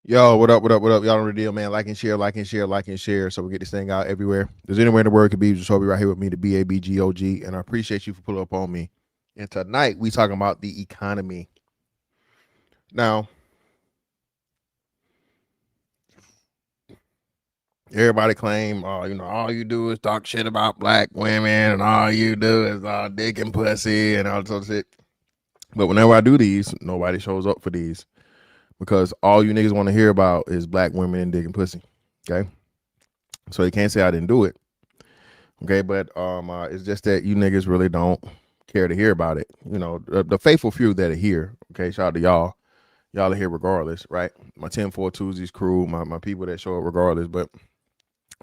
Yo, what up, what up, what up? Y'all know the deal, man. Like and share, like and share, like and share. So we get this thing out everywhere. If there's anywhere in the world could be, just be right here with me, the BABGOG. And I appreciate you for pulling up on me. And tonight we talking about the economy. Now, everybody claim, all you do is talk shit about black women, and all you do is dick and pussy and all that sort of shit. But whenever I do these, nobody shows up for these. Because all you niggas want to hear about is black women and dick and pussy. Okay. So you can't say I didn't do it. Okay, but it's just that you niggas really don't care to hear about it. You know, the faithful few that are here. Okay, shout out to y'all. Y'all are here regardless, right? My 10-4 Tuesdays crew, my people that show up regardless. But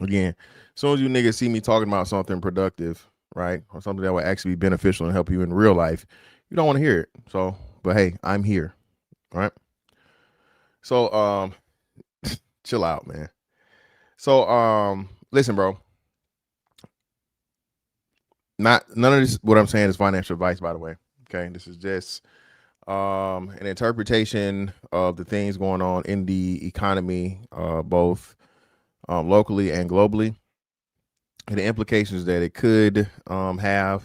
again, as soon as you niggas see me talking about something productive, right, or something that will actually be beneficial and help you in real life, you don't want to hear it. So, but hey, I'm here, right? So, chill out, man. So, listen, bro. None of this, what I'm saying, is financial advice, by the way. Okay, this is just an interpretation of the things going on in the economy, both locally and globally, and the implications that it could have,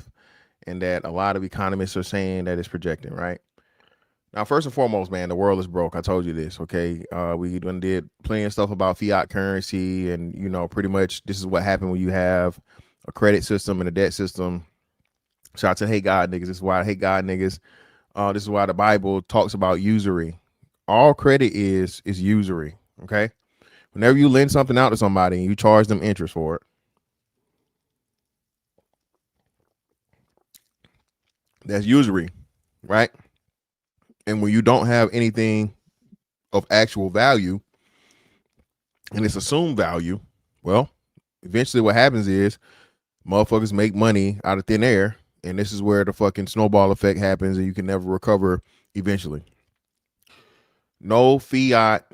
and that a lot of economists are saying that it's projecting. Right now, first and foremost, man, the world is broke. I told you this. Okay, we did plenty of stuff about fiat currency, and pretty much this is what happened when you have a credit system and a debt system. Shout out to hate God niggas. This is why I hate God niggas. This is why the Bible talks about usury. All credit is usury. Okay. Whenever you lend something out to somebody and you charge them interest for it, that's usury, right? And when you don't have anything of actual value and it's assumed value, well, eventually what happens is motherfuckers make money out of thin air, and this is where the fucking snowball effect happens, and you can never recover eventually. No fiat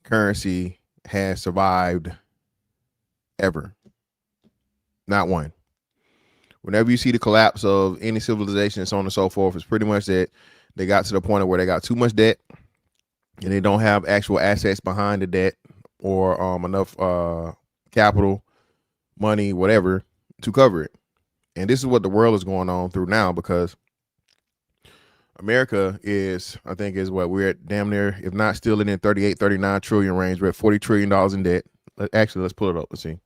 currency has survived ever. Not one. Whenever you see the collapse of any civilization and so on and so forth, it's pretty much that they got to the point of where they got too much debt and they don't have actual assets behind the debt or enough capital, money, whatever, to cover it. And this is what the world is going on through now, because America is, I think, is what we're at, damn near, if not still in the 38, 39 trillion range. We're at $40 trillion in debt. Actually, let's pull it up. Let's see.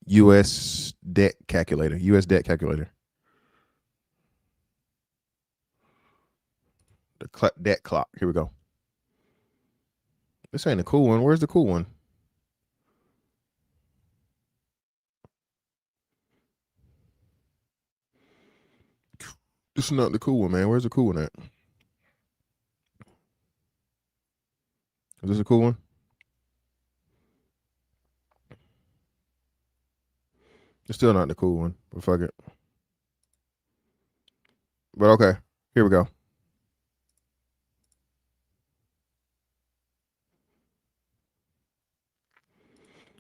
U.S. debt calculator. U.S. debt calculator. The debt clock. Here we go. This ain't a cool one. Where's the cool one? This is not the cool one, man. Where's the cool one at? Is this a cool one? It's still not the cool one, but fuck it. But okay, here we go.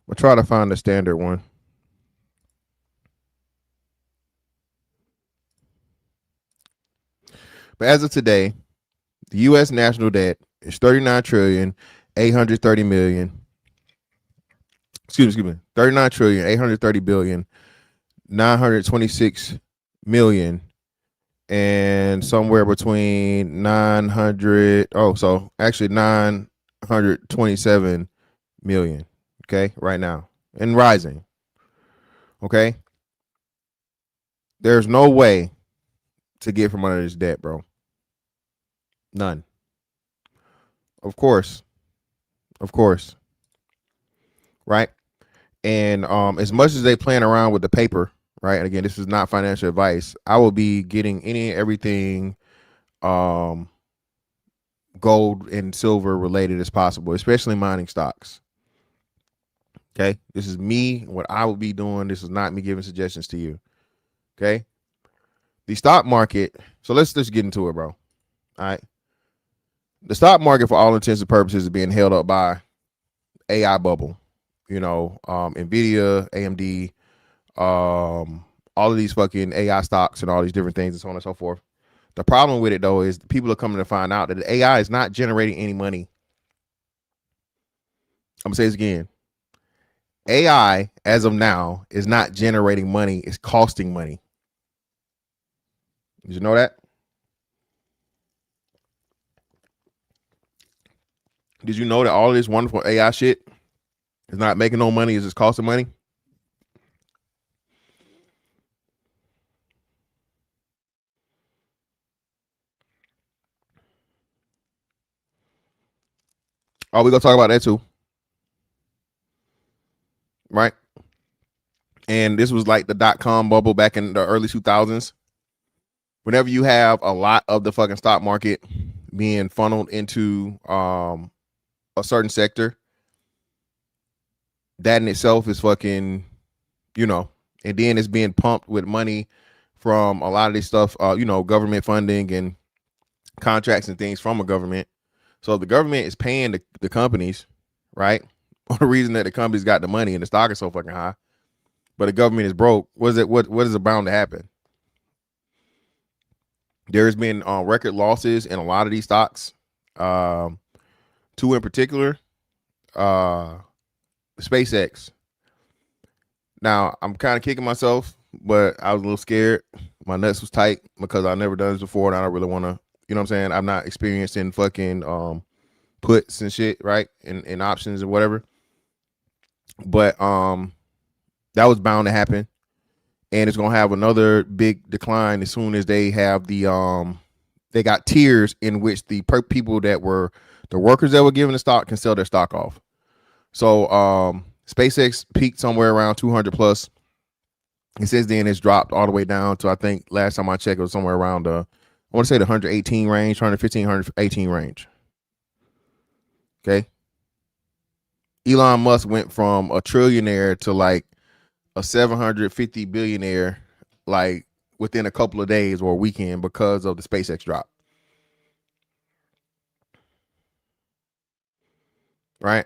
We'll try to find the standard one. But as of today, the U.S. national debt is 39 trillion 830 million. Excuse me, 39 trillion 830 billion 926 million, and somewhere between 900. Oh, so actually 927 million. Okay, right now and rising. Okay, there's no way to get from under this debt, bro. None. Of course. Right. And as much as they playing around with the paper, right? And again, this is not financial advice. I will be getting any and everything gold and silver related as possible, especially mining stocks. Okay. This is me, what I will be doing. This is not me giving suggestions to you. Okay. The stock market. So let's get into it, bro. All right. The stock market, for all intents and purposes, is being held up by AI bubble. Nvidia, AMD, all of these fucking AI stocks and all these different things and so on and so forth. The problem with it, though, is people are coming to find out that the AI is not generating any money. I'm gonna say this again. AI, as of now, is not generating money. It's costing money. Did you know that? Did you know that all of this wonderful AI shit is not making no money? It's just costing money? Oh, we're gonna talk about that too. Right? And this was like the .com bubble back in the early 2000s. Whenever you have a lot of the fucking stock market being funneled into a certain sector, that in itself is fucking, and then it's being pumped with money from a lot of this stuff, government funding and contracts and things from a government. So the government is paying the companies, right? The reason that the companies got the money and the stock is so fucking high, but the government is broke. What is it bound to happen? There's been record losses in a lot of these stocks. Two in particular, SpaceX. Now I'm kind of kicking myself, but I was a little scared. My nuts was tight because I've never done this before, and I don't really want to. You know what I'm saying? I'm not experienced in fucking puts and shit, right? And options and whatever. But that was bound to happen, and it's gonna have another big decline as soon as they have they got tiers in which the people that were the workers that were given the stock can sell their stock off. So SpaceX peaked somewhere around 200 plus. And since then, it's dropped all the way down to, I think last time I checked, it was somewhere around I want to say the 118 range, 115, 118 range. Okay. Elon Musk went from a trillionaire to like a 750 billionaire, like within a couple of days or a weekend because of the SpaceX drop. Right.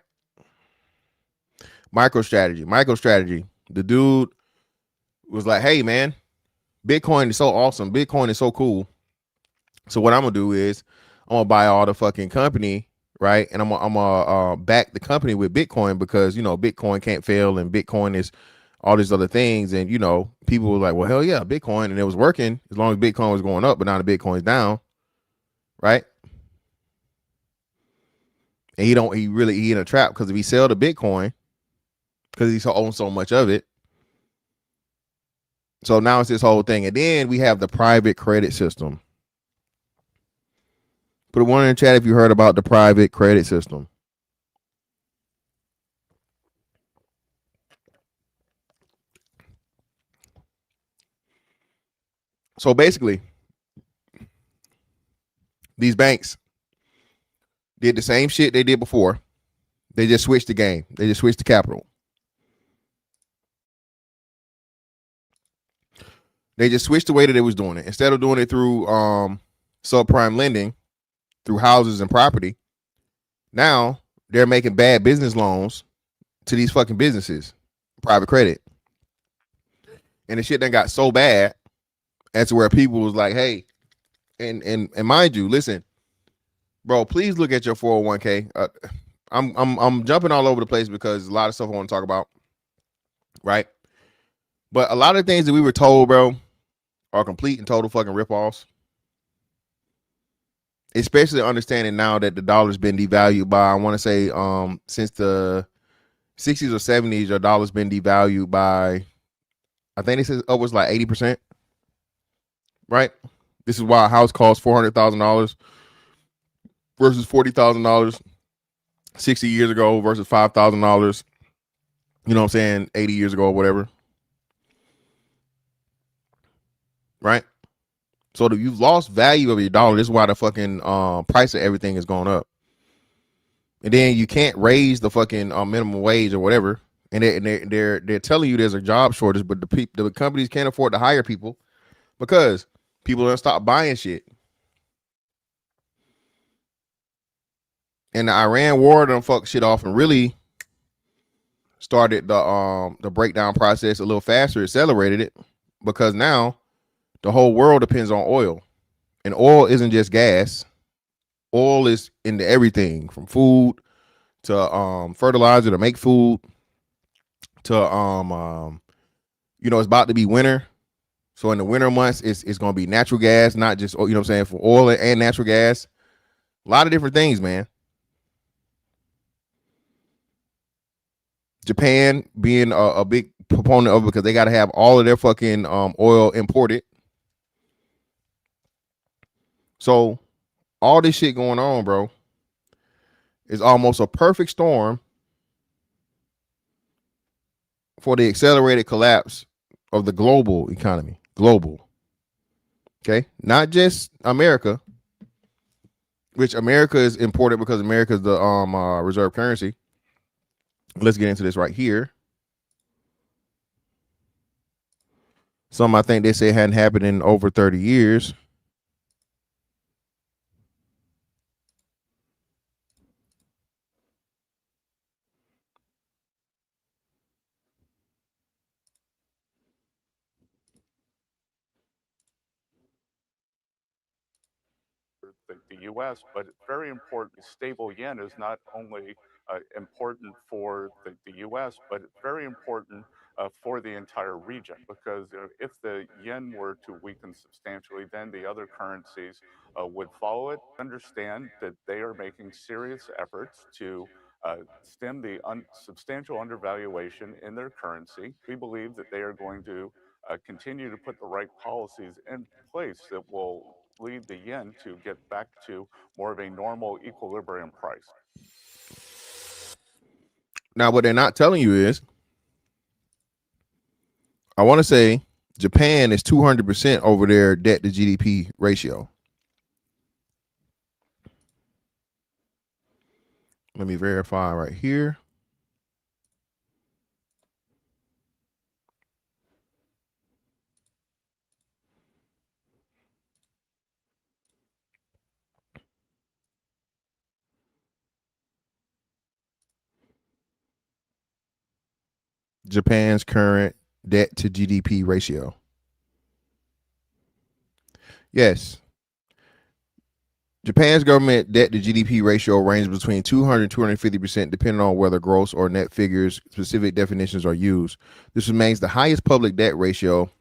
MicroStrategy. The dude was like, hey man, Bitcoin is so awesome. Bitcoin is so cool. So what I'm gonna do is I'm gonna buy all the fucking company, right? And I'm gonna back the company with Bitcoin because Bitcoin can't fail and Bitcoin is all these other things. And people were like, well, hell yeah, Bitcoin, and it was working as long as Bitcoin was going up, but now the Bitcoin's down, right? And he in a trap because if he sell the Bitcoin, because he owns so much of it. So now it's this whole thing. And then we have the private credit system. Put one in the chat if you heard about the private credit system. So basically, these banks did the same shit they did before. They just switched the game. They just switched the capital. They just switched the way that they was doing it. Instead of doing it through subprime lending, through houses and property, now they're making bad business loans to these fucking businesses, private credit. And the shit done got so bad as to where people was like, hey, and mind you, listen, bro, please look at your 401k. I'm jumping all over the place because a lot of stuff I want to talk about, right? But a lot of things that we were told, bro, are complete and total fucking ripoffs. Especially understanding now that the dollar's been devalued by, I want to say, since the 60s or 70s, your dollar's been devalued by, I think it says upwards like 80%, right? This is why a house costs $400,000 versus $40,000 60 years ago versus $5,000, you know what I'm saying, 80 years ago or whatever, right? So you've lost value of your dollar. This is why the fucking price of everything is going up. And then you can't raise the fucking minimum wage or whatever. And they're telling you there's a job shortage, but the companies can't afford to hire people because people don't stop buying shit. And the Iran war done fucked shit off and really started the breakdown process a little faster, accelerated it, because now the whole world depends on oil. And oil isn't just gas. Oil is into everything from food to fertilizer to make food to it's about to be winter. So in the winter months, it's gonna be natural gas, not just, you know what I'm saying, for oil and natural gas. A lot of different things, man. Japan being a big proponent of it because they got to have all of their fucking oil imported. So all this shit going on, bro, is almost a perfect storm for the accelerated collapse of the global economy. Global. Okay? Not just America, which America is important because America is the reserve currency. Let's get into this right here. Something I think they say hadn't happened in over 30 years. the U.S., but very important. Stable yen is not only important for the U.S., but very important for the entire region because if the yen were to weaken substantially, then the other currencies would follow it. Understand that they are making serious efforts to stem the substantial undervaluation in their currency. We believe that they are going to continue to put the right policies in place that will lead the yen to get back to more of a normal equilibrium price. Now, what they're not telling you is, I want to say Japan is 200% over their debt to GDP ratio. Let me verify right here. Japan's current debt to GDP ratio. Yes. Japan's government debt to GDP ratio ranges between 200 and 250%, depending on whether gross or net figures, specific definitions are used. This remains the highest public debt ratio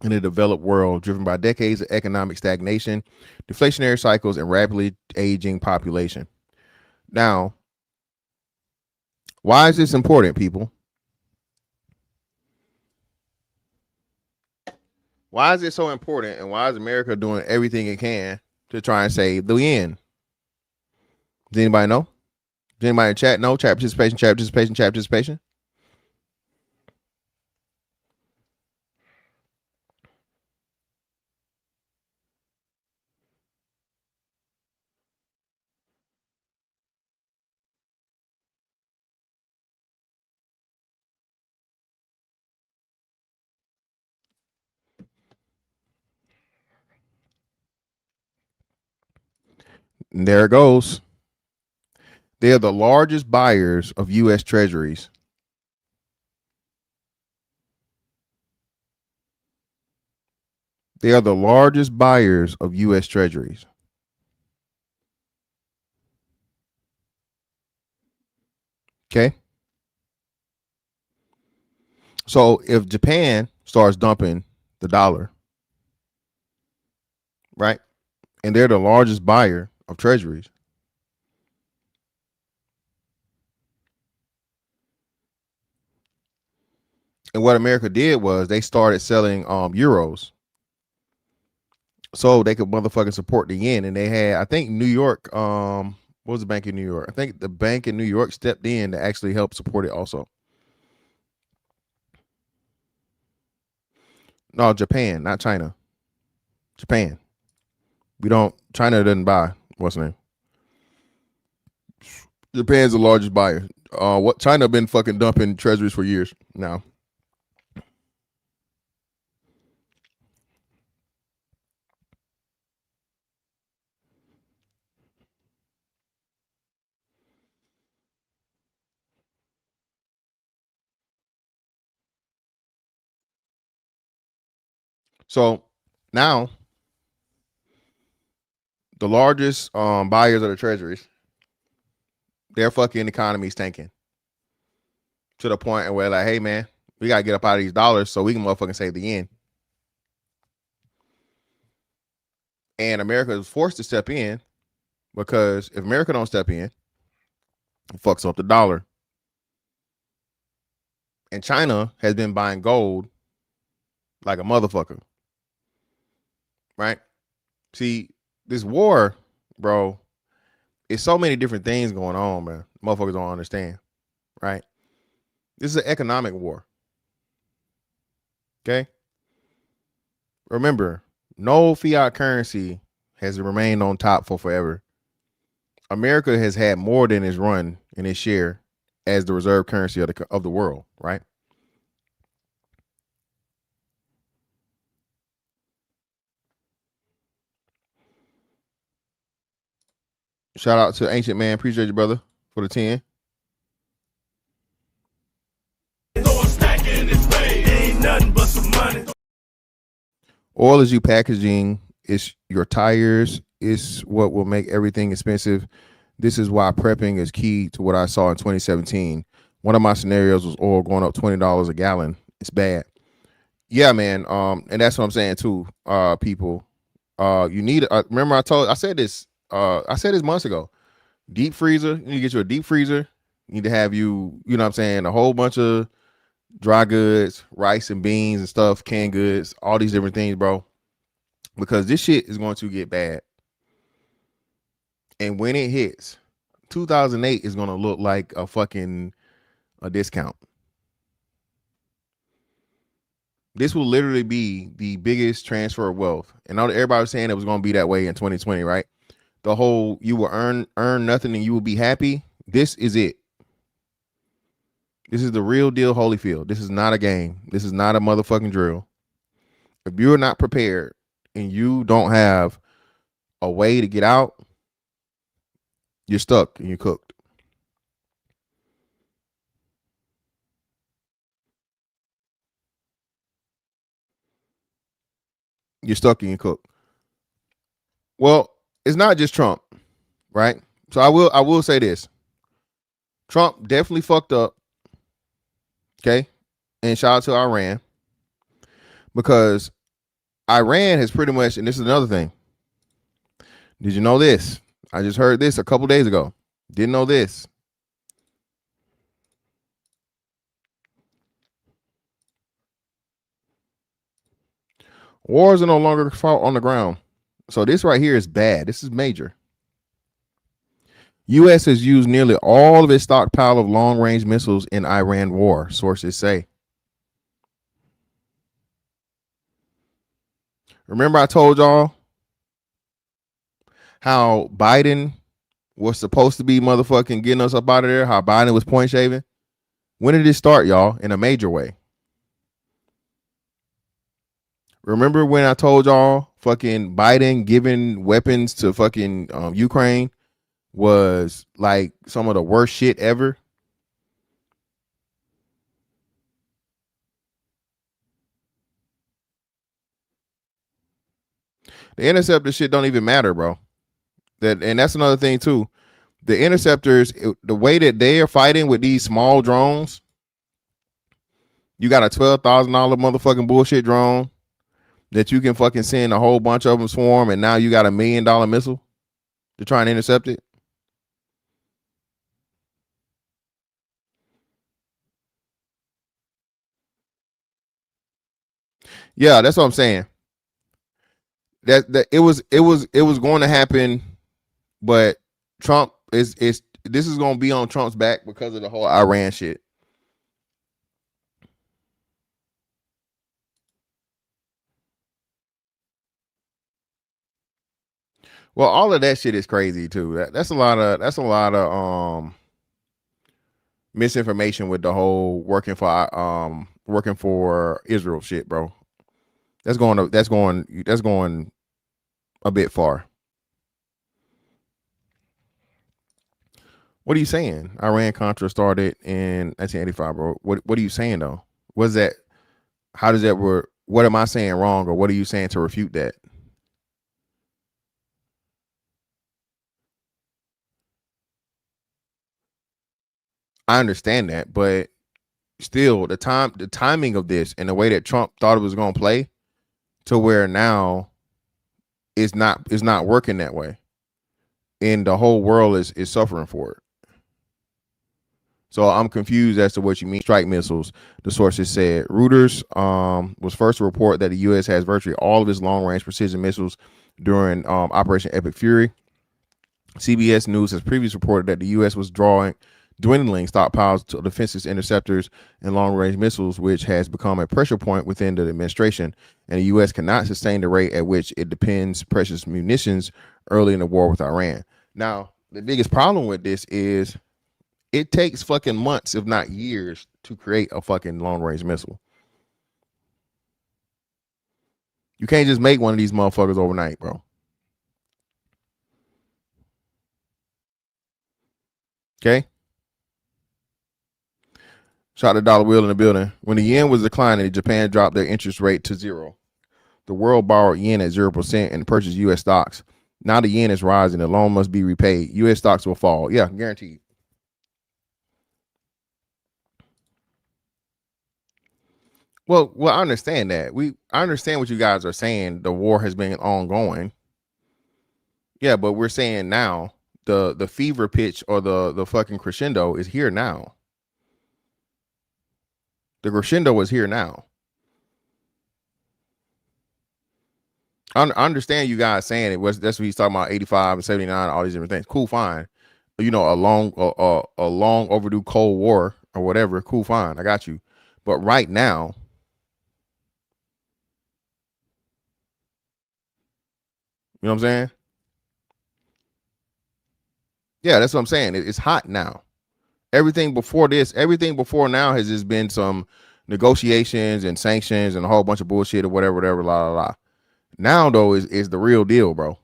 in the developed world, driven by decades of economic stagnation, deflationary cycles, and rapidly aging population. Now, why is this important, people? Why is it so important, and why is America doing everything it can to try and save the yen? Does anybody know? Does anybody in chat know? Chat participation, chat participation, chat participation. And there it goes. They are the largest buyers of U.S. Treasuries. They are the largest buyers of U.S. Treasuries. Okay. So if Japan starts dumping the dollar, right, and they're the largest buyer of treasuries, and what America did was they started selling euros so they could motherfucking support the yen. And they had, I think, New York, what was the bank in New York? I think the bank in New York stepped in to actually help support it also. No, Japan, not China. Japan. China doesn't buy, what's the name? Japan's the largest buyer. What China been fucking dumping treasuries for years now. So now the largest buyers of the treasuries, their fucking economy's tanking to the point where like, hey man, we gotta get up out of these dollars so we can motherfucking save the yen. And America is forced to step in because if America don't step in, it fucks up the dollar. And China has been buying gold like a motherfucker. Right? See, this war, bro, it's so many different things going on, man. Motherfuckers don't understand. Right? This is an economic war. Okay? Remember, no fiat currency has remained on top for forever. America has had more than its run in its share as the reserve currency of the world, right? Shout out to Ancient Man. Appreciate you, brother, for the 10. Oil is you packaging. It's your tires. It's what will make everything expensive. This is why prepping is key to what I saw in 2017. One of my scenarios was oil going up $20 a gallon. It's bad. Yeah, man. And that's what I'm saying too. People, you need. Remember, I said this months ago. Deep freezer. You need to get you a deep freezer. You need to have you know what I'm saying, a whole bunch of dry goods, rice and beans and stuff, canned goods, all these different things, bro. Because this shit is going to get bad. And when it hits, 2008 is going to look like a discount. This will literally be the biggest transfer of wealth. And everybody was saying it was going to be that way in 2020, right? The whole you will earn nothing and you will be happy. This is it. This is the real deal, Holyfield. This is not a game. This is not a motherfucking drill. If you're not prepared and you don't have a way to get out, you're stuck and you're cooked. You're stuck and you're cooked. Well, it's not just Trump, right? So I will say this. Trump definitely fucked up. Okay. And shout out to Iran. Because Iran has pretty much, and this is another thing. Did you know this? I just heard this a couple days ago. Didn't know this. Wars are no longer fought on the ground. So this right here is bad. This is major. U.S. has used nearly all of its stockpile of long-range missiles in Iran war, sources say. Remember I told y'all how Biden was supposed to be motherfucking getting us up out of there, how Biden was point shaving? When did it start, y'all? In a major way. Remember when I told y'all fucking Biden giving weapons to fucking Ukraine was like some of the worst shit ever. The interceptor shit don't even matter, bro. And that's another thing too. The interceptors, the way that they are fighting with these small drones, you got a $12,000 motherfucking bullshit drone that you can fucking send a whole bunch of them swarm, and now you got $1 million missile to try and intercept it. Yeah, that's what I'm saying. That it was going to happen, but Trump is this is going to be on Trump's back because of the whole Iran shit. Well, all of that shit is crazy too. That's a lot of misinformation with the whole working for Israel shit, bro. That's going a bit far. What are you saying? Iran Contra started in 1985, bro. What are you saying though? Was that how does that work? What am I saying wrong, or what are you saying to refute that? I understand that, but still, the timing of this and the way that Trump thought it was going to play, to where now is not working that way, and the whole world is suffering for it. So I'm confused as to what you mean. Strike missiles. The sources said Reuters was first to report that the U.S. has virtually all of its long-range precision missiles during Operation Epic Fury. CBS News has previously reported that the U.S. was dwindling stockpiles of defensive interceptors and long-range missiles, which has become a pressure point within the administration. And the U.S. cannot sustain the rate at which it depends precious munitions early in the war with Iran. Now, the biggest problem with this is it takes fucking months, if not years, to create a fucking long-range missile. You can't just make one of these motherfuckers overnight, bro. Okay? Shout out to Dollar Wheel in the building. When the yen was declining, Japan dropped their interest rate to zero. The world borrowed yen at 0% and purchased U.S. stocks. Now the yen is rising. The loan must be repaid. U.S. stocks will fall. Yeah, guaranteed. Well, I understand that. I understand what you guys are saying. The war has been ongoing. Yeah, but we're saying now the fever pitch or the fucking crescendo is here now. The crescendo is here now. I understand you guys saying it was that's what he's talking about 85 and 79, all these different things. Cool, fine. You know, a long overdue Cold War or whatever. Cool, fine. I got you. But right now, you know what I'm saying? Yeah, that's what I'm saying. It's hot now. Everything before now has just been some negotiations and sanctions and a whole bunch of bullshit or whatever, la la la. Now though is the real deal, bro.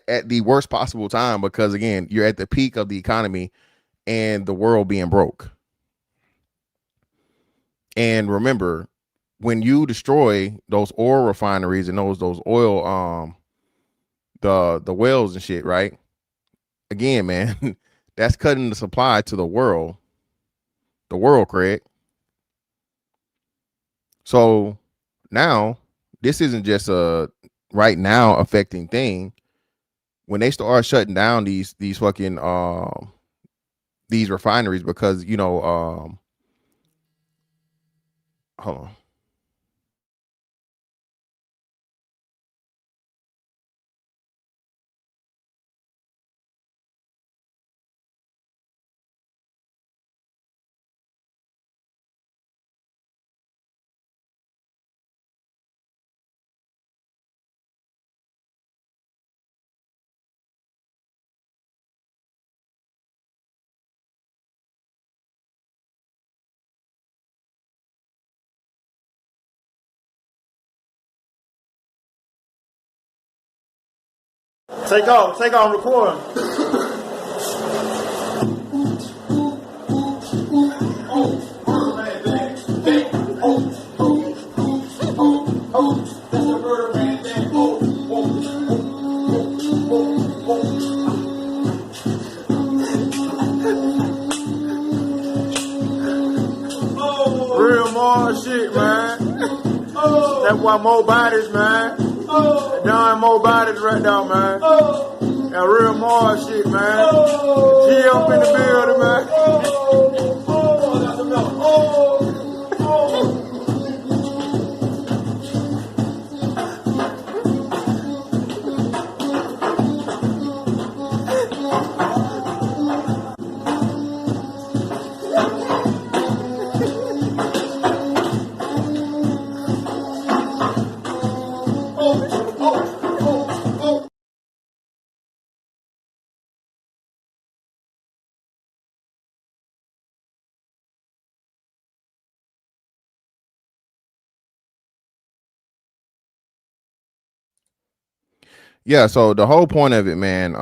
At the worst possible time, because again, you're at the peak of the economy and the world being broke. And remember, when you destroy those oil refineries and those oil the wells and shit, right? Again, man, that's cutting the supply to the world. The world, Craig. So now this isn't just a right now affecting thing. When they start shutting down these fucking these refineries because hold on. Take off record. Real more shit, man. That's why more bodies, man. Done more bodies right now, man. That real more shit, man. G up in the building, Yeah, so the whole point of it, man,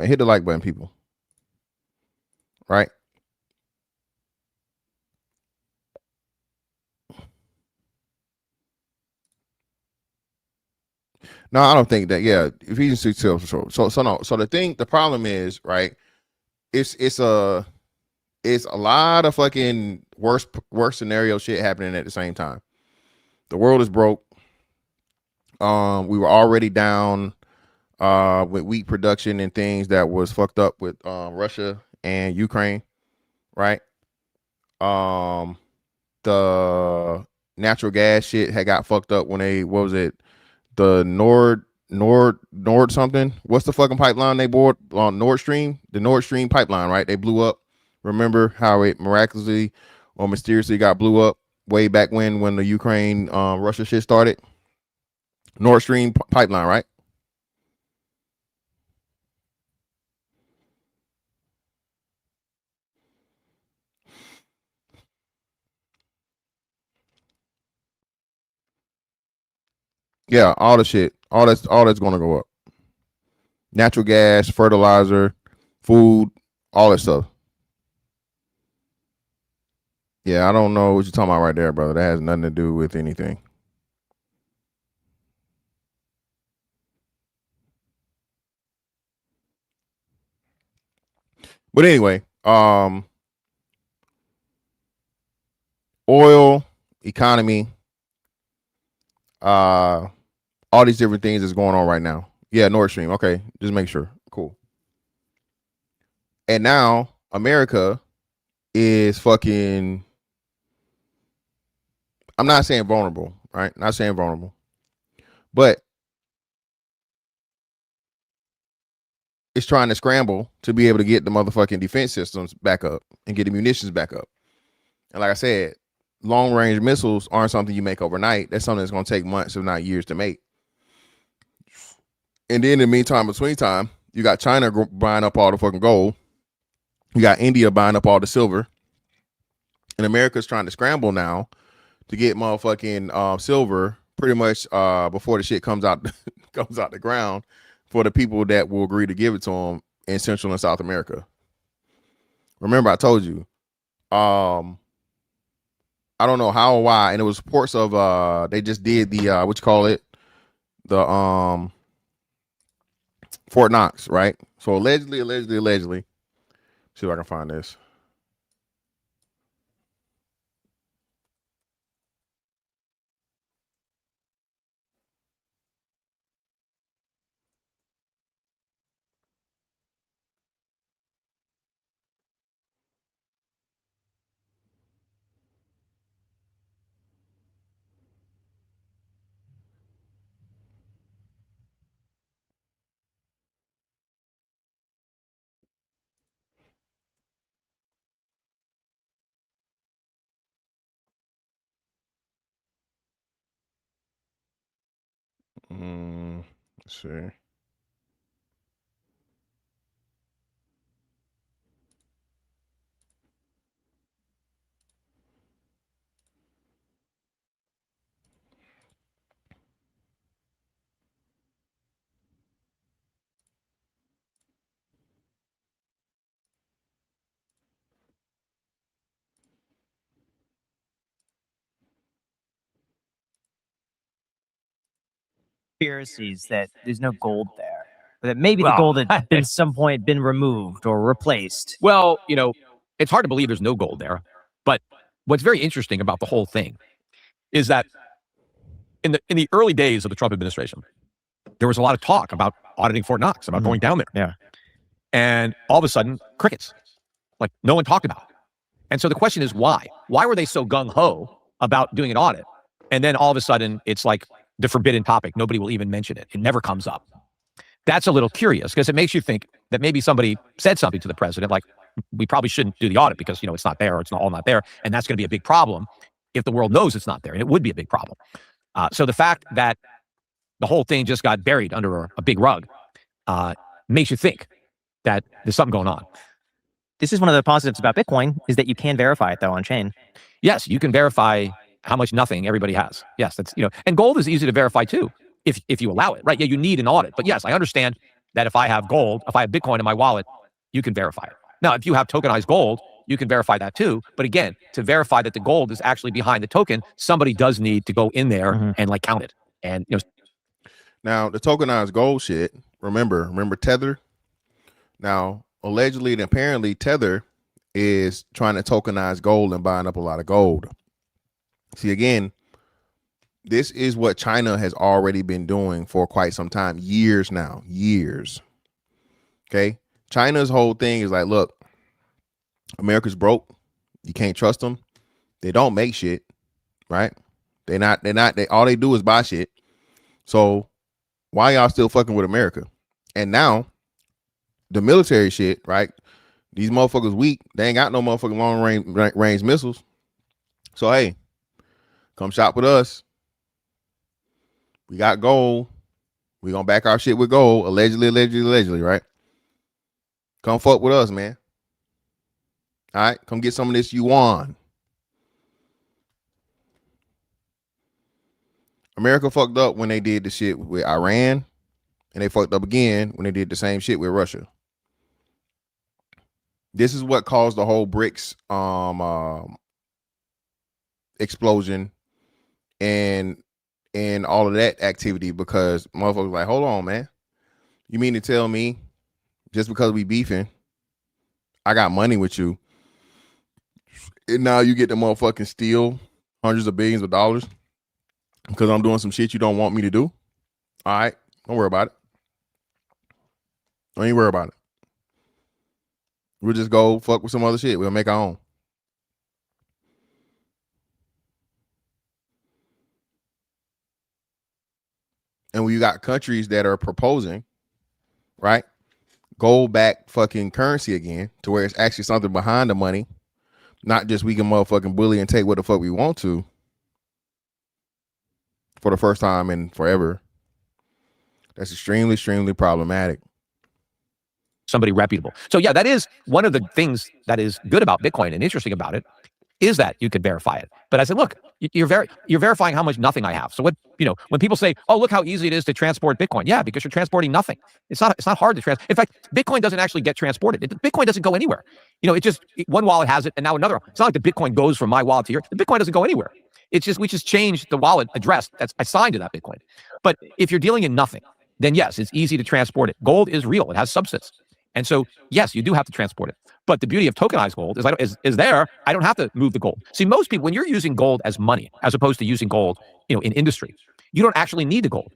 hit the like button, people. Right? No, I don't think that. Yeah, Ephesians 6:12 for sure. So no. So the problem is, right? It's a lot of fucking worse scenario shit happening at the same time. The world is broke. We were already down with wheat production and things that was fucked up with Russia and Ukraine, right? Um, the natural gas shit had got fucked up when they, what was it, the Nord something. What's the fucking pipeline they bored on Nord Stream? The Nord Stream pipeline, right? They blew up. Remember how it miraculously or mysteriously got blew up way back when the Ukraine Russia shit started? Nord Stream pipeline, right? Yeah, all the shit, all that's gonna go up. Natural gas, fertilizer, food, all that stuff. Yeah, I don't know what you're talking about right there, brother. That has nothing to do with anything. But anyway, oil, economy, all these different things that's going on right now. Yeah, Nord Stream. Okay, just make sure. Cool. And now America is fucking. I'm not saying vulnerable, right? Not saying vulnerable, but it's trying to scramble to be able to get the motherfucking defense systems back up and get the munitions back up. And like I said, long range missiles aren't something you make overnight. That's something that's going to take months, if not years, to make. And then in the meantime, between time, you got China buying up all the fucking gold. You got India buying up all the silver. And America's trying to scramble now to get motherfucking silver pretty much before the shit comes out comes out the ground for the people that will agree to give it to them in Central and South America. Remember, I told you, I don't know how or why, and it was reports of they just did the what you call it, the Fort Knox, right? So allegedly, see if I can find this. Let's see. conspiracies that there's no gold there, that maybe the Well, gold had been some point been removed or replaced. Well, it's hard to believe there's no gold there. But what's very interesting about the whole thing is that in the early days of the Trump administration, there was a lot of talk about auditing Fort Knox, about going down there. Yeah. And all of a sudden, crickets. Like, no one talked about it. And so the question is, why? Why were they so gung-ho about doing an audit? And then all of a sudden, it's like the forbidden topic. Nobody will even mention it. It never comes up. That's a little curious, because it makes you think that maybe somebody said something to the president, like, we probably shouldn't do the audit because, it's not there, or it's all not there. And that's going to be a big problem if the world knows it's not there. And it would be a big problem. So the fact that the whole thing just got buried under a big rug makes you think that there's something going on. This is one of the positives about Bitcoin, is that you can verify it though on chain. Yes, you can verify how much nothing everybody has. Yes, that's, and gold is easy to verify too, if you allow it, right? Yeah, you need an audit. But yes, I understand that if I have gold, if I have Bitcoin in my wallet, you can verify it. Now, if you have tokenized gold, you can verify that too. But again, to verify that the gold is actually behind the token, somebody does need to go in there and like count it. And now the tokenized gold shit, remember Tether? Now, allegedly and apparently Tether is trying to tokenize gold and buying up a lot of gold. See, again, this is what China has already been doing for quite some time, years now, years. Okay. China's whole thing is like, look, America's broke. You can't trust them. They don't make shit, right? They all they do is buy shit. So why y'all still fucking with America? And now the military shit, right? These motherfuckers weak. They ain't got no motherfucking long range missiles. So hey, come shop with us. We got gold. We gonna back our shit with gold. Allegedly, right? Come fuck with us, man. All right, come get some of this yuan. America fucked up when they did the shit with Iran, and they fucked up again when they did the same shit with Russia. This is what caused the whole BRICS explosion and all of that activity, because motherfuckers like, hold on, man. You mean to tell me just because we beefing, I got money with you, and now you get to motherfucking steal hundreds of billions of dollars because I'm doing some shit you don't want me to do? All right, don't worry about it. Don't even worry about it. We'll just go fuck with some other shit. We'll make our own. And we got countries that are proposing, right, gold-backed fucking currency again, to where it's actually something behind the money, not just we can motherfucking bully and take what the fuck we want to, for the first time in forever. That's extremely, extremely problematic. Somebody reputable. So yeah, that is one of the things that is good about Bitcoin and interesting about it, is that you could verify it. But I said, look, you're verifying how much nothing I have. So what, when people say, oh, look how easy it is to transport Bitcoin. Yeah, because you're transporting nothing. It's not hard to transport. In fact, Bitcoin doesn't actually get transported. Bitcoin doesn't go anywhere. One wallet has it and now another. It's not like the Bitcoin goes from my wallet to here. The Bitcoin doesn't go anywhere. It's just, we just change the wallet address that's assigned to that Bitcoin. But if you're dealing in nothing, then yes, it's easy to transport it. Gold is real. It has substance. And so, yes, you do have to transport it. But the beauty of tokenized gold is there. I don't have to move the gold. See, most people, when you're using gold as money, as opposed to using gold, in industry, you don't actually need the gold.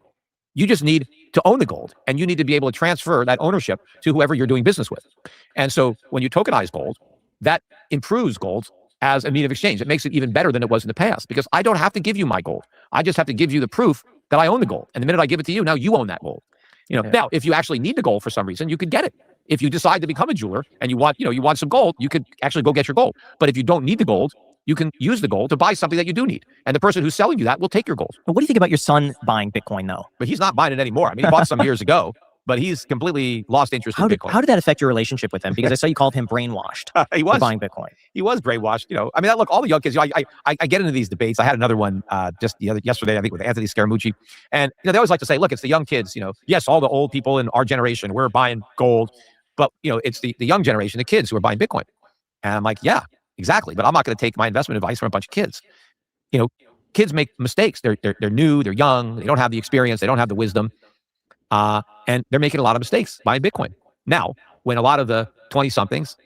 You just need to own the gold, and you need to be able to transfer that ownership to whoever you're doing business with. And so when you tokenize gold, that improves gold as a medium of exchange. It makes it even better than it was in the past, because I don't have to give you my gold. I just have to give you the proof that I own the gold. And the minute I give it to you, now you own that gold. Now, if you actually need the gold for some reason, you could get it. If you decide to become a jeweler and you want some gold, you could actually go get your gold. But if you don't need the gold, you can use the gold to buy something that you do need. And the person who's selling you that will take your gold. But what do you think about your son buying Bitcoin, though? But he's not buying it anymore. I mean, he bought some years ago, but he's completely lost interest in Bitcoin. How did that affect your relationship with him? Because I saw you called him brainwashed he was for buying Bitcoin. He was brainwashed. I mean, look, all the young kids, I get into these debates. I had another one just yesterday, I think, with Anthony Scaramucci. And they always like to say, look, it's the young kids, yes, all the old people in our generation, we're buying gold. But, it's the young generation, the kids who are buying Bitcoin. And I'm like, yeah, exactly. But I'm not going to take my investment advice from a bunch of kids. kids make mistakes. They're new, they're young, they don't have the experience, they don't have the wisdom, and they're making a lot of mistakes buying Bitcoin. Now, when a lot of the 20-somethings,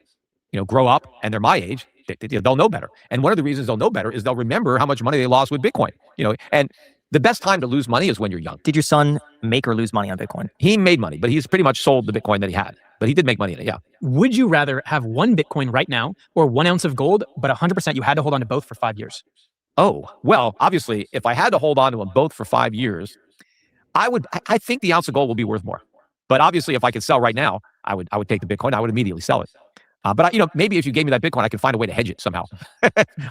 grow up and they're my age, they'll know better. And one of the reasons they'll know better is they'll remember how much money they lost with Bitcoin. And the best time to lose money is when you're young. Did your son make or lose money on Bitcoin? He made money, but he's pretty much sold the Bitcoin that he had. But he did make money in it, yeah. Would you rather have 1 Bitcoin right now or 1 ounce of gold, but 100% you had to hold on to both for 5 years? Oh, well, obviously, if I had to hold on to them both for 5 years, I think the ounce of gold will be worth more. But obviously, if I could sell right now, I would take the Bitcoin. I would immediately sell it. But maybe if you gave me that Bitcoin, I could find a way to hedge it somehow.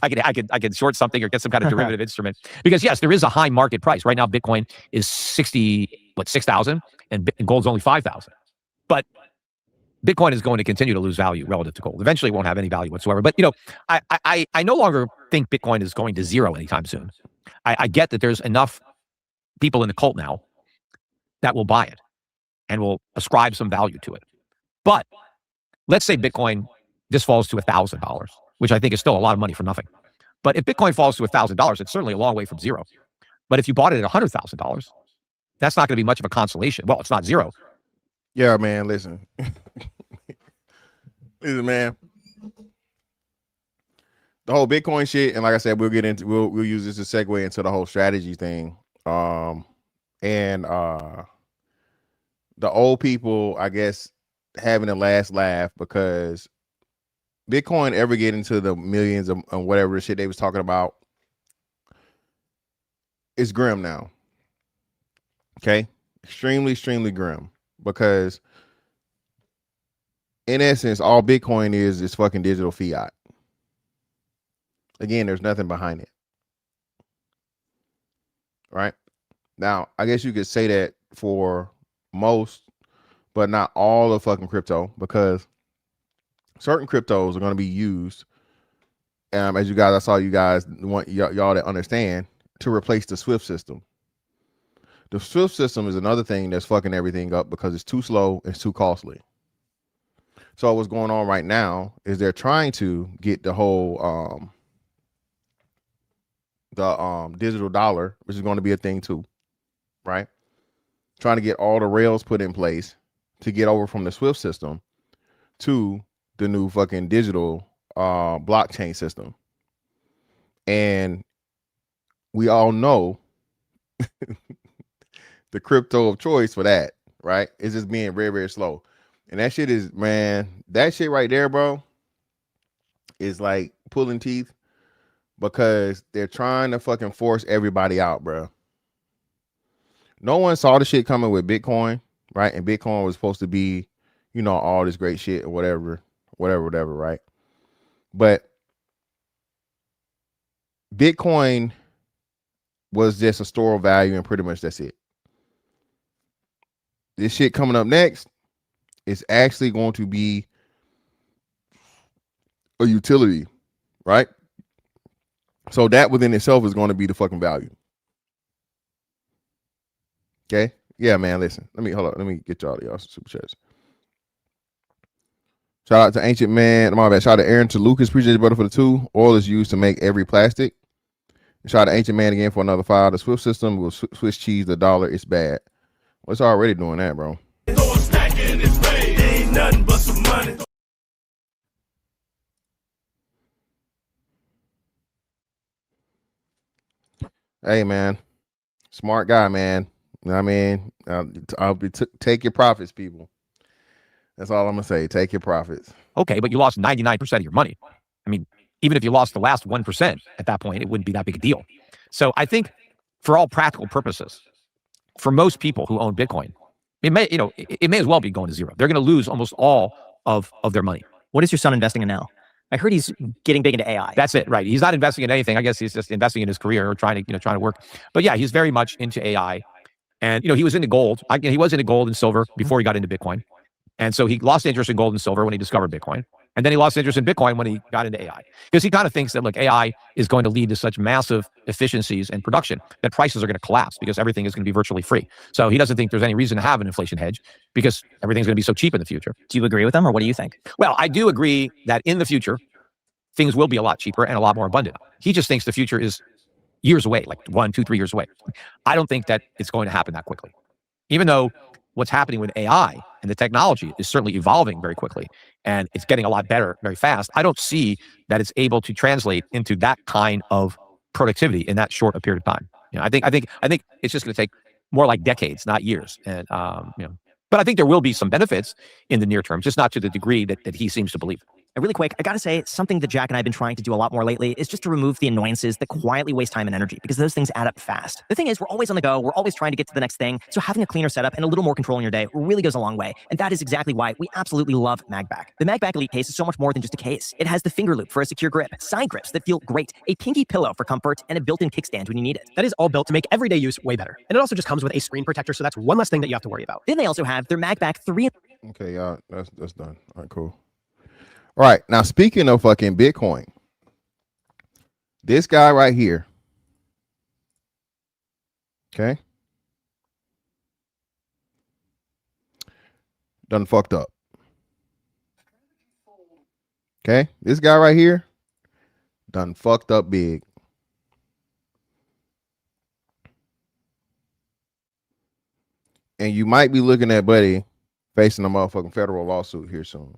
I could short something or get some kind of derivative instrument. Because yes, there is a high market price right now. Bitcoin is 6,000, and gold's only 5,000. But Bitcoin is going to continue to lose value relative to gold. Eventually, it won't have any value whatsoever. But I no longer think Bitcoin is going to zero anytime soon. I get that there's enough people in the cult now that will buy it and will ascribe some value to it. But let's say Bitcoin just falls to $1,000, which I think is still a lot of money for nothing. But if Bitcoin falls to $1,000, it's certainly a long way from zero. But if you bought it at $100,000, that's not going to be much of a consolation. Well, it's not zero. Yeah, man. Listen, listen, man. The whole Bitcoin shit, and like I said, we'll use this to segue into the whole strategy thing. And the old people, I guess, having a last laugh because Bitcoin ever get into the millions of whatever the shit they was talking about, it's grim now. Okay, extremely grim, because in essence, all Bitcoin is fucking digital fiat. Again, there's nothing behind it. Right now, I guess you could say that for most, but not all of fucking crypto, because certain cryptos are going to be used, as you guys, I saw you guys want y'all to understand, to replace the SWIFT system. The SWIFT system is another thing that's fucking everything up because it's too slow, it's too costly. So what's going on right now is they're trying to get the whole digital dollar, which is going to be a thing too, right? Trying to get all the rails put in place to get over from the SWIFT system to the new fucking digital blockchain system. And we all know the crypto of choice for that, right? It's just being very slow. And that shit is, man, that shit right there, bro, is like pulling teeth, because they're trying to fucking force everybody out, bro. No one saw the shit coming with Bitcoin, right? And Bitcoin was supposed to be, all this great shit or whatever, right? But Bitcoin was just a store of value, and pretty much that's it. This shit coming up next is actually going to be a utility, right? So that within itself is going to be the fucking value. Okay. Yeah, man. Listen, let me get y'all super chats. Shout out to Ancient Man. My bad. Shout out to Aaron, to Lucas. Appreciate you, brother, for the 2. Oil is used to make every plastic. Shout out to Ancient Man again for another 5. The SWIFT system will Swiss cheese the dollar. It's bad. Well, it's already doing that, bro. Ain't nothing but some money. Hey, man. Smart guy, man. You know what I mean? Take your profits, people. That's all I'm going to say. Take your profits. Okay, but you lost 99% of your money. I mean, even if you lost the last 1% at that point, it wouldn't be that big a deal. So I think for all practical purposes, for most people who own Bitcoin, it may as well be going to zero. They're going to lose almost all of their money. What is your son investing in now? I heard he's getting big into AI. That's it, right? He's not investing in anything. I guess he's just investing in his career or trying to work. But yeah, he's very much into AI. And, he was into gold. He was into gold and silver before he got into Bitcoin. And so he lost interest in gold and silver when he discovered Bitcoin. And then he lost interest in Bitcoin when he got into AI. Because he kind of thinks that, look, AI is going to lead to such massive efficiencies in production that prices are going to collapse because everything is going to be virtually free. So he doesn't think there's any reason to have an inflation hedge because everything's going to be so cheap in the future. Do you agree with him, or what do you think? Well, I do agree that in the future, things will be a lot cheaper and a lot more abundant. He just thinks the future is years away, like 1, 2, 3 years away. I don't think that it's going to happen that quickly. Even though what's happening with AI and the technology is certainly evolving very quickly and it's getting a lot better very fast, I don't see that it's able to translate into that kind of productivity in that short a period of time. I think it's just going to take more like decades, not years. And but I think there will be some benefits in the near term, just not to the degree that he seems to believe. And really quick, I gotta say, something that Jack and I have been trying to do a lot more lately is just to remove the annoyances that quietly waste time and energy, because those things add up fast. The thing is, we're always on the go, we're always trying to get to the next thing, so having a cleaner setup and a little more control in your day really goes a long way, and that is exactly why we absolutely love MagBack. The MagBack Elite case is so much more than just a case. It has the finger loop for a secure grip, side grips that feel great, a pinky pillow for comfort, and a built-in kickstand when you need it. That is all built to make everyday use way better. And it also just comes with a screen protector, so that's one less thing that you have to worry about. Then they also have their MagBack 3. Okay, y'all, that's done. All right, cool. All right, now speaking of fucking Bitcoin, this guy right here, okay, done fucked up. Okay, this guy right here, done fucked up big. And you might be looking at Buddy facing a motherfucking federal lawsuit here soon.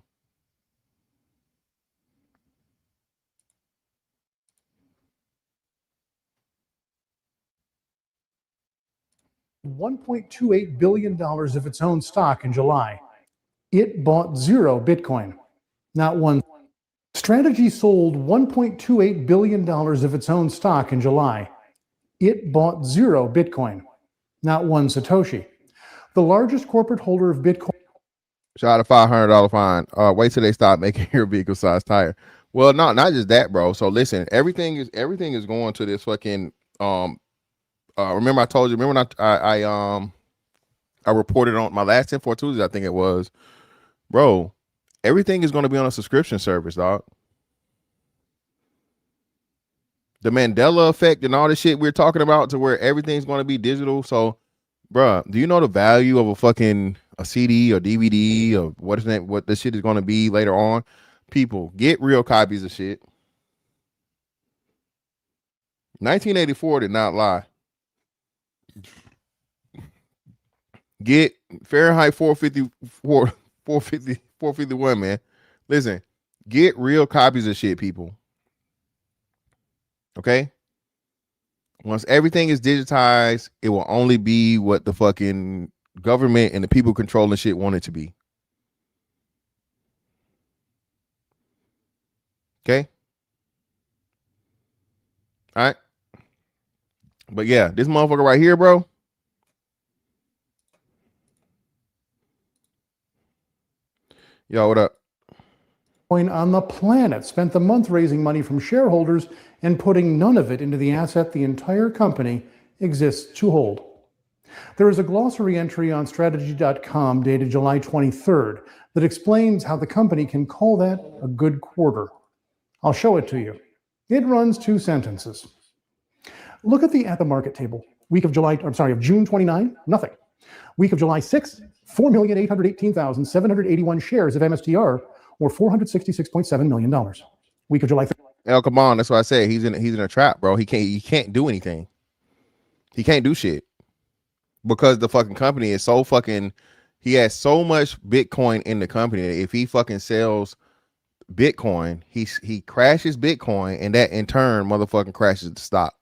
$1.28 billion of its own stock in July. It bought 0 Bitcoin, not one. Strategy sold $1.28 billion of its own stock in July. It bought 0 Bitcoin, not one Satoshi. The largest corporate holder of Bitcoin. Shot a $500 fine. Wait till they stop making your vehicle size tire. Well, not just that, bro. So listen, everything is going to this fucking remember I told you, remember when I reported on my last 10 for Tuesday, I think it was, bro, everything is going to be on a subscription service, dog. The Mandela effect and all the shit we're talking about, to where everything's going to be digital. So, bro, do you know the value of a CD or DVD or what this shit is going to be later on? People, get real copies of shit. 1984 did not lie. Get Fahrenheit 451, man. Listen, get real copies of shit, people. Okay? Once everything is digitized, it will only be what the fucking government and the people controlling shit want it to be. Okay? All right? But yeah, this motherfucker right here, bro. Yo, what up? On the planet spent the month raising money from shareholders and putting none of it into the asset the entire company exists to hold. There is a glossary entry on strategy.com dated July 23rd that explains how the company can call that a good quarter. I'll show it to you. It runs 2 sentences. Look at the market table. June 29, nothing. Week of July 6, 4,818,781 shares of MSTR, or $466.7 million. Week of July 3. Come on, that's what I said. He's in a trap, bro. He can't do anything. He can't do shit because the fucking company is so fucking. He has so much Bitcoin in the company that if he fucking sells Bitcoin, he crashes Bitcoin, and that in turn motherfucking crashes the stock.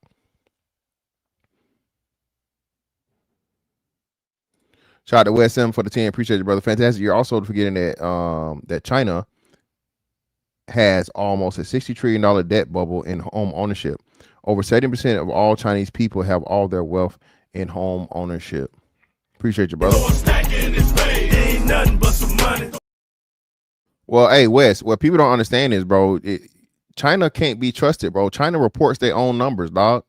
Shout out to West M for the 10. Appreciate you, brother. Fantastic. You're also forgetting that that China has almost a $60 trillion debt bubble in home ownership. Over 70% of all Chinese people have all their wealth in home ownership. Appreciate you, brother. Well, hey, Wes, what people don't understand is, bro, China can't be trusted, bro. China reports their own numbers, dog.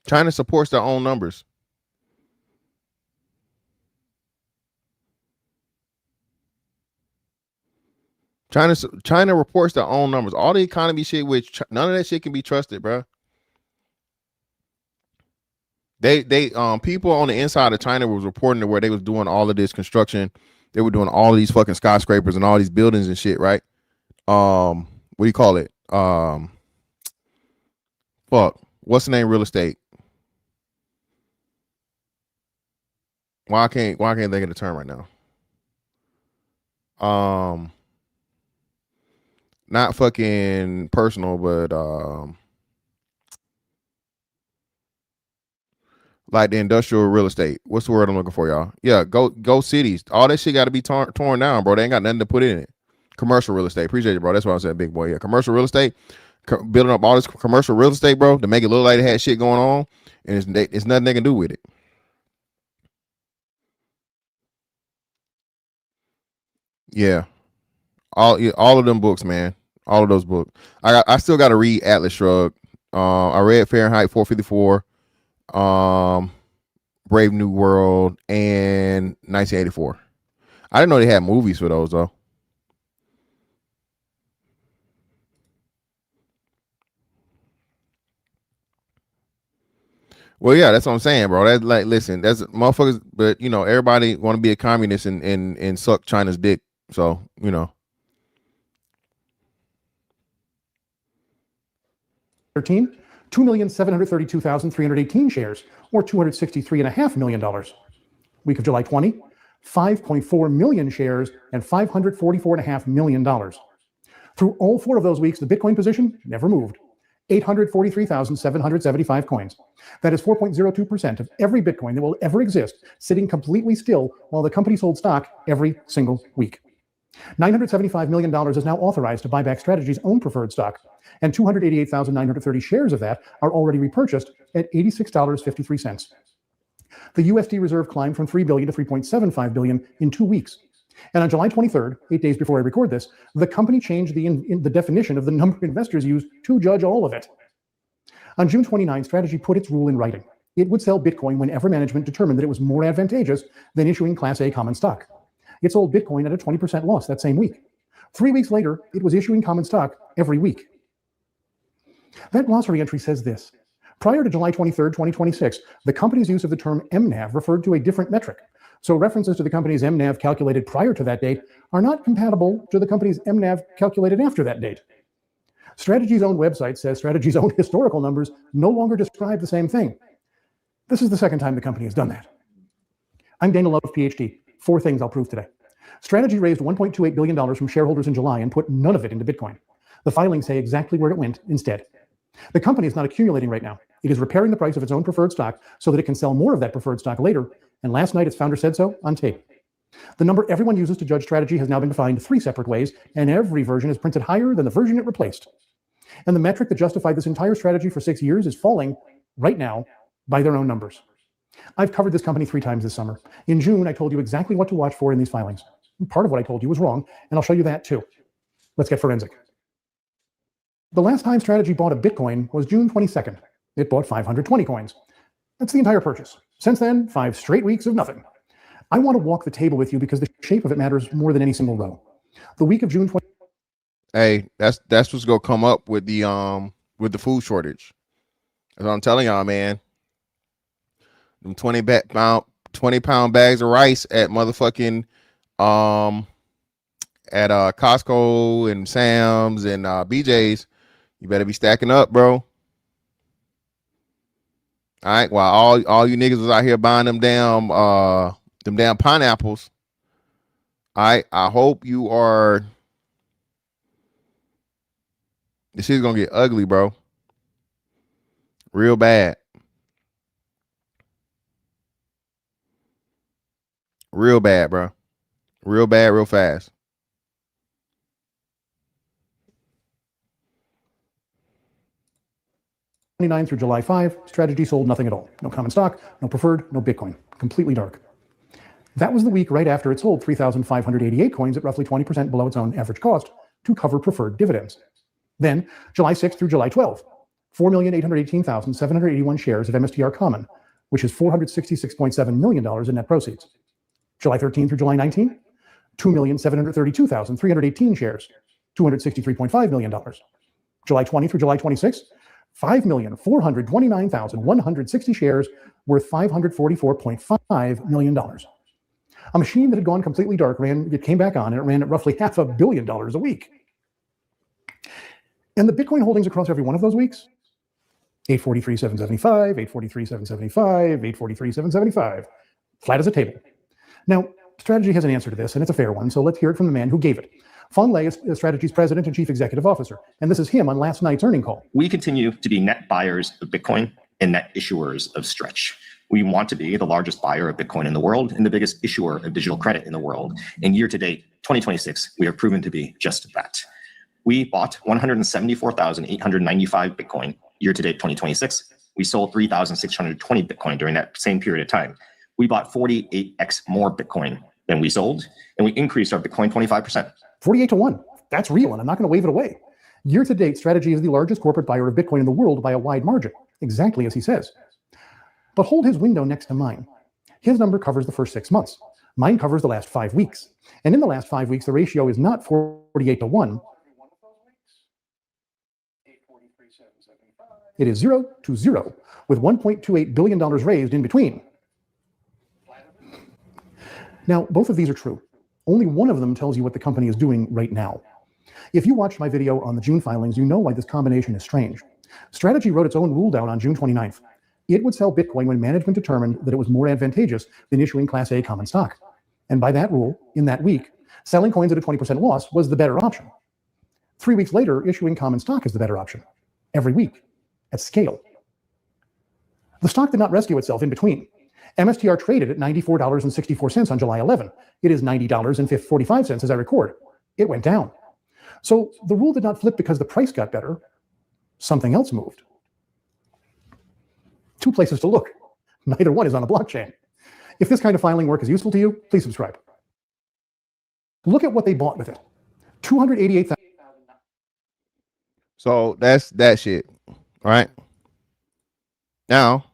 China supports their own numbers. China reports their own numbers. All the economy shit, which none of that shit can be trusted, bro. They people on the inside of China was reporting to where they was doing all of this construction. They were doing all of these fucking skyscrapers and all these buildings and shit, right? What do you call it? Fuck. What's the name? Real estate. Why can't I think of the term right now? Not fucking personal, but like the industrial real estate. What's the word I'm looking for, y'all? Yeah, go cities. All that shit got to be torn down, bro. They ain't got nothing to put in it. Commercial real estate. Appreciate you, bro. That's what I said, big boy. Yeah, commercial real estate. Building up all this commercial real estate, bro, to make it look like they had shit going on, and it's nothing they can do with it. Yeah, all of them books, man. All of those books. I still got to read Atlas Shrugged. I read Fahrenheit 454, Brave New World, and 1984. I didn't know they had movies for those though. Well, yeah, that's what I'm saying, bro. That's like, listen, that's motherfuckers, but you know, everybody want to be a communist and suck China's dick. So, you know. 13, 2,732,318 shares, or $263.5 million. Week of July 20, 5.4 million shares and $544.5 million. Through all 4 of those weeks, the Bitcoin position never moved. 843,775 coins. That is 4.02% of every Bitcoin that will ever exist, sitting completely still while the company sold stock every single week. $975 million is now authorized to buy back Strategy's own preferred stock, and 288,930 shares of that are already repurchased at $86.53. The USD reserve climbed from $3 billion to $3.75 billion in 2 weeks. And on July 23rd, 8 days before I record this, the company changed the definition of the number investors use to judge all of it. On June 29, Strategy put its rule in writing. It would sell Bitcoin whenever management determined that it was more advantageous than issuing Class A common stock. It sold Bitcoin at a 20% loss that same week. 3 weeks later, it was issuing common stock every week. That glossary entry says this. Prior to July 23rd, 2026, the company's use of the term MNAV referred to a different metric. So references to the company's MNAV calculated prior to that date are not compatible to the company's MNAV calculated after that date. Strategy's own website says Strategy's own historical numbers no longer describe the same thing. This is the second time the company has done that. I'm Dana Love, PhD. 4 things I'll prove today. Strategy raised $1.28 billion from shareholders in July and put none of it into Bitcoin. The filings say exactly where it went instead. The company is not accumulating right now. It is repairing the price of its own preferred stock so that it can sell more of that preferred stock later. And last night, its founder said so on tape. The number everyone uses to judge Strategy has now been defined 3 separate ways, and every version is printed higher than the version it replaced. And the metric that justified this entire strategy for 6 years is falling right now by their own numbers. I've covered this company 3 times this summer. In June, I told you exactly what to watch for in these filings. Part of what I told you was wrong, and I'll show you that too. Let's get forensic. The last time Strategy bought a Bitcoin was June 22nd. It bought 520 coins. That's the entire purchase. Since then, 5 straight weeks of nothing. I want to walk the table with you because the shape of it matters more than any single row. The week of June 20. Hey, that's what's gonna come up with the food shortage. That's what I'm telling y'all, man. Them 20 pound bags of rice at motherfucking at Costco and Sam's and BJ's. You better be stacking up, bro. All right, while all you niggas was out here buying them damn pineapples. All right, I hope you are. This shit's gonna get ugly, bro. Real bad. Real bad, bro. Real bad, real fast. Through July 5, Strategy sold nothing at all. No common stock, no preferred, no Bitcoin. Completely dark. That was the week right after it sold 3,588 coins at roughly 20% below its own average cost to cover preferred dividends. Then, July 6 through July 12, 4,818,781 shares of MSTR Common, which is $466.7 million in net proceeds. July 13 through July 19, 2,732,318 shares, $263.5 million. July 20 through July 26, 5,429,160 shares worth $544.5 million. A machine that had gone completely dark it came back on, and it ran at roughly $500 million a week. And the Bitcoin holdings across every one of those weeks, 843,775, 843,775, 843,775. Flat as a table. Now, Strategy has an answer to this, and it's a fair one, so let's hear it from the man who gave it. Phong Le is Strategy's president and chief executive officer, and this is him on last night's earnings call. We continue to be net buyers of Bitcoin and net issuers of Stretch. We want to be the largest buyer of Bitcoin in the world and the biggest issuer of digital credit in the world. And year to date, 2026, we have proven to be just that. We bought 174,895 Bitcoin year to date 2026. We sold 3,620 Bitcoin during that same period of time. We bought 48x more Bitcoin than we sold, and we increased our Bitcoin 25%. 48-1. That's real, and I'm not going to wave it away. Year to date, Strategy is the largest corporate buyer of Bitcoin in the world by a wide margin, exactly as he says. But hold his window next to mine. His number covers the first 6 months. Mine covers the last 5 weeks. And in the last 5 weeks, the ratio is not 48-1. It is 0 to 0, with $1.28 billion raised in between. Now, both of these are true. Only one of them tells you what the company is doing right now. If you watched my video on the June filings, you know why this combination is strange. Strategy wrote its own rule down on June 29th. It would sell Bitcoin when management determined that it was more advantageous than issuing Class A common stock. And by that rule, in that week, selling coins at a 20% loss was the better option. 3 weeks later, issuing common stock is the better option. Every week, at scale. The stock did not rescue itself in between. MSTR traded at $94.64 on July 11. It is $90.45 as I record. It went down. So the rule did not flip because the price got better. Something else moved. 2 places to look. Neither one is on a blockchain. If this kind of filing work is useful to you, please subscribe. Look at what they bought with it. 288,000. So that's that shit. All right. Now,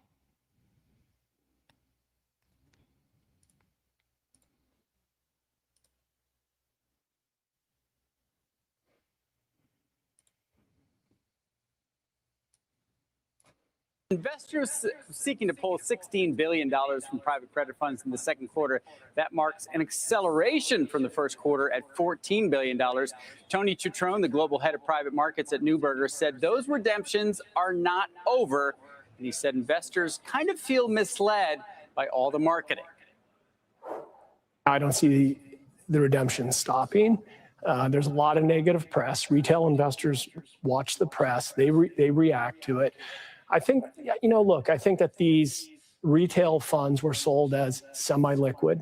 investors seeking to pull $16 billion from private credit funds in the second quarter. That marks an acceleration from the first quarter at $14 billion. Tony Chutrone, the global head of private markets at Neuberger, said those redemptions are not over. And he said investors kind of feel misled by all the marketing. I don't see the redemption stopping. There's a lot of negative press. Retail investors watch the press. They react to it. I think, look, I think that these retail funds were sold as semi-liquid.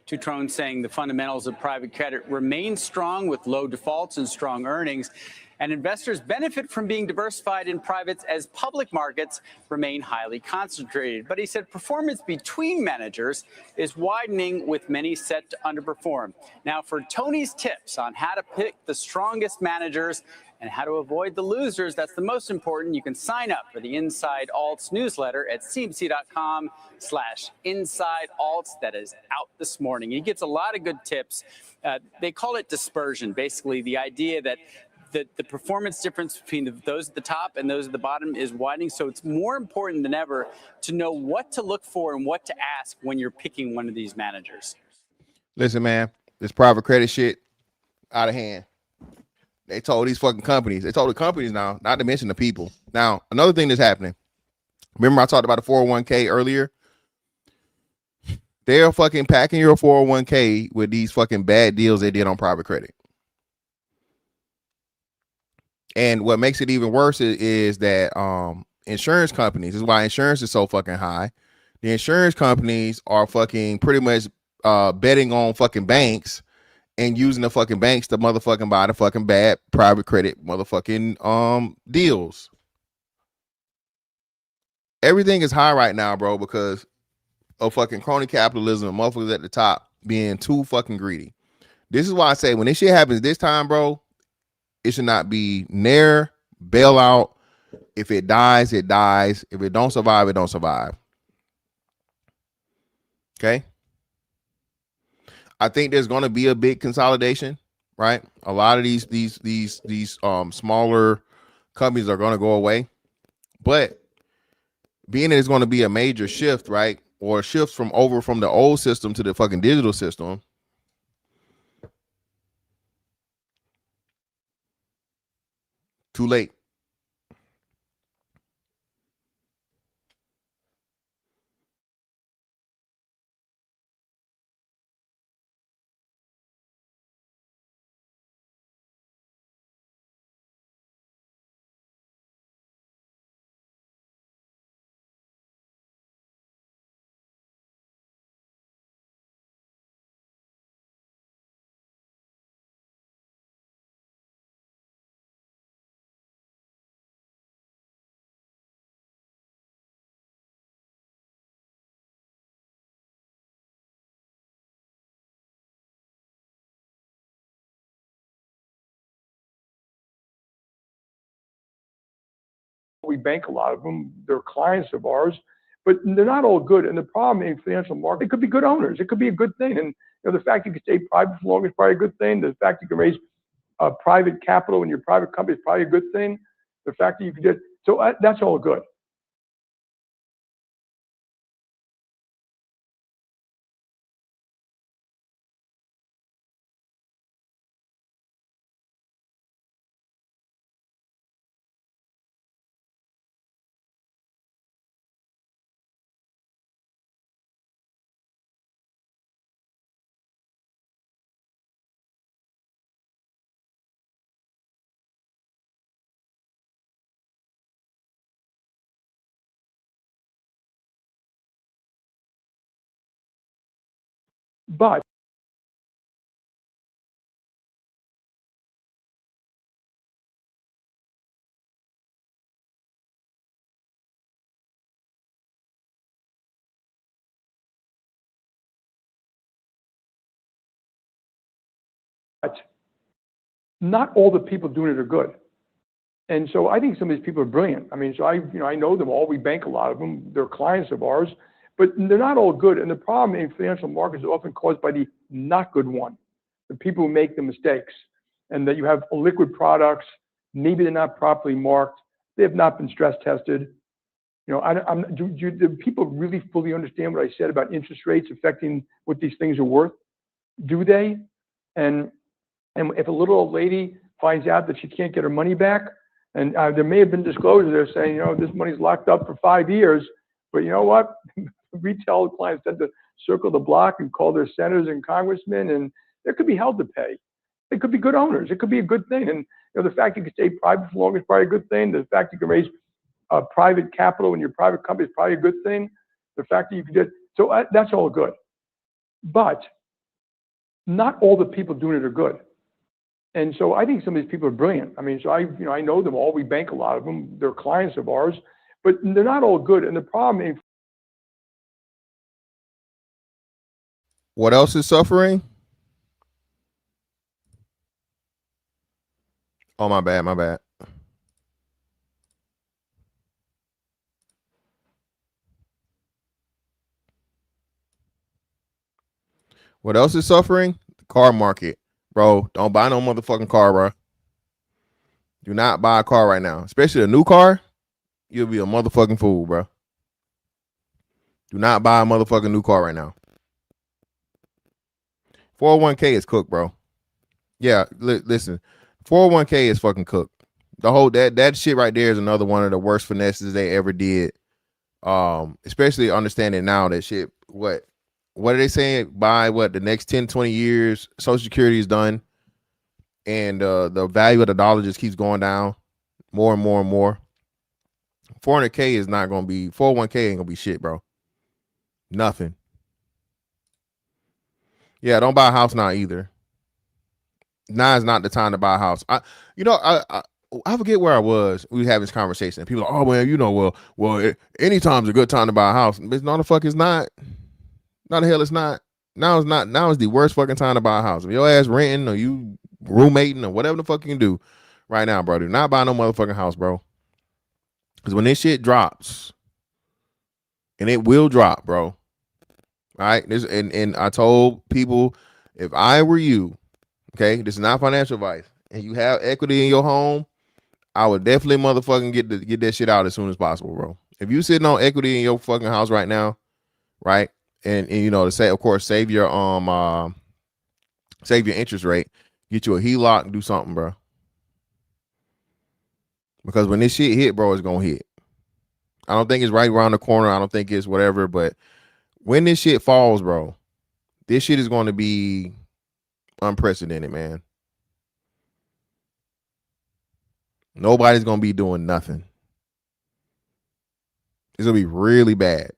Chutrone saying the fundamentals of private credit remain strong with low defaults and strong earnings. And investors benefit from being diversified in privates as public markets remain highly concentrated. But he said performance between managers is widening with many set to underperform. Now for Tony's tips on how to pick the strongest managers and how to avoid the losers, that's the most important. You can sign up for the Inside Alts newsletter at cbc.com/Inside Alts. That is out this morning. He gets a lot of good tips. They call it dispersion, basically the idea that the performance difference between those at the top and those at the bottom is widening. So it's more important than ever to know what to look for and what to ask when you're picking one of these managers. listen, man, this private credit shit out of hand. They told these fucking companies. They told the companies now, not to mention the people. Now, another thing that's happening. Remember I talked about the 401k earlier? They're fucking packing your 401k with these fucking bad deals they did on private credit. And what makes it even worse is that insurance companies, this is why insurance is so fucking high. The insurance companies are fucking pretty much betting on fucking banks and using the fucking banks to motherfucking buy the fucking bad private credit motherfucking deals. Everything is high right now, bro, because of fucking crony capitalism and motherfuckers at the top being too fucking greedy. This is why I say when this shit happens this time, bro, it should not be near bailout. If it dies, it dies. If it don't survive, it don't survive. Okay. I think there's going to be a big consolidation, right? A lot of these smaller companies are going to go away, but being that it's going to be a major shift, right? Or shift from the old system to the fucking digital system. Too late. We bank a lot of them. They're clients of ours, but they're not all good. And the problem in financial market, it could be good owners. It could be a good thing. And the fact you can stay private for long is probably a good thing. The fact you can raise private capital in your private company is probably a good thing. The fact that you can get, so that's all good. But not all the people doing it are good. And so I think some of these people are brilliant. I mean, so I know them all. We bank a lot of them. They're clients of ours, but they're not all good. And the problem in financial markets is often caused by the not good one, the people who make the mistakes, and that you have liquid products. Maybe they're not properly marked. They have not been stress tested. Do people really fully understand what I said about interest rates affecting what these things are worth? Do they? And if a little old lady finds out that she can't get her money back, and there may have been disclosure there saying, this money's locked up for 5 years, but you know what? Retail clients tend to circle the block and call their senators and congressmen, and there could be hell to pay. It could be good owners. It could be a good thing. And the fact you can stay private for long is probably a good thing. The fact you can raise private capital in your private company is probably a good thing. The fact that you can get, so that's all good. But not all the people doing it are good. And so I think some of these people are brilliant. I mean, so I know them all. We bank a lot of them. They're clients of ours, but they're not all good. And the problem is, what else is suffering? Oh, my bad. What else is suffering? The car market. Bro, don't buy no motherfucking car, bro. Do not buy a car right now, especially a new car. You'll be a motherfucking fool, bro. Do not buy a motherfucking new car right now. 401k is cooked, bro. Yeah, listen. 401k is fucking cooked. The whole that shit right there is another one of the worst finesses they ever did. Especially understanding now that shit. What are they saying? By the next 10, 20 years, Social Security is done, and the value of the dollar just keeps going down more and more and more. 400k is not gonna be 401k ain't gonna be shit, bro. Nothing. Yeah, don't buy a house now either. Now is not the time to buy a house. I forget where I was. We were having this conversation. And people are, oh man, well, anytime's a good time to buy a house. But no, the fuck it's not. No, the hell it's not. Now it's not. Now is the worst fucking time to buy a house. If your ass renting or you roommating or whatever the fuck you can do right now, bro, do not buy no motherfucking house, bro. Because when this shit drops, and it will drop, bro. All right. And I told people, if I were you, okay, this is not financial advice, and you have equity in your home, I would definitely motherfucking get that shit out as soon as possible, bro. If you sitting on equity in your fucking house right now, right? And to say, of course, save your interest rate, get you a HELOC, do something, bro. Because when this shit hit, bro, it's gonna hit. I don't think it's right around the corner. I don't think it's whatever, but when this shit falls, bro, this shit is going to be unprecedented, man. Nobody's gonna be doing nothing. It's gonna be really bad.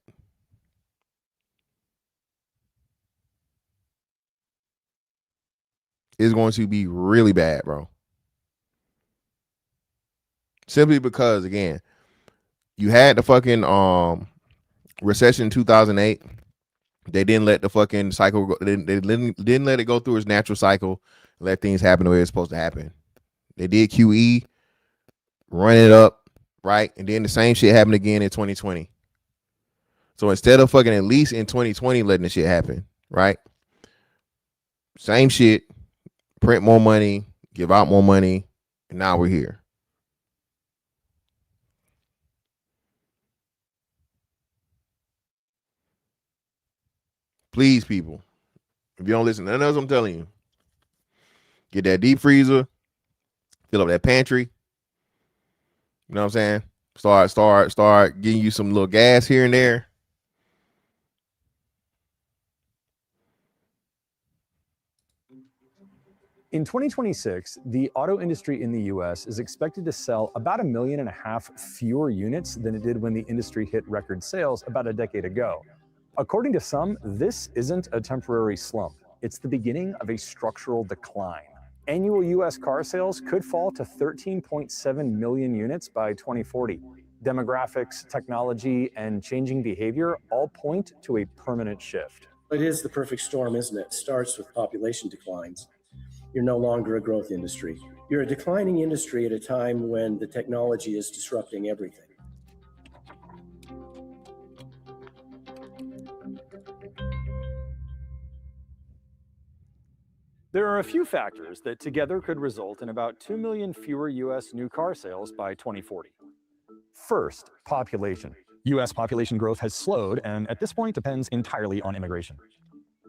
It's going to be really bad, bro. Simply because, again, you had the fucking recession in 2008. They didn't let the fucking cycle go. They didn't let it go through its natural cycle, let things happen the way it's supposed to happen. They did QE, run it up, right? And then the same shit happened again in 2020. So instead of fucking at least in 2020 letting the shit happen, right? Same shit, print more money, give out more money, and now we're here. Please, people, if you don't listen to nothing else I'm telling you, get that deep freezer, fill up that pantry. You know what I'm saying? Start getting you some little gas here and there. In 2026, the auto industry in the US is expected to sell about 1.5 million fewer units than it did when the industry hit record sales about a decade ago. According to some, this isn't a temporary slump. It's the beginning of a structural decline. Annual US car sales could fall to 13.7 million units by 2040. Demographics, technology, and changing behavior all point to a permanent shift. It is the perfect storm, isn't it? It starts with population declines. You're no longer a growth industry. You're a declining industry at a time when the technology is disrupting everything. There are a few factors that together could result in about 2 million fewer US new car sales by 2040. First, population. US population growth has slowed and at this point depends entirely on immigration.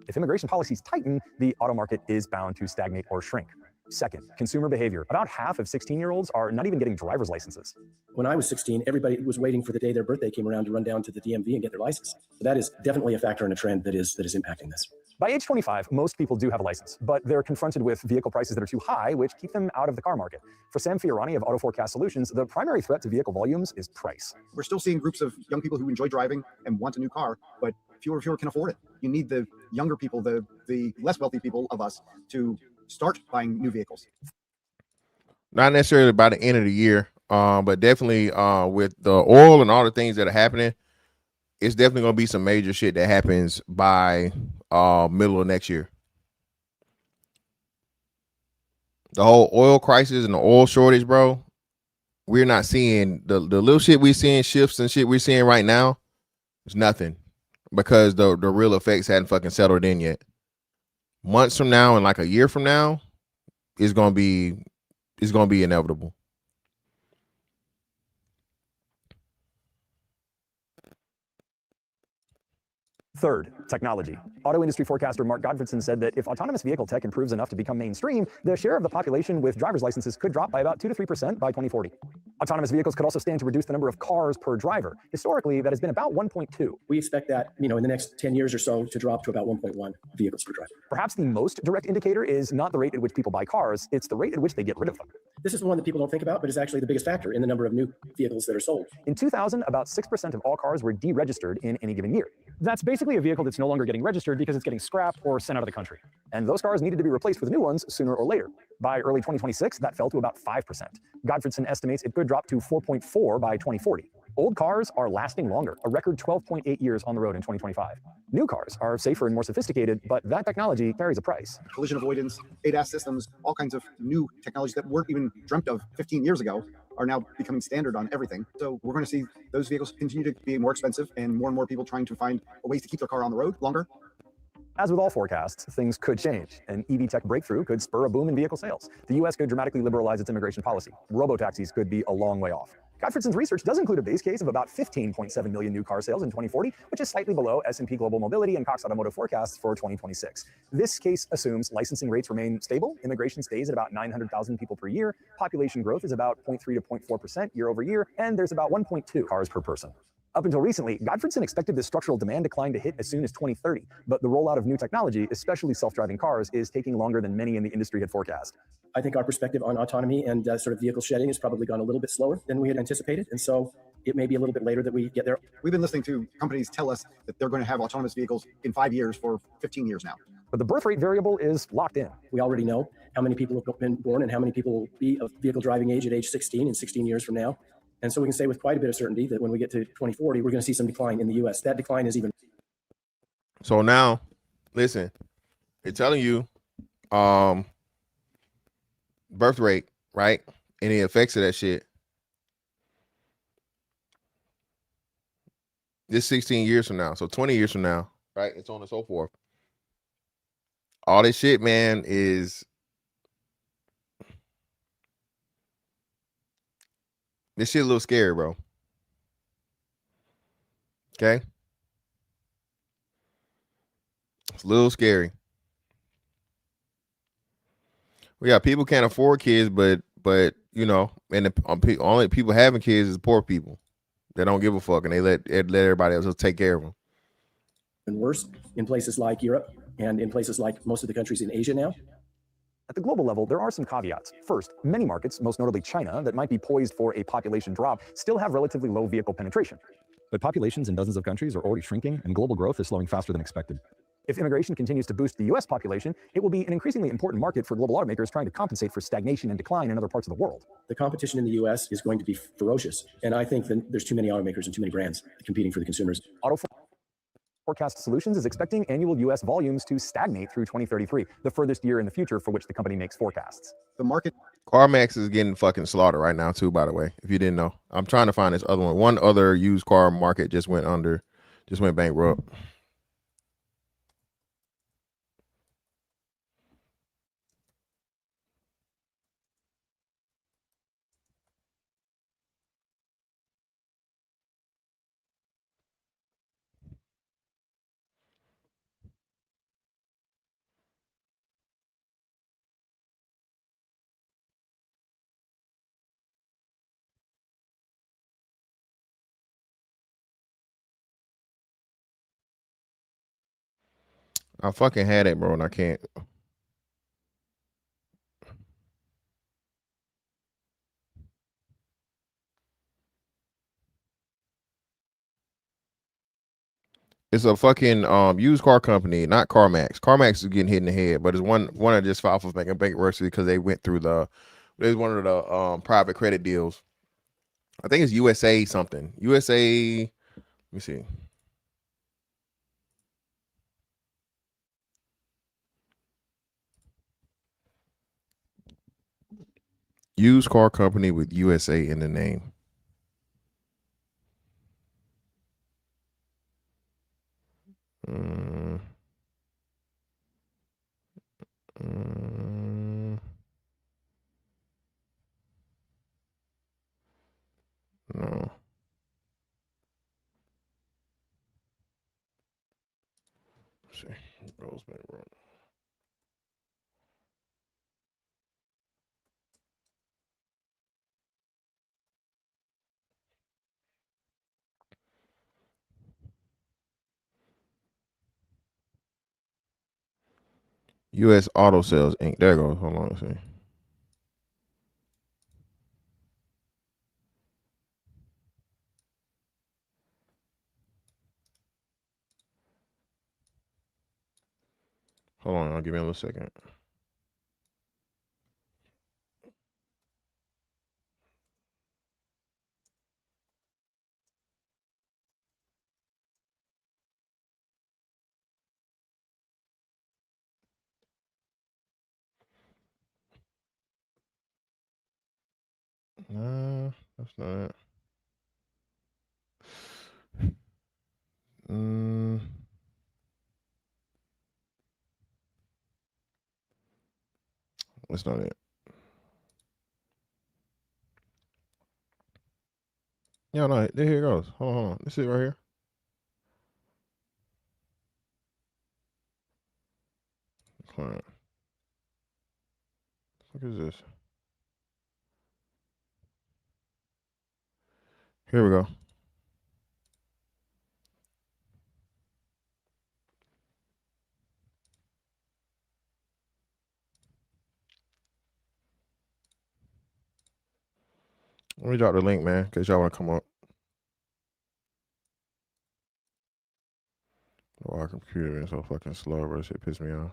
If immigration policies tighten, the auto market is bound to stagnate or shrink. Second, consumer behavior. About half of 16-year-olds are not even getting driver's licenses. When I was 16, everybody was waiting for the day their birthday came around to run down to the DMV and get their license. So that is definitely a factor and a trend that is impacting this. By age 25, most people do have a license, but they're confronted with vehicle prices that are too high, which keep them out of the car market. For Sam Fiorani of Auto Forecast Solutions, the primary threat to vehicle volumes is price. We're still seeing groups of young people who enjoy driving and want a new car, but fewer can afford it. You need the younger people, the less wealthy people of us to start buying new vehicles. Not necessarily by the end of the year, but definitely with the oil and all the things that are happening, it's definitely going to be some major shit that happens by middle of next year. The whole oil crisis and the oil shortage, bro, we're not seeing the little shit we're seeing, shifts and shit we're seeing right now. It's nothing because the real effects hadn't fucking settled in yet. Months from now and like a year from now, it's gonna be inevitable. Third, technology. Auto industry forecaster Mark Godfredson said that if autonomous vehicle tech improves enough to become mainstream, the share of the population with driver's licenses could drop by about 2 to 3% by 2040. Autonomous vehicles could also stand to reduce the number of cars per driver. Historically, that has been about 1.2. We expect that, in the next 10 years or so to drop to about 1.1 vehicles per driver. Perhaps the most direct indicator is not the rate at which people buy cars, it's the rate at which they get rid of them. This is the one that people don't think about, but is actually the biggest factor in the number of new vehicles that are sold. In 2000, about 6% of all cars were deregistered in any given year. That's basically a vehicle that's no longer getting registered because it's getting scrapped or sent out of the country. And those cars needed to be replaced with new ones sooner or later. By early 2026, that fell to about 5%. Godfredson estimates it could drop to 4.4 by 2040. Old cars are lasting longer, a record 12.8 years on the road in 2025. New cars are safer and more sophisticated, but that technology carries a price. Collision avoidance, ADAS systems, all kinds of new technologies that weren't even dreamt of 15 years ago are now becoming standard on everything. So we're going to see those vehicles continue to be more expensive and more people trying to find ways to keep their car on the road longer. As with all forecasts, things could change. An EV tech breakthrough could spur a boom in vehicle sales. The US could dramatically liberalize its immigration policy. Robotaxis could be a long way off. Godfredson's research does include a base case of about 15.7 million new car sales in 2040, which is slightly below S&P Global Mobility and Cox Automotive forecasts for 2026. This case assumes licensing rates remain stable, immigration stays at about 900,000 people per year, population growth is about 0.3 to 0.4% year over year, and there's about 1.2 cars per person. Up until recently, Godfredson expected this structural demand decline to hit as soon as 2030, but the rollout of new technology, especially self-driving cars, is taking longer than many in the industry had forecast. I think our perspective on autonomy and sort of vehicle shedding has probably gone a little bit slower than we had anticipated, and so it may be a little bit later that we get there. We've been listening to companies tell us that they're going to have autonomous vehicles in 5 years for 15 years now. But the birth rate variable is locked in. We already know how many people have been born and how many people will be of vehicle driving age at age 16 and 16 years from now. And so we can say with quite a bit of certainty that when we get to 2040, we're going to see some decline in the US. That decline is even. So now, listen, they're telling you birth rate, right? And the effects of that shit. This 16 years from now, so 20 years from now, right? And so on and so forth. All this shit, man, is this shit a little scary, bro. Okay, it's a little scary. Yeah, people can't afford kids, but you know, and the only people having kids is poor people. They don't give a fuck, and they let everybody else take care of them. And worse in places like Europe and in places like most of the countries in Asia now. At the global level, there are some caveats. First, many markets, most notably China, that might be poised for a population drop, still have relatively low vehicle penetration. But populations in dozens of countries are already shrinking, and global growth is slowing faster than expected. If immigration continues to boost the US population, it will be an increasingly important market for global automakers trying to compensate for stagnation and decline in other parts of the world. The competition in the US is going to be ferocious. And I think that there's too many automakers and too many brands competing for the consumers. Auto Forecast Solutions is expecting annual US volumes to stagnate through 2033, the furthest year in the future for which the company makes forecasts. The market. CarMax is getting fucking slaughtered right now too, by the way, if you didn't know. I'm trying to find this other one. One other used car market just went bankrupt. I fucking had it, bro, and I can't. It's a fucking used car company, not CarMax. CarMax is getting hit in the head, but it's one that just filed for bankruptcy because they went through there's one of the private credit deals. I think it's USA something. USA, let me see. Used car company with USA in the name. No. Let's see. Rosebank Road. U.S. Auto Sales Inc. There it goes. Hold on. Let's see. Hold on. I'll give me a little second. No, that's not it. That's not it. Yeah, no, here it goes. Hold on. This is it right here. Client. What is this? Here we go. Let me drop the link, man, because y'all want to come up. Oh, our computer is so fucking slow, bro. This shit pissed me off.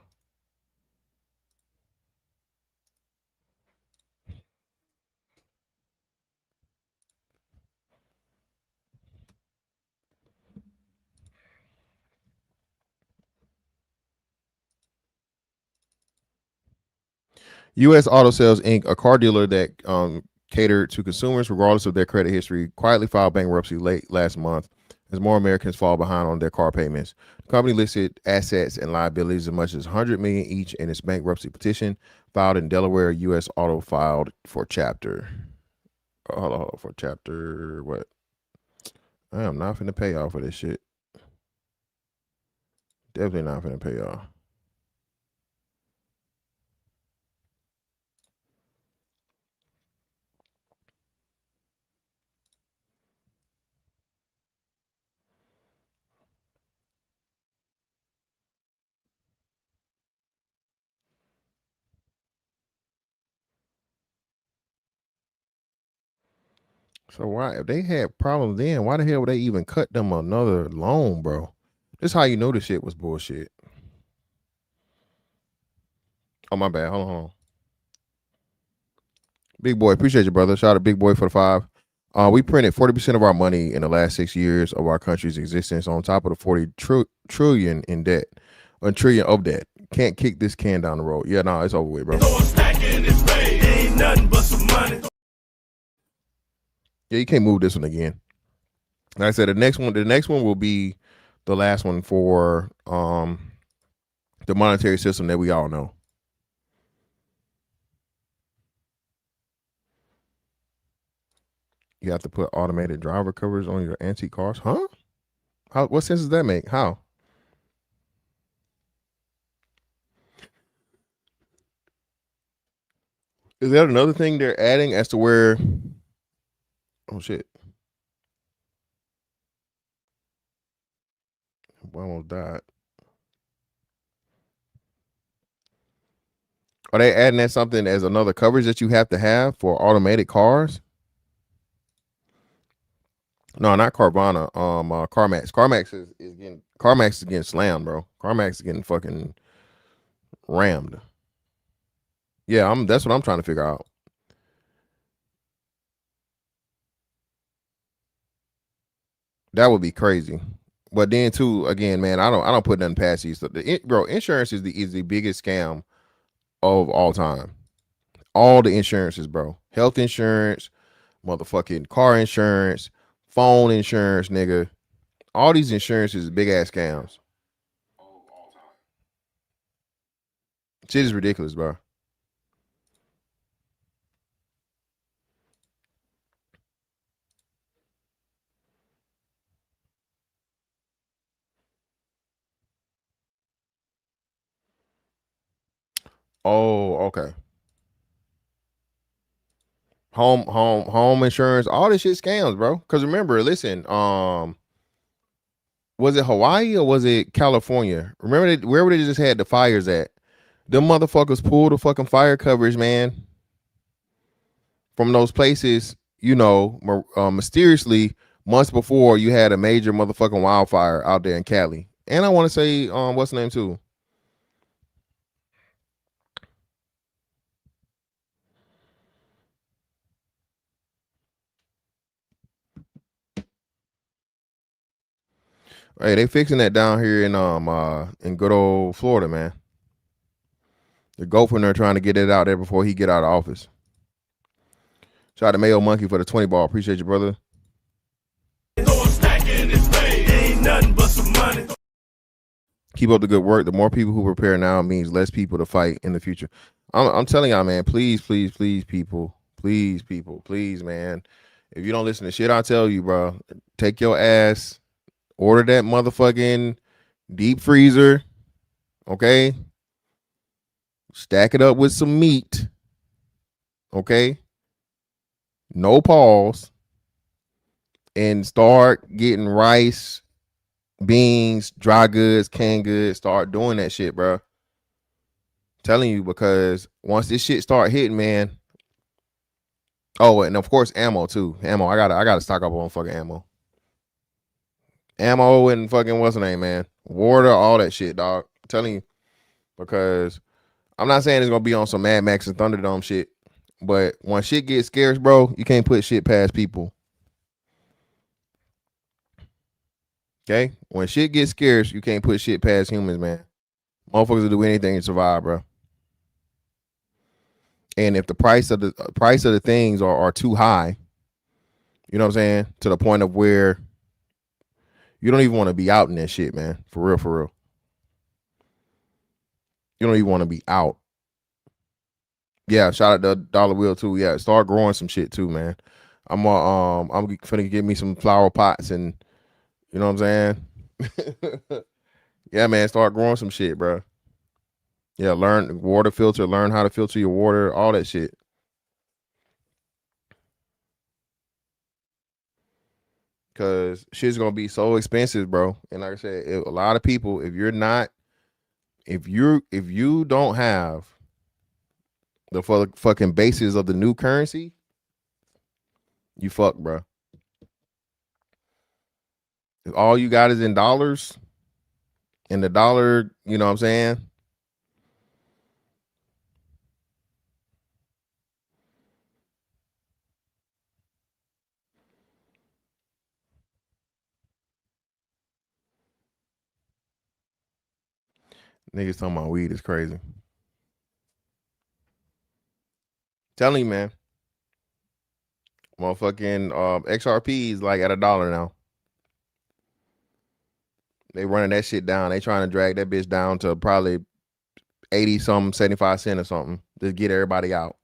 U.S. Auto Sales Inc., a car dealer that catered to consumers regardless of their credit history, quietly filed bankruptcy late last month, as more Americans fall behind on their car payments. The company listed assets and liabilities as much as $100 million each in its bankruptcy petition filed in Delaware. U.S. Auto filed for chapter. Hold on, for chapter what? I am not finna pay y'all for this shit. Definitely not finna pay y'all. So why, if they had problems then, why the hell would they even cut them another loan, bro? This is how you know the shit was bullshit. Oh, my bad. Hold on. Big boy, appreciate you, brother. Shout out to Big Boy for the 5. We printed 40% of our money in the last 6 years of our country's existence on top of the 40 trillion in debt. A trillion of debt. Can't kick this can down the road. Yeah, no, it's over with, bro. Ain't nothing but some money. Yeah, you can't move this one again. Like I said, the next one will be the last one for the monetary system that we all know. You have to put automated driver covers on your antique cars, huh? What sense does that make? How? Is that another thing they're adding as to where? Oh shit! I almost died. Are they adding that something as another coverage that you have to have for automated cars? No, not Carvana. CarMax. CarMax is getting slammed, bro. CarMax is getting fucking rammed. Yeah, that's what I'm trying to figure out. That would be crazy. But then too, again, man, I don't put nothing past these. Bro, insurance is the biggest scam of all time. All the insurances, bro. Health insurance, motherfucking car insurance, phone insurance, nigga. All these insurances are big ass scams. Shit is ridiculous, bro. Oh, okay. Home insurance, all this shit scams, bro. Because remember, listen, was it Hawaii or was it California? Remember where they just had the fires at? Them motherfuckers pulled the fucking fire coverage, man, from those places. You know, mysteriously months before you had a major motherfucking wildfire out there in Cali, and I want to say, what's the name too? Hey, they fixing that down here in good old Florida, man. They're gophing there trying to get it out there before he get out of office. Shout out to Mayo Monkey for the 20 ball. Appreciate you, brother. Ain't nothing but some money. Keep up the good work. The more people who prepare now means less people to fight in the future. I'm telling y'all, man, please, people, please, man. If you don't listen to shit I tell you, bro, take your ass, order that motherfucking deep freezer, okay? Stack it up with some meat, okay? No pause, and start getting rice, beans, dry goods, canned goods. Start doing that shit, bro. Telling you, because once this shit start hitting, man. Oh, and of course ammo too. Ammo. I gotta stock up on fucking ammo. Ammo and fucking what's the name, man? Water, all that shit, dog. I'm telling you, because I'm not saying it's gonna be on some Mad Max and Thunderdome shit, but when shit gets scarce, bro, you can't put shit past people. Okay? When shit gets scarce, you can't put shit past humans, man. Motherfuckers will do anything to survive, bro. And if the price of the things are too high, you know what I'm saying, to the point of where You don't even want to be out in that shit, man. For real, for real. You don't even want to be out. Yeah, shout out to Dollar Wheel too. Yeah, start growing some shit too, man. I'm finna get me some flower pots and you know what I'm saying? Yeah, man, start growing some shit, bro. Yeah, learn water filter, learn how to filter your water, all that shit. Cause shit's gonna be so expensive, bro. And like I said, a lot of people, if you don't have the fucking basis of the new currency, you fuck, bro. If all you got is in dollars, and the dollar, you know what I'm saying? Niggas talking about weed is crazy. Telling you, man. Motherfucking XRP is like at $1 now. They running that shit down. They trying to drag that bitch down to probably 80 something, 75 cents or something. Just get everybody out.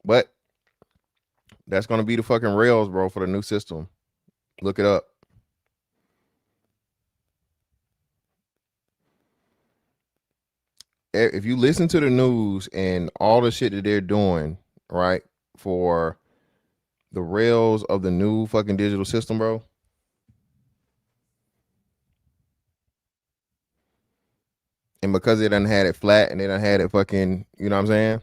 But that's gonna be the fucking rails, bro, for the new system. Look it up. If you listen to the news and all the shit that they're doing, right, for the rails of the new fucking digital system, bro. And because they done had it flat and they done had it fucking, you know what I'm saying?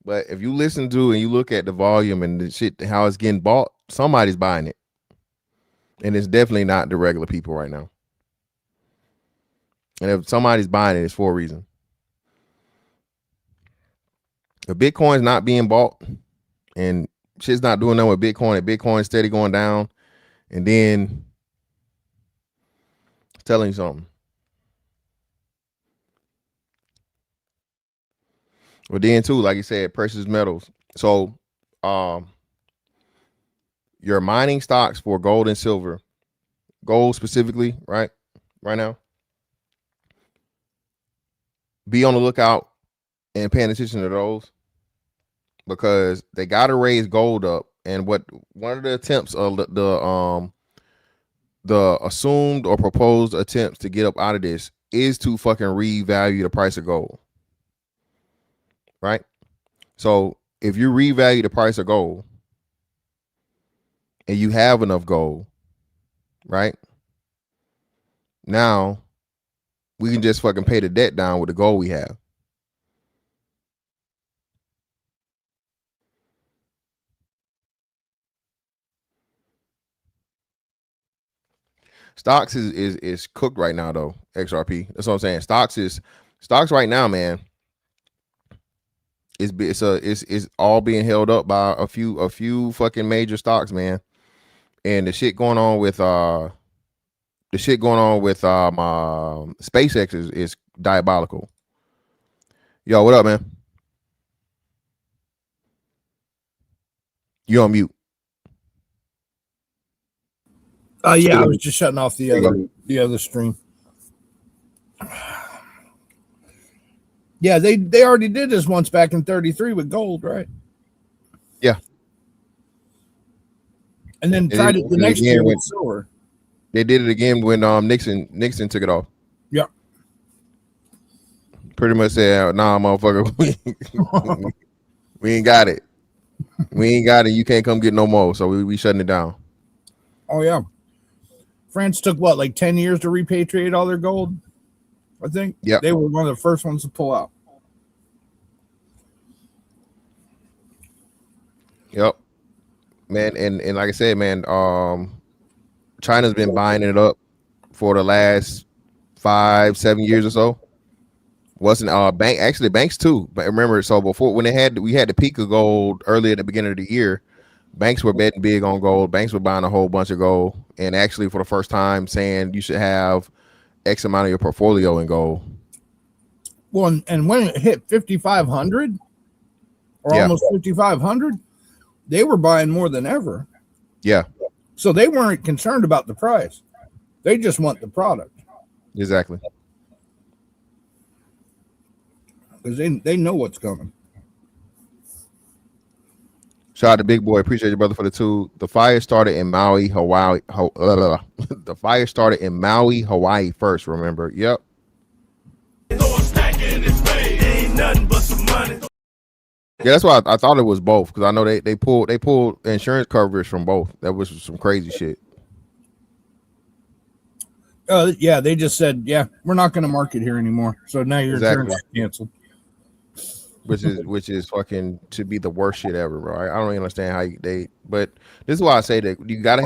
But if you listen to and you look at the volume and the shit, how it's getting bought, somebody's buying it. And it's definitely not the regular people right now. And if somebody's buying it, it's for a reason. If Bitcoin's not being bought and shit's not doing nothing with Bitcoin, and Bitcoin's steady going down, and then it's telling you something. But then too, like you said, precious metals. So your mining stocks for gold and silver, gold specifically, right now, be on the lookout and paying attention to those, because they got to raise gold up. And what one of the attempts of the assumed or proposed attempts to get up out of this is to fucking revalue the price of gold. Right? So if you revalue the price of gold and you have enough gold, right? Now we can just fucking pay the debt down with the gold we have. Stocks is cooked right now though, XRP. That's what I'm saying. Stocks right now, man. It's all being held up by a few fucking major stocks, man. And the shit going on with SpaceX is diabolical. Yo, what up, man? You on mute? Yeah, I was just shutting off the other stream. Yeah, they already did this once back in 33 with gold, right? Yeah. And then tried it the next year with silver. They did it again when Nixon took it off. Yeah. Pretty much said, nah, motherfucker, we ain't got it. We ain't got it. You can't come get no more. So we shutting it down. Oh, yeah. France took what, like 10 years to repatriate all their gold? I think. Yeah. They were one of the first ones to pull out. Yep. Man, and like I said, man, China's been buying it up for the last 5-7 years or so. Wasn't banks too. But remember, so before when we had the peak of gold early at the beginning of the year, banks were betting big on gold. Banks were buying a whole bunch of gold, and actually for the first time saying you should have X amount of your portfolio in gold. Well, and when it hit 5,500, or Yeah. almost 5,500, they were buying more than ever. Yeah, So they weren't concerned about the price. They just want the product exactly. because they know what's coming. Shout out to Big Boy. Appreciate you, brother, for the two. The fire started in Maui, Hawaii. The fire started in Maui, Hawaii first. Remember? Yep. Ain't nothing but some money. Yeah, that's why I thought it was both, because I know they pulled insurance coverage from both. That was some crazy shit. Yeah, they just said, yeah, we're not going to market here anymore. So now your insurance is canceled. Which is fucking to be the worst shit ever, bro. I don't even understand how but this is why I say that you gotta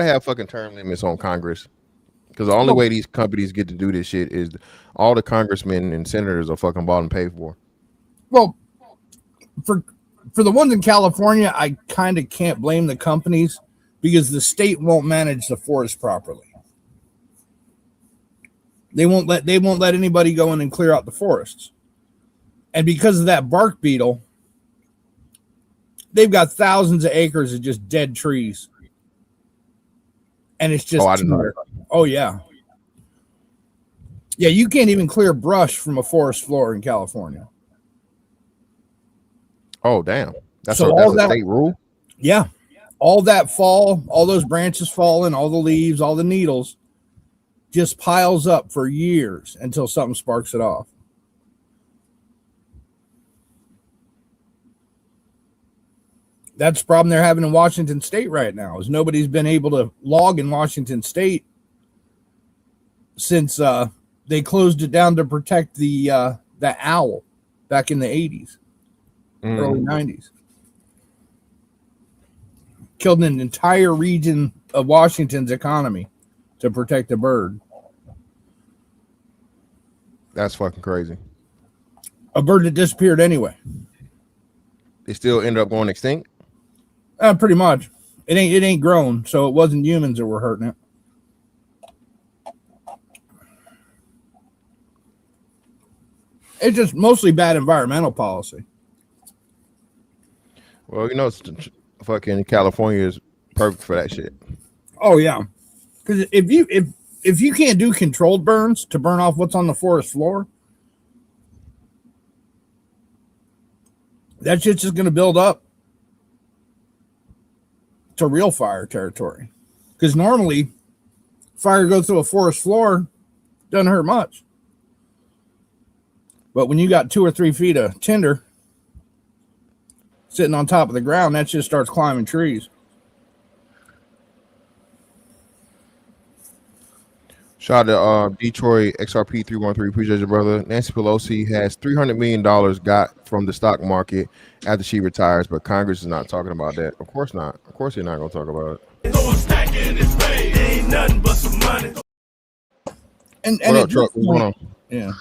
have fucking term limits on Congress, because the only way these companies get to do this shit is all the congressmen and senators are fucking bought and paid for. Well, for the ones in California, I kind of can't blame the companies because the state won't manage the forest properly. They won't let anybody go in and clear out the forests. And because of that bark beetle, they've got thousands of acres of just dead trees. And it's just oh yeah. Yeah, you can't even clear brush from a forest floor in California. Oh damn. That's So a all that- state rule? Yeah. All that fall, all those branches falling, all the leaves, all the needles just piles up for years until something sparks it off. That's the problem they're having in Washington State right now, is nobody's been able to log in Washington State since they closed it down to protect the owl back in the 80s, early 90s. Killed an entire region of Washington's economy to protect the bird. That's fucking crazy. A bird that disappeared anyway. They still ended up going extinct? Pretty much. It ain't grown, so it wasn't humans that were hurting it. It's just mostly bad environmental policy. Well, fucking California is perfect for that shit. Oh yeah, because if you can't do controlled burns to burn off what's on the forest floor, that shit's just going to build up to real fire territory. Because normally, fire goes through a forest floor, doesn't hurt much. But when you got 2 or 3 feet of tinder sitting on top of the ground, that just starts climbing trees. Shout out to Detroit XRP 313. Appreciate you, brother. Nancy Pelosi has $300 million got from the stock market after she retires, but Congress is not talking about that. Of course not. Of course they're not going to talk about it. Ain't nothing but some money. And what up, Truck? What's going on? Yeah.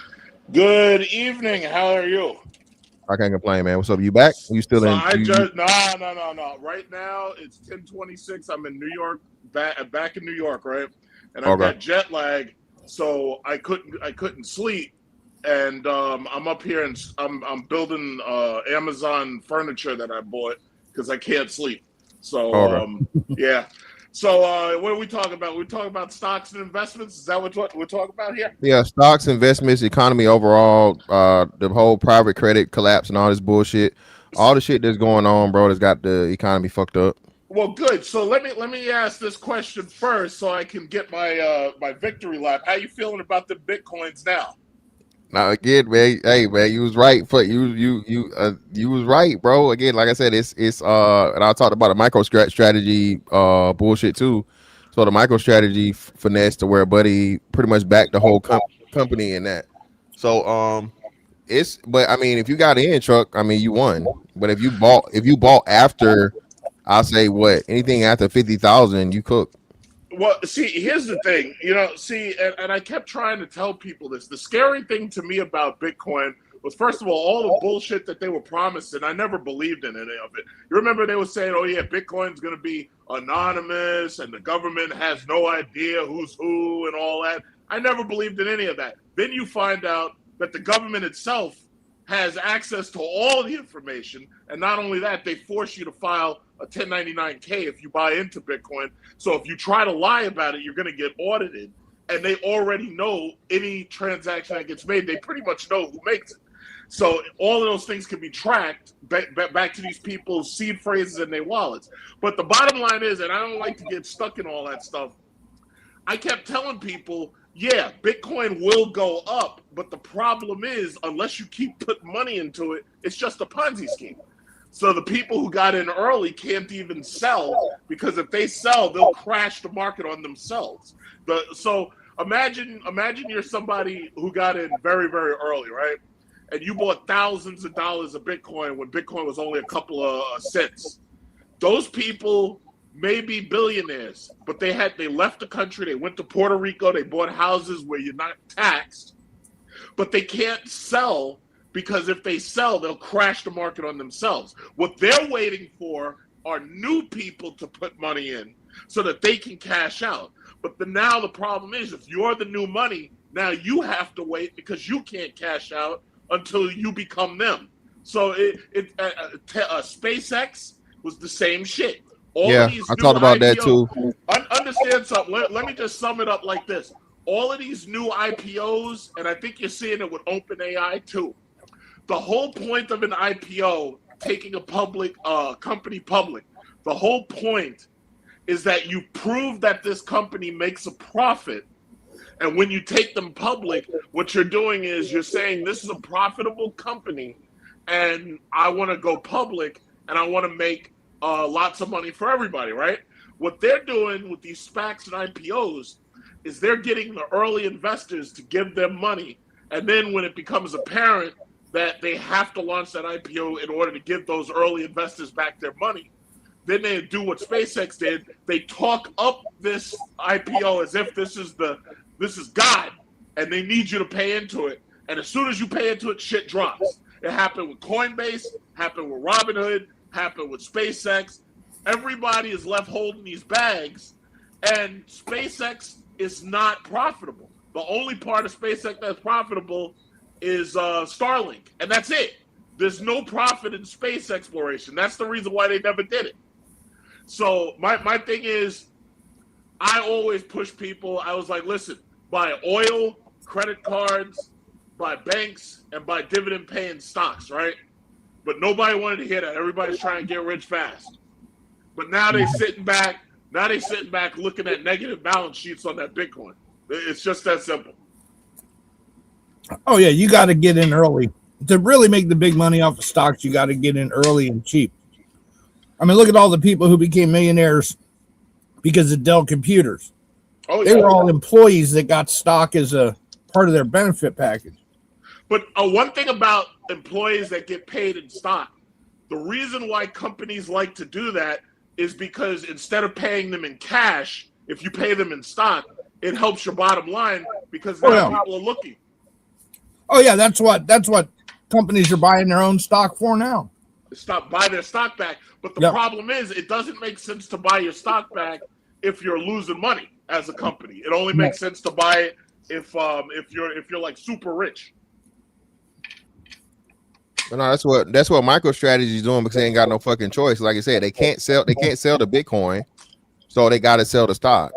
Good evening. How are you? I can't complain, man. What's up? You back? You still in? No. Right now it's 10:26. I'm in New York, back in New York, right? And I've got jet lag, so I couldn't sleep. And I'm up here and I'm building Amazon furniture that I bought because I can't sleep. So yeah. So what are we talking about? We're talking about stocks and investments. Is that what we're talking about here? Yeah, stocks, investments, economy overall, the whole private credit collapse and all this bullshit. All the shit that's going on, bro, that's got the economy fucked up. Well, good. So let me ask this question first, so I can get my my victory lap. How you feeling about the Bitcoins now? Now again, man, hey man, you was right. You was right, bro. Again, like I said, it's and I talked about a micro strategy bullshit too. So the micro strategy finesse to where Buddy pretty much backed the whole company in that. So but I mean, if you got in, Truck, I mean, you won. But if you bought after, I'll say anything after 50,000, you cook. Well, see, here's the thing, and I kept trying to tell people this. The scary thing to me about Bitcoin was, first of all the bullshit that they were promising. I never believed in any of it. You remember they were saying, oh yeah, Bitcoin's going to be anonymous and the government has no idea who's who and all that. I never believed in any of that. Then you find out that the government itself has access to all the information. And not only that, they force you to file a 1099-K if you buy into Bitcoin. So if you try to lie about it, you're going to get audited. And they already know any transaction that gets made. They pretty much know who makes it. So all of those things can be tracked back to these people's seed phrases in their wallets. But the bottom line is, and I don't like to get stuck in all that stuff, I kept telling people, yeah, Bitcoin will go up, but the problem is, unless you keep putting money into it, it's just a Ponzi scheme. So the people who got in early can't even sell, because if they sell, they'll crash the market on themselves. So imagine you're somebody who got in very, very early, right? And you bought thousands of dollars of Bitcoin when Bitcoin was only a couple of cents. Those people may be billionaires, but they left the country, they went to Puerto Rico, they bought houses where you're not taxed, but they can't sell, because if they sell, they'll crash the market on themselves. What they're waiting for are new people to put money in so that they can cash out. But now the problem is, if you're the new money, now you have to wait because you can't cash out until you become them. So SpaceX was the same shit. Yeah, I thought about that too. Understand something. Let me just sum it up like this. All of these new IPOs, and I think you're seeing it with OpenAI too. The whole point of an IPO, taking a public company public, the whole point is that you prove that this company makes a profit. And when you take them public, what you're doing is you're saying, this is a profitable company and I want to go public and I want to make lots of money for everybody, right? What they're doing with these SPACs and IPOs is they're getting the early investors to give them money. And then when it becomes apparent that they have to launch that IPO in order to give those early investors back their money, then they do what SpaceX did. They talk up this IPO as if this is God, and they need you to pay into it. And as soon as you pay into it, shit drops. It happened with Coinbase, happened with Robinhood, happened with SpaceX. Everybody is left holding these bags, and SpaceX is not profitable. The only part of SpaceX that's profitable is Starlink, and that's it. There's no profit in space exploration. That's the reason why they never did it. So my thing is, I always push people. I was like, listen, buy oil, credit cards, buy banks, and buy dividend-paying stocks, right? But nobody wanted to hear that. Everybody's trying to get rich fast. But now they're sitting back. Now they're sitting back looking at negative balance sheets on that Bitcoin. It's just that simple. Oh, yeah, you got to get in early. To really make the big money off of stocks, you got to get in early and cheap. I mean, look at all the people who became millionaires because of Dell Computers. Oh, they yeah. were all employees that got stock as a part of their benefit package. But one thing about employees that get paid in stock, the reason why companies like to do that is because instead of paying them in cash, if you pay them in stock, it helps your bottom line because now people are looking. Oh yeah, that's what companies are buying their own stock for now. Buy their stock back. But the problem is, it doesn't make sense to buy your stock back if you're losing money as a company. It only makes sense to buy it if you're like super rich. But no, that's what MicroStrategy is doing because they ain't got no fucking choice. Like I said, they can't sell the Bitcoin, so they got to sell the stock.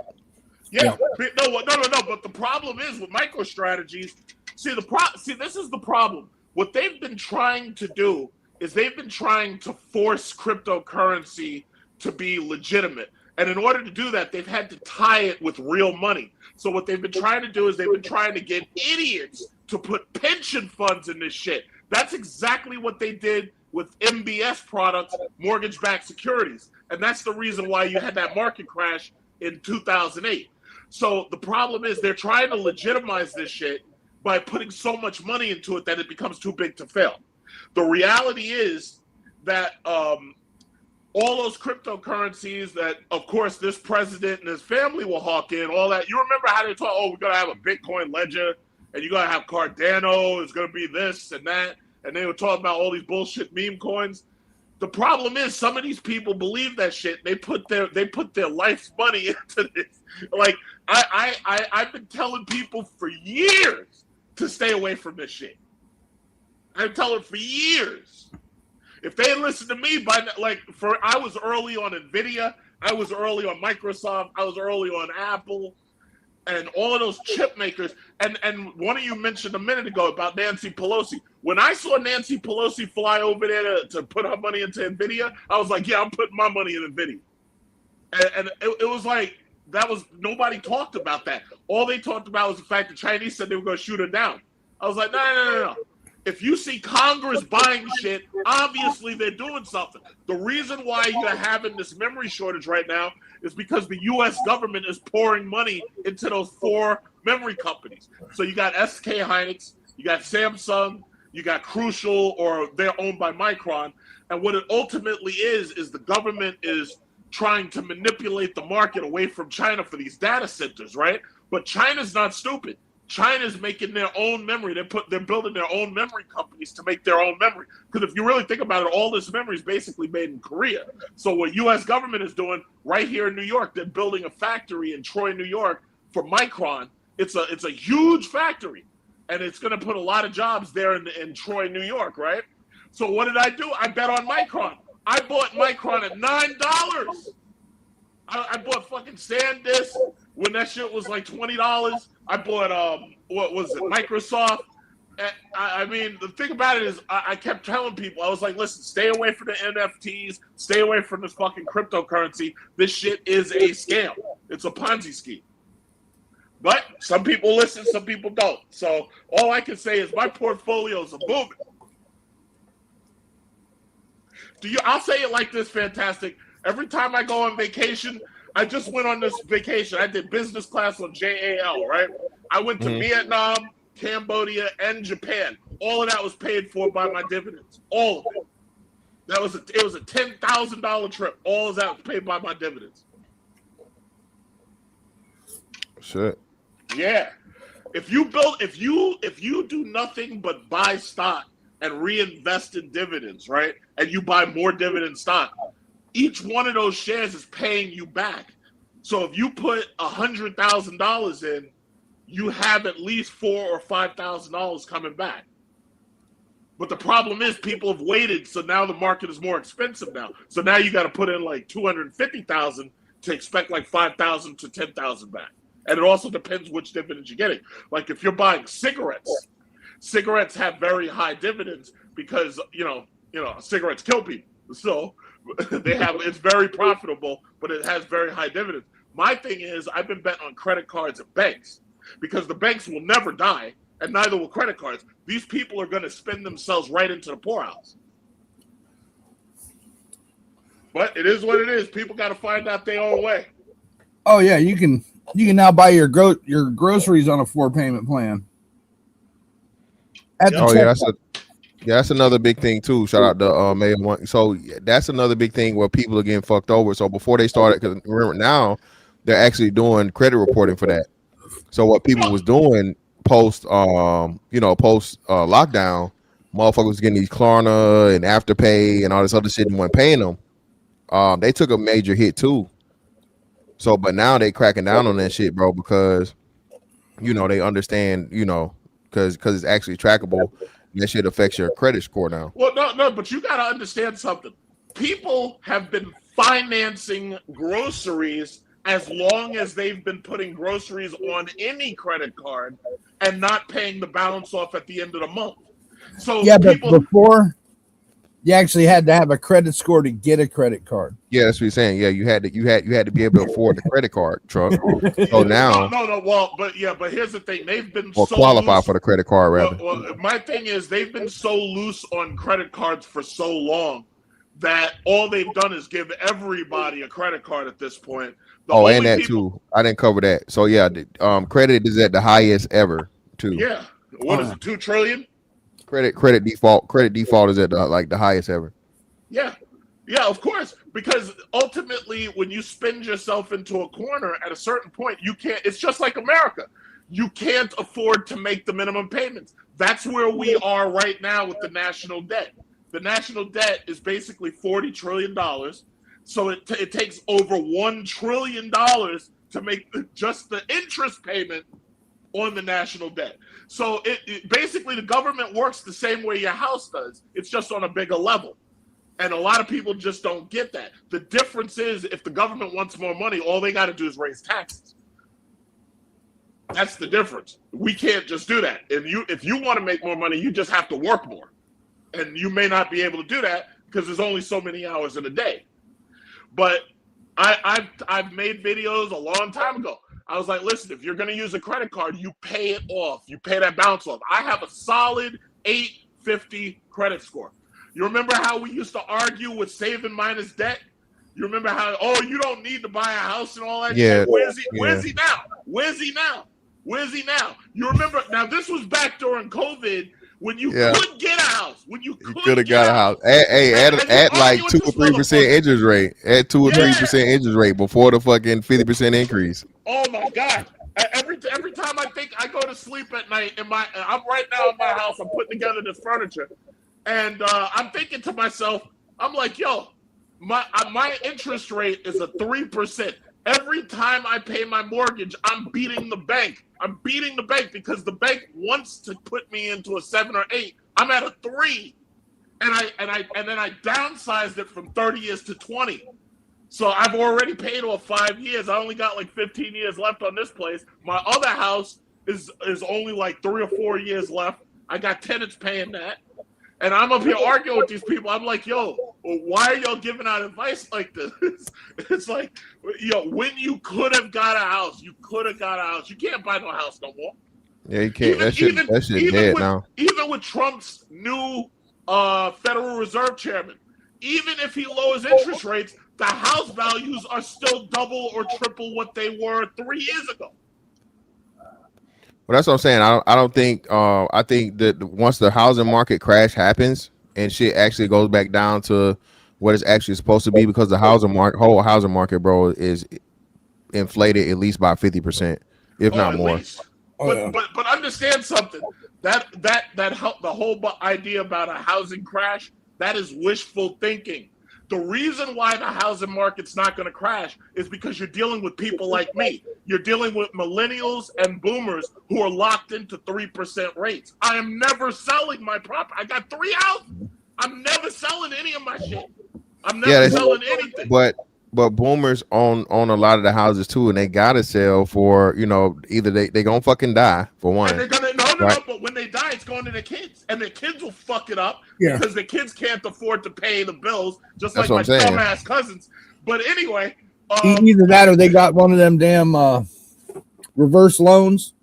Yeah. No. But the problem is with MicroStrategies. See, this is the problem. What they've been trying to do is they've been trying to force cryptocurrency to be legitimate. And in order to do that, they've had to tie it with real money. So what they've been trying to do is they've been trying to get idiots to put pension funds in this shit. That's exactly what they did with MBS products, mortgage-backed securities. And that's the reason why you had that market crash in 2008. So the problem is they're trying to legitimize this shit by putting so much money into it that it becomes too big to fail. The reality is that all those cryptocurrencies that, of course, this president and his family will hawk in, all that. You remember how they talk, we're going to have a Bitcoin ledger, and you're going to have Cardano, it's going to be this and that, and they were talking about all these bullshit meme coins. The problem is some of these people believe that shit. They put their life's money into this. Like, I've been telling people for years to stay away from this shit. I tell it for years. If they had listened to me I was early on NVIDIA, I was early on Microsoft, I was early on Apple, and all of those chip makers. And one of you mentioned a minute ago about Nancy Pelosi. When I saw Nancy Pelosi fly over there to put her money into NVIDIA, I was like, yeah, I'm putting my money in NVIDIA. And it was like, nobody talked about that. All they talked about was the fact the Chinese said they were going to shoot her down. I was like, no. If you see Congress buying shit, obviously they're doing something. The reason why you're having this memory shortage right now is because the U.S. government is pouring money into those 4 memory companies. So you got SK Hynix, you got Samsung, you got Crucial, or they're owned by Micron. And what it ultimately is the government is trying to manipulate the market away from China for these data centers, right? But China's not stupid. China's making their own memory. They're building their own memory companies to make their own memory. Because if you really think about it, all this memory is basically made in Korea. So what U.S. government is doing right here in New York, they're building a factory in Troy, New York for Micron. It's a huge factory, and it's going to put a lot of jobs there in Troy, New York, right? So what did I do? I bet on Micron. I bought Micron at $9. I bought fucking SanDisk when that shit was like $20. I bought what was it, Microsoft. I mean, the thing about it is, I kept telling people, I was like, listen, stay away from the NFTs, stay away from this fucking cryptocurrency. This shit is a scam. It's a Ponzi scheme. But some people listen, some people don't. So all I can say is my portfolios are booming. I'll say it like this, Fantastic. Every time I go on vacation, I just went on this vacation. I did business class on JAL, right? I went to Vietnam, Cambodia, and Japan. All of that was paid for by my dividends. All of it. It was a $10,000 trip. All of that was paid by my dividends. Shit. Yeah. If you do nothing but buy stock and reinvest in dividends, right? And you buy more dividend stock, each one of those shares is paying you back. So if you put $100,000 in, you have at least $4,000 or $5,000 coming back. But the problem is people have waited, so now the market is more expensive now. So now you got to put in like $250,000 to expect like $5,000 to $10,000 back. And it also depends which dividends you're getting. Like if you're buying cigarettes have very high dividends because you know cigarettes kill people. So it's very profitable, but it has very high dividends. My thing is I've been betting on credit cards and banks because the banks will never die and neither will credit cards. These people are going to spend themselves right into the poorhouse. But it is what it is. People got to find out their own way. Oh yeah, you can now buy your groceries on a 4-payment plan. That's another big thing too. Shout out to Mayor One. So that's another big thing where people are getting fucked over. So before they started, because remember now they're actually doing credit reporting for that. So what people was doing post lockdown, motherfuckers was getting these Klarna and Afterpay and all this other shit and weren't paying them. They took a major hit too. So, but now they cracking down on that shit, bro, because they understand, because it's actually trackable. That shit affects your credit score now. Well, no, but you got to understand something. People have been financing groceries as long as they've been putting groceries on any credit card and not paying the balance off at the end of the month. So yeah, but before you actually had to have a credit score to get a credit card. Yeah, that's what he's saying. Yeah, you had to be able to afford the credit card, truck. So now, no. Well, but here's the thing: they've been or so qualify loose. For the credit card, rather. Well, my thing is they've been so loose on credit cards for so long that all they've done is give everybody a credit card at this point. And that too. I didn't cover that. So yeah, credit is at the highest ever too. Yeah, what is it? $2 trillion. Credit default is at the highest ever. Yeah, of course. Because ultimately, when you spend yourself into a corner, at a certain point, you can't. It's just like America. You can't afford to make the minimum payments. That's where we are right now with the national debt. The national debt is basically $40 trillion. So it takes over $1 trillion to make just the interest payment on the national debt. So it basically the government works the same way your house does. It's just on a bigger level. And a lot of people just don't get that. The difference is if the government wants more money, all they got to do is raise taxes. That's the difference. We can't just do that. If you want to make more money, you just have to work more. And you may not be able to do that because there's only so many hours in a day. But I've made videos a long time ago. I was like, listen, if you're going to use a credit card, you pay it off. You pay that balance off. I have a solid 850 credit score. You remember how we used to argue with saving minus debt? You remember how, oh, you don't need to buy a house and all that shit? Where's he now? Where's he now? Where's he now? You remember, now this was back during COVID when you couldn't get a house. When you could have got a house. At like 2 or 3% interest rate. At 2 or 3% interest rate before the fucking 50% increase. Oh my God. Every time I think I go to sleep at night I'm right now in my house, I'm putting together this furniture. And I'm thinking to myself, I'm like, yo, my interest rate is a 3%. Every time I pay my mortgage, I'm beating the bank. I'm beating the bank because the bank wants to put me into a 7 or 8. I'm at a 3, and then I downsized it from 30 years to 20. So I've already paid off 5 years. I only got like 15 years left on this place. My other house is only like 3 or 4 years left. I got tenants paying that. And I'm up here arguing with these people. I'm like, yo, why are y'all giving out advice like this? It's like, yo, when you could have got a house, you could have got a house. You can't buy no house no more. Yeah, you can't. That shit dead now. Even with Trump's new Federal Reserve chairman, even if he lowers interest rates, the house values are still double or triple what they were 3 years ago. Well, that's what I'm saying. I don't think. I think that once the housing market crash happens and shit actually goes back down to what it's actually supposed to be, because the whole housing market, bro, is inflated at least by 50%, if not more. But understand something. That help the whole idea about a housing crash. That is wishful thinking. The reason why the housing market's not going to crash is because you're dealing with people like me. You're dealing with millennials and boomers who are locked into 3% rates. I am never selling my property. I got 3 houses. I'm never selling any of my shit. I'm never selling anything. But boomers own a lot of the houses too, and they gotta sell for, either they gonna fucking die for one. And they're gonna no, but when they die, it's going to their kids, and their kids will fuck it up because the kids can't afford to pay the bills, just like my dumbass cousins. But anyway, either that or they got one of them damn reverse loans.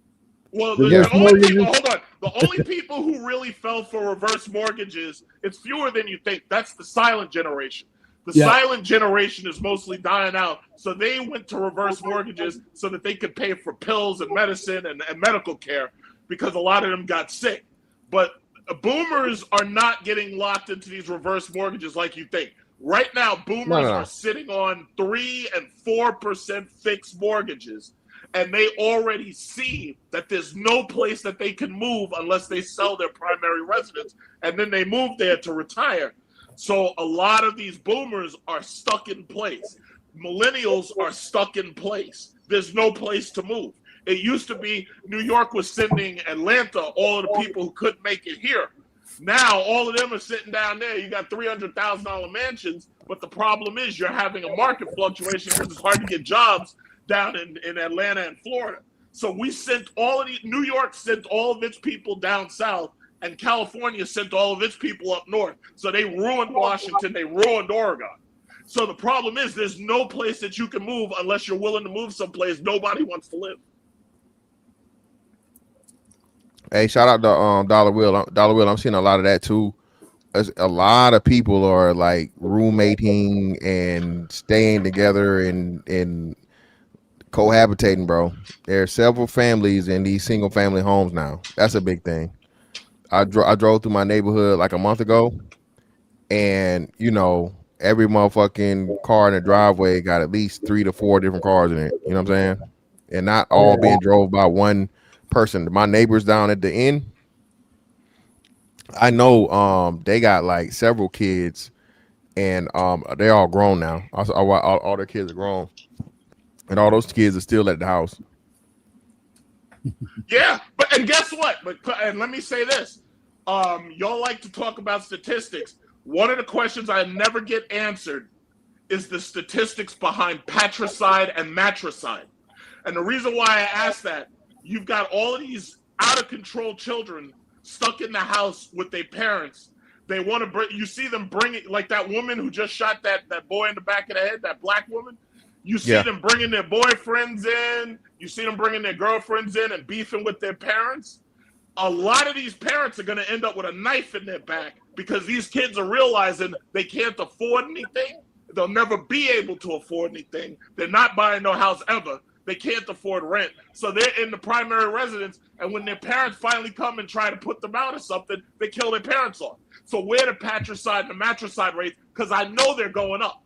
Well, the only people, hold on. The only people who really fell for reverse mortgages, it's fewer than you think. That's the silent generation. The silent generation is mostly dying out. So they went to reverse mortgages so that they could pay for pills and medicine and medical care, because a lot of them got sick. But boomers are not getting locked into these reverse mortgages like you think. Right now, boomers are sitting on 3 and 4% fixed mortgages. And they already see that there's no place that they can move unless they sell their primary residence. And then they move there to retire. So a lot of these boomers are stuck in place. Millennials are stuck in place. There's no place to move. It used to be New York was sending Atlanta all of the people who couldn't make it here. Now all of them are sitting down there. You got $300,000 mansions, but the problem is you're having a market fluctuation because it's hard to get jobs down in Atlanta and Florida. So we sent all of these, New York sent all of its people down south, and California sent all of its people up north. So they ruined Washington, they ruined Oregon. So the problem is there's no place that you can move unless you're willing to move someplace nobody wants to live. Hey, shout out to Dollar Will. Dollar Will, I'm seeing a lot of that too. A lot of people are like roommating and staying together and cohabitating, bro. There are several families in these single family homes now. That's a big thing. I drove through my neighborhood like a month ago, and every motherfucking car in the driveway got at least 3 to 4 different cars in it. You know what I'm saying? And not all being drove by one person. My neighbors down at the end, I know they got like several kids, and they're all grown now. All their kids are grown, and all those kids are still at the house. Yeah, and guess what? And let me say this. Y'all like to talk about statistics. One of the questions I never get answered is the statistics behind patricide and matricide. And the reason why I ask that, you've got all of these out of control children stuck in the house with their parents. They want to bring, you see them bringing, like that woman who just shot that boy in the back of the head, that black woman. You see them bringing their boyfriends in. You see them bringing their girlfriends in and beefing with their parents. A lot of these parents are going to end up with a knife in their back because these kids are realizing they can't afford anything. They'll never be able to afford anything. They're not buying no house ever. They can't afford rent. So they're in the primary residence. And when their parents finally come and try to put them out or something, they kill their parents off. So where the patricide and the matricide rates? Because I know they're going up.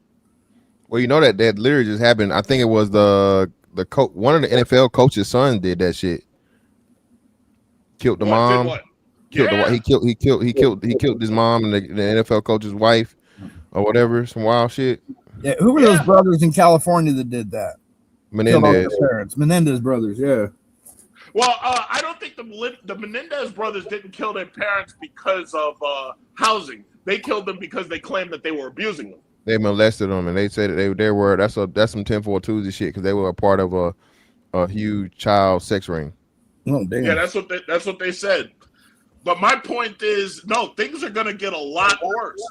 Well, you know that literally just happened. I think it was the coach, one of the NFL coach's son did that shit. Killed the mom. Killed the, he killed his mom and the NFL coach's wife or whatever. Some wild shit. Yeah, who were those brothers in California that did that? Menendez brothers. Yeah. Well, I don't think the Menendez brothers didn't kill their parents because of housing. They killed them because they claimed that they were abusing them. They molested them, and they said that they were. That's some 10-4 Tuesday shit because they were a part of a huge child sex ring. Oh damn! Yeah, that's what they said. But my point is, no, things are going to get a lot worse.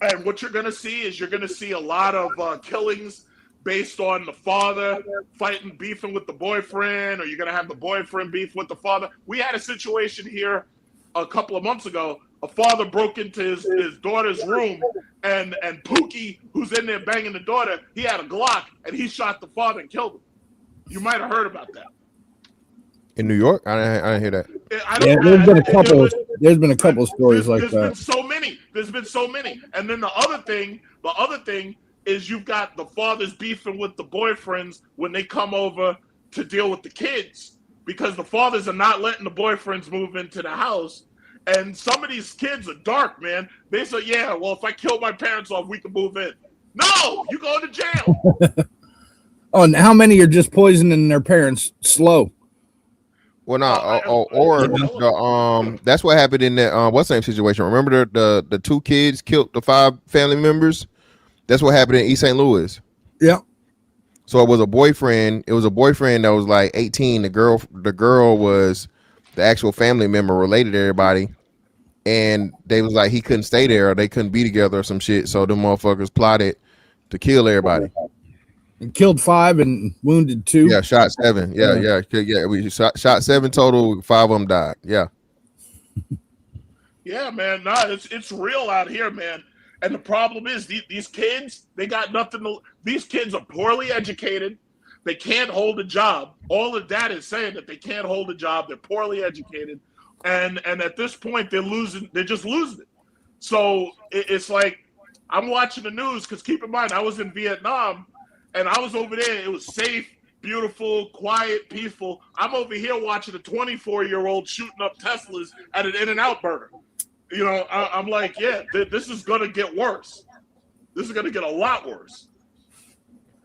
And what you're going to see is a lot of killings based on the father beefing with the boyfriend, or you're going to have the boyfriend beef with the father. We had a situation here a couple of months ago. A father broke into his daughter's room, and Pookie, who's in there banging the daughter, he had a Glock, and he shot the father and killed him. You might have heard about that. In New York? I didn't hear that. There's been a couple of stories like that. There's been so many. And then the other thing is you've got the fathers beefing with the boyfriends when they come over to deal with the kids, because the fathers are not letting the boyfriends move into the house. And some of these kids are dark, man. They say, yeah, well, if I kill my parents off, we can move in. No, you go to jail. Oh, and how many are just poisoning their parents slow? Well, that's what happened in that what same situation. Remember the two kids killed the 5 family members? That's what happened in East St. Louis. Yeah. So it was a boyfriend. It was a boyfriend that was like 18. The girl was the actual family member related to everybody. And they was like he couldn't stay there or they couldn't be together or some shit. So the motherfuckers plotted to kill everybody. And killed 5 and wounded 2. Yeah, shot 7. Yeah. We shot 7 total. 5 of them died. Yeah. Yeah, man. Nah, it's real out here, man. And the problem is these kids, they got nothing to. These kids are poorly educated. They can't hold a job. All of that is saying that they can't hold a job. They're poorly educated, and at this point they're losing. They're just losing it. So it's like I'm watching the news because keep in mind I was in Vietnam. And I was over there. It was safe, beautiful, quiet, peaceful. I'm over here watching a 24-year-old shooting up Teslas at an In-N-Out burger. You know, I'm like, yeah, this is going to get worse. This is going to get a lot worse.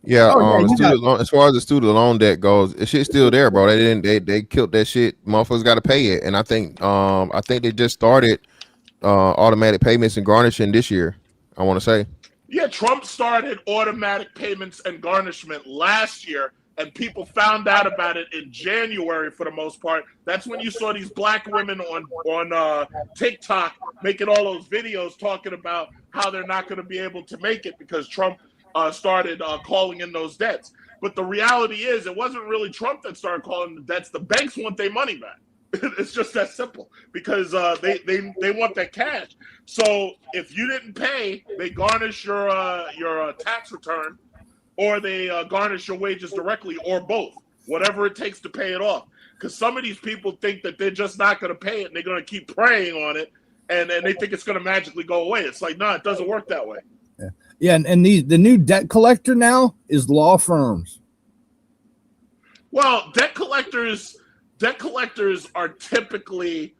Yeah, as far as the student loan debt goes, it's shit's still there, bro. They killed that shit. Motherfuckers got to pay it. And I think they just started automatic payments and garnishing this year, I want to say. Yeah, Trump started automatic payments and garnishment last year, and people found out about it in January for the most part. That's when you saw these black women on TikTok making all those videos talking about how they're not going to be able to make it because Trump started calling in those debts. But the reality is it wasn't really Trump that started calling the debts. The banks want their money back. It's just that simple because they want that cash. So if you didn't pay, they garnish your tax return, or they garnish your wages directly, or both, whatever it takes to pay it off. Because some of these people think that they're just not going to pay it and they're going to keep preying on it, and they think it's going to magically go away. It's like, no, it doesn't work that way. Yeah, and the new debt collector now is law firms. Well, debt collectors are typically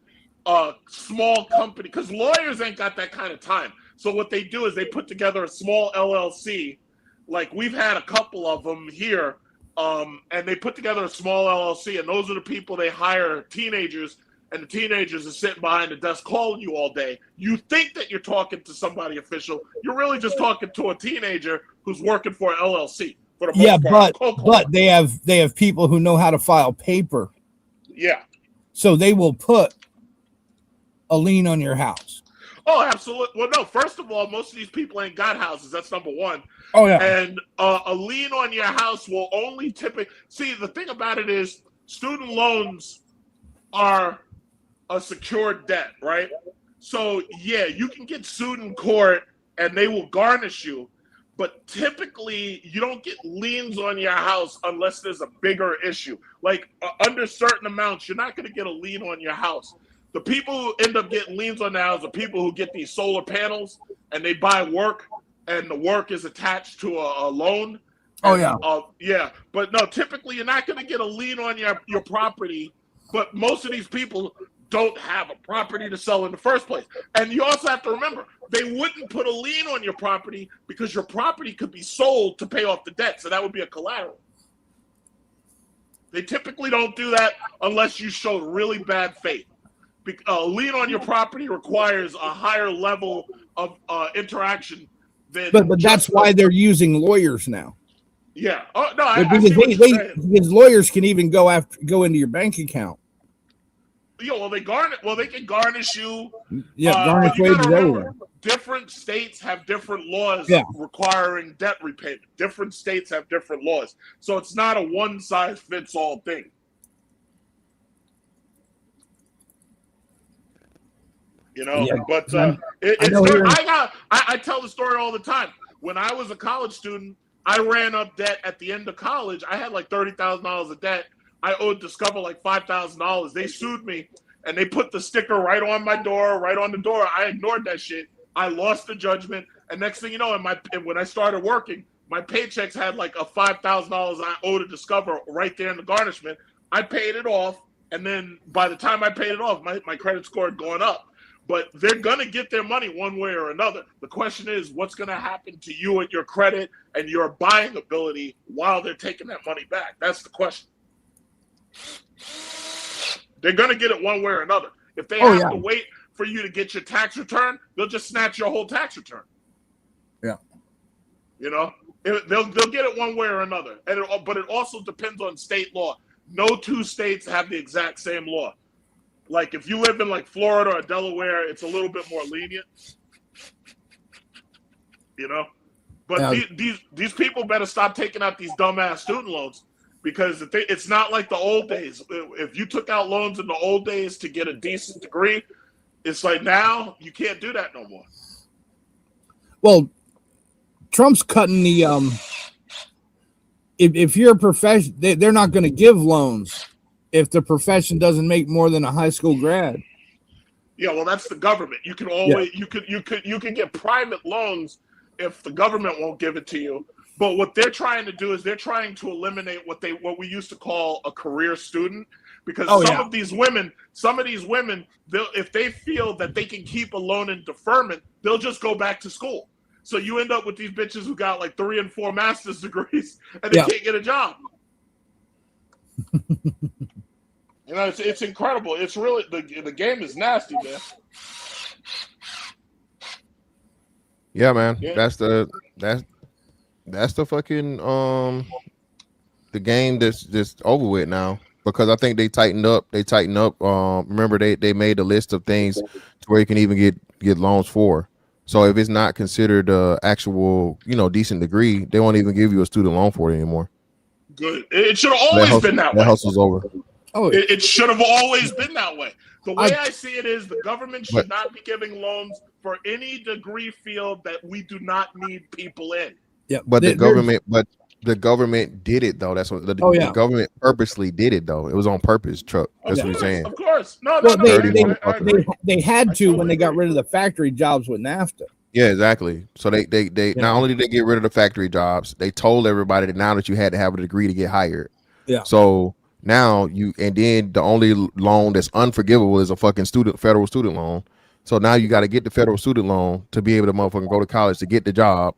a small company because lawyers ain't got that kind of time. So what they do is they put together a small LLC. Like we've had a couple of them here and they put together a small LLC, and those are the people they hire, teenagers, and the teenagers are sitting behind the desk calling you all day. You think that you're talking to somebody official. You're really just talking to a teenager who's working for an LLC. For the most part. But they have people who know how to file paper. Yeah. So they will put a lien on your house. Oh, absolutely. Well, no, first of all, most of these people ain't got houses. That's number one. Oh, yeah. And a lien on your house will only typically... See, the thing about it is student loans are a secured debt, right? So, yeah, you can get sued in court and they will garnish you. But typically, you don't get liens on your house unless there's a bigger issue. Like, under certain amounts, you're not going to get a lien on your house. The people who end up getting liens on the house are people who get these solar panels and they buy work, and the work is attached to a loan. Oh, yeah. Yeah. But no, typically, you're not going to get a lien on your property. But most of these people don't have a property to sell in the first place. And you also have to remember, they wouldn't put a lien on your property because your property could be sold to pay off the debt. So that would be a collateral. They typically don't do that unless you show really bad faith. A lien on your property requires a higher level of interaction than. But that's why they're using lawyers now. Yeah. Oh no, I because see what you're saying. because lawyers can even go into your bank account. Yeah, well, they can garnish you. Yeah, garnish wages everywhere. Different states have different laws requiring debt repayment. Different states have different laws, so it's not a one-size-fits-all thing. You know, Yeah, but I tell the story all the time. When I was a college student, I ran up debt at the end of college. I had like $30,000 of debt. I owed Discover like $5,000. They sued me, and they put the sticker right on my door, right on the door. I ignored that shit. I lost the judgment, and next thing you know, when I started working, my paychecks had like a $5,000 I owed to Discover right there in the garnishment. I paid it off, and then by the time I paid it off, my credit score had gone up. But they're going to get their money one way or another. The question is, what's going to happen to you and your credit and your buying ability while they're taking that money back? That's the question. They're going to get it one way or another. If they have to wait for you to get your tax return, they'll just snatch your whole tax return. Yeah. You know, they'll get it one way or another. But it also depends on state law. No two states have the exact same law. Like if you live in like Florida or Delaware, it's a little bit more lenient, you know. But these people better stop taking out these dumbass student loans, because it's not like the old days. If you took out loans in the old days to get a decent degree, it's like now you can't do that no more. Well, Trump's cutting the if you're a profession, they're not going to give loans if the profession doesn't make more than a high school grad. Yeah, well, that's the government. You can always you can get private loans if the government won't give it to you. But what they're trying to do is they're trying to eliminate what we used to call a career student, because some of these women, if they feel that they can keep a loan in deferment, they'll just go back to school. So you end up with these bitches who got like 3 and 4 master's degrees and they can't get a job. You know, it's incredible. It's really the game is nasty, man. Yeah, man. Yeah. That's the fucking the game that's just over with now, because I think they tightened up. Remember they made a list of things to where you can even get loans for. So if it's not considered actual, decent degree, they won't even give you a student loan for it anymore. Good. It should have always been that way. That hustle's over. Oh, it should have always been that way. The way I see it is the government should not be giving loans for any degree field that we do not need people in. Yeah, but the government did it though. That's what the government purposely did it though. It was on purpose, Chuck. That's what you're saying. Of course. They had to when they got rid of the factory jobs with NAFTA. Yeah, exactly. So they not only did they get rid of the factory jobs, they told everybody that now that you had to have a degree to get hired. Yeah. So now then the only loan that's unforgivable is a fucking federal student loan. So now you got to get the federal student loan to be able to motherfucking go to college to get the job.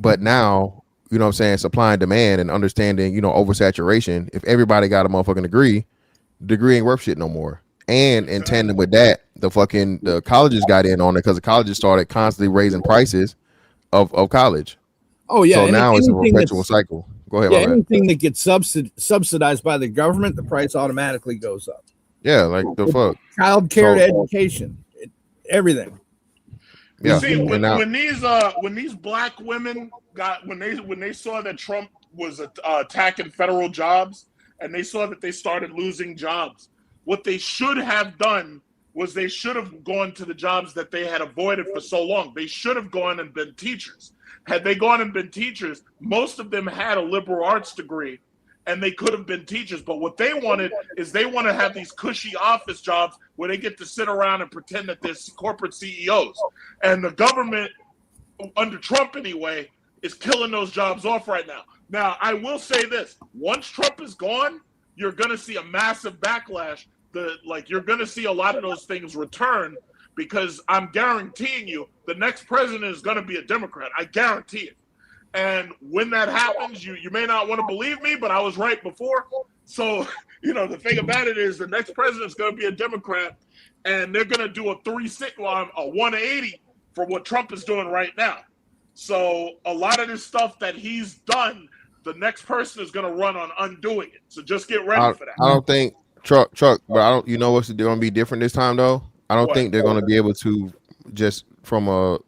But now, you know what I'm saying, supply and demand and understanding, you know, oversaturation. If everybody got a motherfucking degree ain't worth shit no more. And in tandem with that, the colleges got in on it because the colleges started constantly raising prices of college. Oh yeah. So now it's a perpetual cycle. Go ahead. Yeah, anything that gets subsidized by the government, the price automatically goes up. Yeah, like the fuck. Child care to education, everything. Yeah. See, when these black women when they saw that Trump was attacking federal jobs and they saw that they started losing jobs, what they should have done was they should have gone to the jobs that they had avoided for so long. They should have gone and been teachers. Had they gone and been teachers, most of them had a liberal arts degree and they could have been teachers. But what they wanted is they want to have these cushy office jobs where they get to sit around and pretend that they're corporate CEOs. And the government, under Trump anyway, is killing those jobs off right now. Now, I will say this. Once Trump is gone, you're going to see a massive backlash. You're going to see a lot of those things return because I'm guaranteeing you the next president is going to be a Democrat. I guarantee it. And when that happens, you may not want to believe me, but I was right before. So, the thing about it is the next president is going to be a Democrat, and they're going to do a 180 for what Trump is doing right now. So a lot of this stuff that he's done, the next person is going to run on undoing it. So just get ready for that. I don't think Chuck, but I don't. You know what's going to be different this time though? I don't think they're going to be able to just from a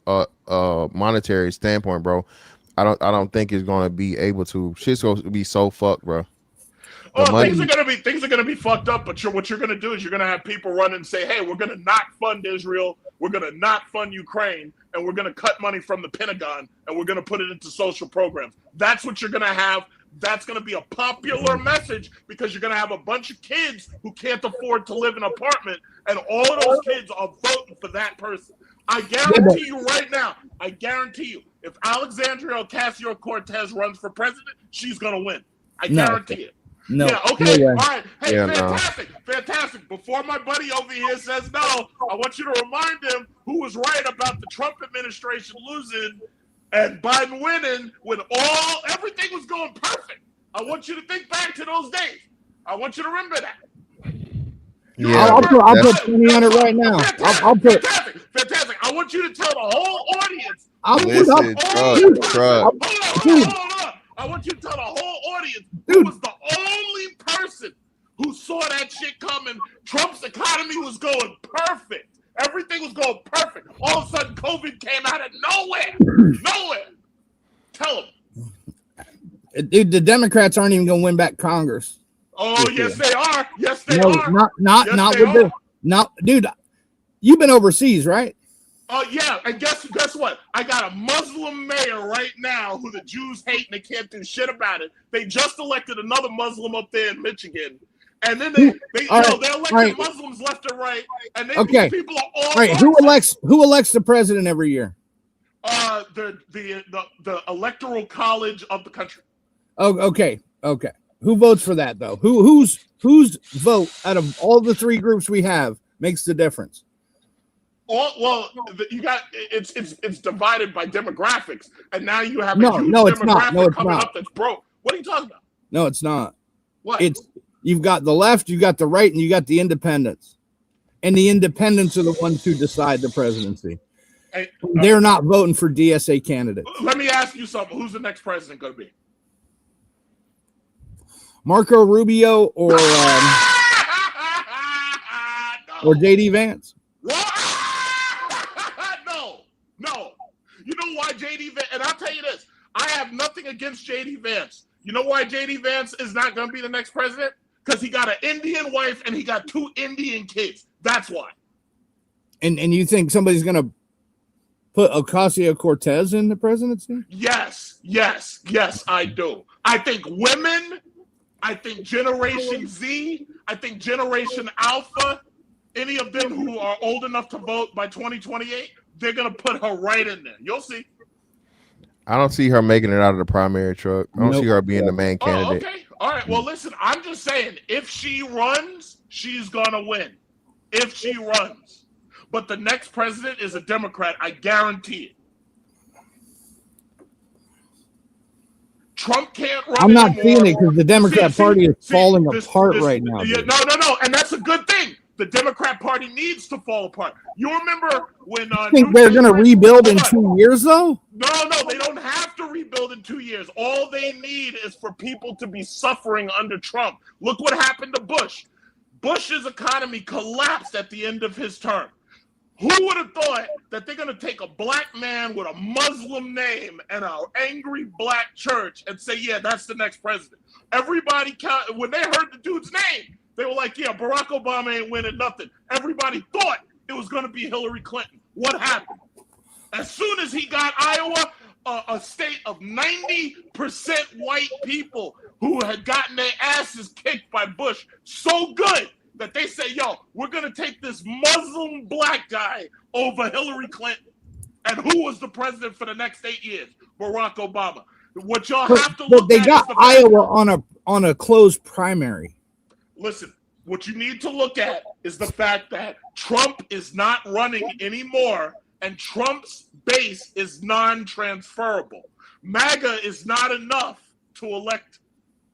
monetary standpoint, bro. I don't think it's going to be able to. Shit's going to be so fucked, bro. Things are gonna be fucked up, but what you're gonna do is you're gonna have people run and say, hey, we're gonna not fund Israel, we're gonna not fund Ukraine, and we're gonna cut money from the Pentagon and we're gonna put it into social programs. That's what you're gonna have. That's gonna be a popular message because you're gonna have a bunch of kids who can't afford to live in an apartment, and all of those kids are voting for that person. I guarantee you right now, if Alexandria Ocasio-Cortez runs for president, she's gonna win. I guarantee it. No. Yeah, okay. No. All right. Hey, fantastic. Before my buddy over here says no, I want you to remind him who was right about the Trump administration losing and Biden winning when everything was going perfect. I want you to think back to those days. I want you to remember that. Yeah, I'll put 20 on it right now. I'll put. Fantastic. I want you to tell the whole audience. Hold on. I want you to tell the whole audience who was the only person who saw that shit coming. Trump's economy was going perfect. Everything was going perfect. All of a sudden, COVID came out of nowhere. Tell them. Dude, the Democrats aren't even going to win back Congress. Oh, yes, they are. Yes, they are. Not dude, you've been overseas, right? Oh, yeah, and guess what? I got a Muslim mayor right now who the Jews hate and they can't do shit about it. They just elected another Muslim up there in Michigan. And then they're electing Muslims left and right. And these people are all right. Who elects the president every year? The electoral college of the country. Oh, okay. Who votes for that though? Whose vote out of all the three groups we have makes the difference? You got it's divided by demographics, and now you have a huge demographic coming up that's broke. What are you talking about? No, it's not. What? You've got the left, you got the right, and you got the independents. And the independents are the ones who decide the presidency. Hey, they're not voting for DSA candidates. Let me ask you something. Who's the next president going to be? Marco Rubio or JD Vance? No. You know why JD Vance? And I'll tell you this. I have nothing against JD Vance. You know why JD Vance is not going to be the next president? Because he got an Indian wife and he got 2 Indian kids. That's why. And you think somebody's going to put Ocasio-Cortez in the presidency? Yes, I do. I think women, I think Generation Z, I think Generation Alpha, any of them who are old enough to vote by 2028, they're going to put her right in there. You'll see. I don't see her making it out of the primary, truck. I don't see her being the main candidate. Okay. All right. Well, listen, I'm just saying, if she runs, she's going to win. If she runs. But the next president is a Democrat. I guarantee it. Trump can't run I'm not anymore. seeing it because the Democrat Party is falling this- apart this- right now. Yeah, dude. no, and that's a good thing. The Democrat Party needs to fall apart. You remember when You think they're going to rebuild in 2 years, though? No, they don't have to rebuild in 2 years. All they need is for people to be suffering under Trump. Look what happened to Bush. Bush's economy collapsed at the end of his term. Who would have thought that they're going to take a black man with a Muslim name and an angry black church and say, yeah, that's the next president? Everybody, when they heard the dude's name, they were like, yeah, Barack Obama ain't winning nothing. Everybody thought it was going to be Hillary Clinton. What happened? As soon as he got Iowa, a state of 90% white people who had gotten their asses kicked by Bush so good that they say, yo, we're going to take this Muslim black guy over Hillary Clinton. And who was the president for the next 8 years? Barack Obama. What y'all have to look But they at got is the Iowa on a closed primary. Listen, what you need to look at is the fact that Trump is not running anymore, and Trump's base is non-transferable. MAGA is not enough to elect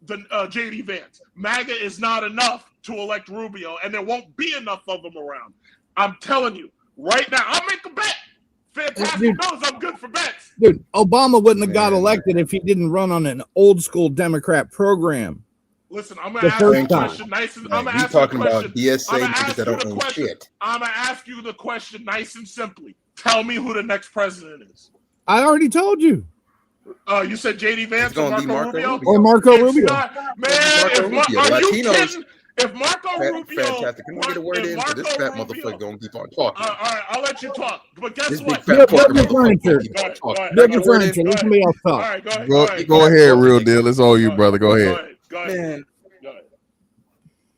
the J.D. Vance. MAGA is not enough to elect Rubio, and there won't be enough of them around. I'm telling you, right now, I'll make a bet. Fantastic knows I'm good for bets. Dude, Obama wouldn't have got elected if he didn't run on an old school Democrat program. Listen, I'm gonna ask you a question nice and I'm gonna ask you a question. I'm gonna ask you the question nice and simply. Tell me who the next president is. I already told you. You said J.D. Vance or Marco Rubio? Or Marco Rubio. Are you kidding? If Marco Rubio, fantastic. Can we get a word in? Because this fat motherfucker gonna keep on talking. All right, I'll let you talk. But guess This what? big fat Build your fucker furniture. motherfucker keep on talking. Build your furniture. Let somebody else All talk. right, go ahead. Go ahead, real deal. It's all you, brother. Go ahead.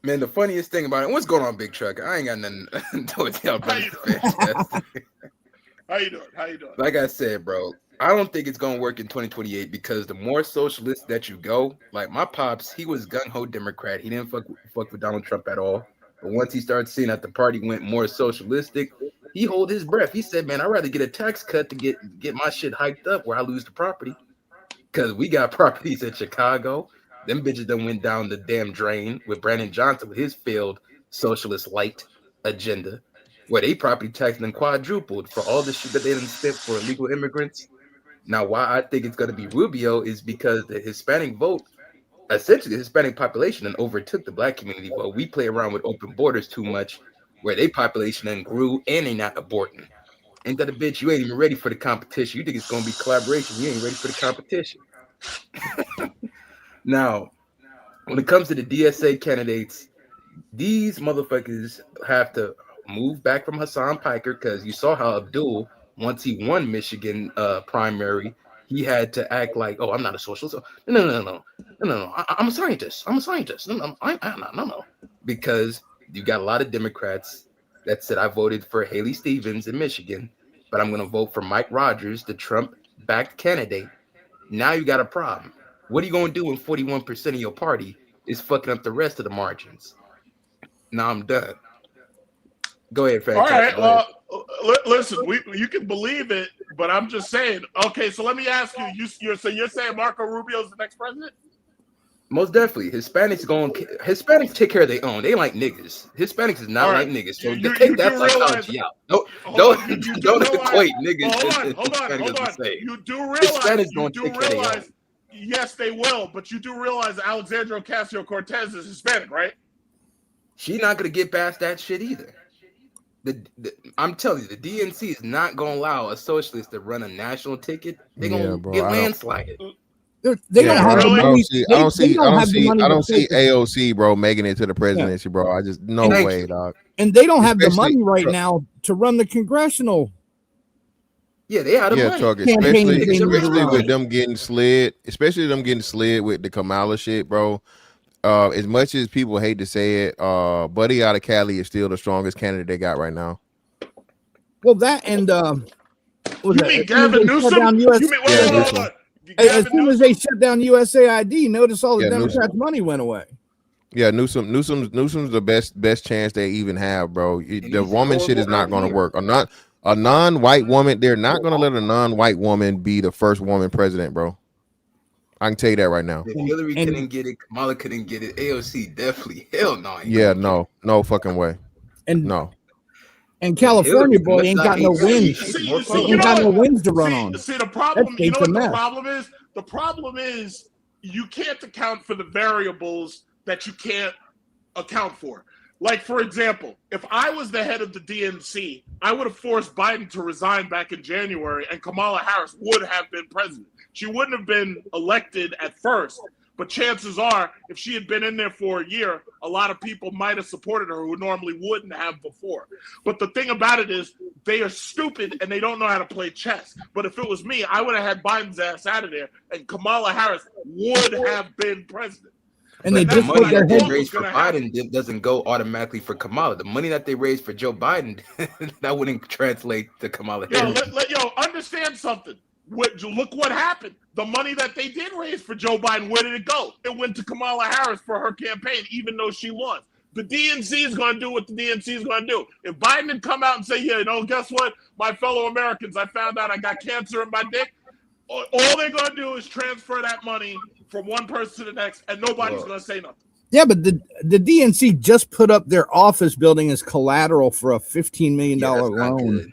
Man, the funniest thing about it, what's going on, Big Truck? I ain't got nothing to do with y'all, brother. Fantastic. How you doing? Like I said, bro, I don't think it's gonna work in 2028 because the more socialist that you go, like my pops, he was gung-ho Democrat. He didn't fuck with Donald Trump at all. But once he started seeing that the party went more socialistic, he hold his breath. He said, man, I'd rather get a tax cut to get my shit hiked up where I lose the property. Because we got properties in Chicago. Them bitches done went down the damn drain with Brandon Johnson with his failed socialist light agenda, where they property tax them quadrupled for all the shit that they done spent for illegal immigrants. Now, why I think it's going to be Rubio is because the Hispanic vote, essentially the Hispanic population, and overtook the black community. Well, we play around with open borders too much, where their population then grew and they not aborting. Ain't that a bitch? You ain't even ready for the competition. You think it's going to be collaboration. You ain't ready for the competition. Now, when it comes to the DSA candidates, these motherfuckers have to move back from Hassan Piker because you saw how Abdul, once he won Michigan primary, he had to act like, oh, I'm not a socialist. No. I'm a scientist. No. Because you got a lot of Democrats that said I voted for Haley Stevens in Michigan, but I'm going to vote for Mike Rogers, the Trump-backed candidate. Now you got a problem. What are you going to do when 41% of your party is fucking up the rest of the margins? Now I'm done. Go ahead, Frank. All right. Well, listen, you can believe it, but I'm just saying. Okay, so let me ask you. You're saying Marco Rubio is the next president? Most definitely. Hispanics take care of their own. They like niggas. Hispanics is not like niggas. So take that psychology out. Don't equate niggas. Hold on. You do realize, yes, they will, but you do realize Alexandria Ocasio-Cortez is Hispanic, right? She's not going to get past that shit either. I'm telling you, the DNC is not going to allow a socialist to run a national ticket. They're going to get landslided. They don't have the money. I don't see AOC, bro, making it to the presidency, bro. I just no way, dog. And they don't have the money right now to run the congressional. Yeah, they out of money. Chuck, especially with them getting slid, with the Kamala shit, bro. As much as people hate to say it, Buddy out of Cali is still the strongest candidate they got right now. Well, that and you mean Gavin Newsom? As soon as they shut down USAID, notice all the Democrats' money went away. Yeah, Newsom's the best chance they even have, bro. The woman shit is not going to work. A non-white woman, they're not going to let a non-white woman be the first woman president, bro. I can tell you that right now. If Hillary couldn't get it, Kamala couldn't get it. AOC definitely. Hell no. Yeah, no fucking way. And no. And California Hillary boy ain't got no wins. Ain't got no wins to run on. See, the problem, That you know state's what a the mess. problem is? The problem is you can't account for the variables that you can't account for. Like, for example, if I was the head of the DNC, I would have forced Biden to resign back in January, and Kamala Harris would have been president. She wouldn't have been elected at first, but chances are, if she had been in there for a year, a lot of people might have supported her who normally wouldn't have before. But the thing about it is, they are stupid and they don't know how to play chess. But if it was me, I would have had Biden's ass out of there, and Kamala Harris would have been president. And they But just the put money their that they head. raised for Biden doesn't go automatically for Kamala. The money that they raised for Joe Biden, that wouldn't translate to Kamala Harris. Yo, understand something. Look what happened. The money that they did raise for Joe Biden, where did it go? It went to Kamala Harris for her campaign, even though she lost. The DNC is going to do what the DNC is going to do. If Biden had come out and say, yeah, guess what? My fellow Americans, I found out I got cancer in my dick. All they're going to do is transfer that money from one person to the next, and nobody's going to say nothing. Yeah, but the DNC just put up their office building as collateral for a $15 million loan.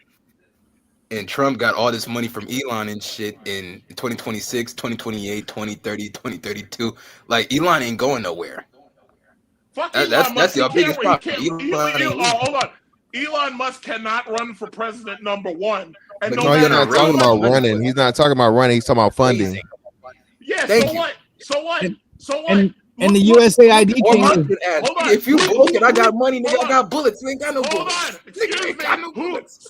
And Trump got all this money from Elon and shit in 2026, 2028, 2030, 2032. Like, Elon ain't going nowhere. Fuck That's your biggest problem. Hold on. Elon Musk cannot run for president, number one. And No, he's not talking about running. He's not talking about running. He's talking about funding. Yeah, so what? And the USAID thing is, If you broken, I got money, nigga. I got bullets. You ain't got no bullets.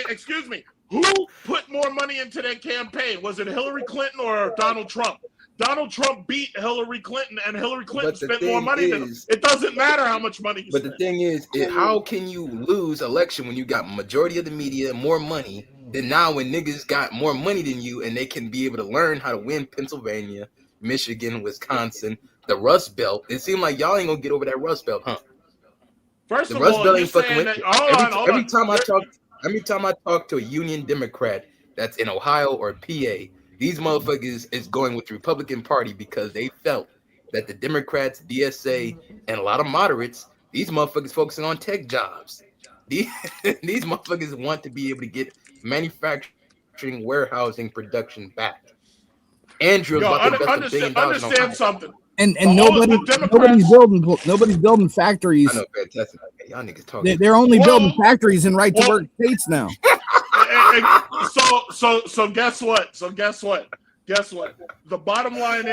Excuse me. Who put more money into that campaign? Was it Hillary Clinton or Donald Trump? Donald Trump beat Hillary Clinton, and Hillary Clinton spent more money than him. It doesn't matter how much money you spend. But the thing is, how can you lose election when you got majority of the media, more money, than now when niggas got more money than you and they can be able to learn how to win Pennsylvania, Michigan, Wisconsin, the Rust Belt? It seemed like y'all ain't gonna get over that Rust Belt, huh? First The of Rust all, Belt you're ain't fucking saying with that. you. Every time I talk to a Union Democrat that's in Ohio or PA, these motherfuckers is going with the Republican Party because they felt that the Democrats, DSA, and a lot of moderates, these motherfuckers focusing on tech jobs. These motherfuckers want to be able to get manufacturing, warehousing, production back. Andrew's about to invest $1 billion. Understand something. and nobody's building factories. I know, fantastic. Y'all niggas talking. They're only building factories in right to work states now. So guess what? The bottom line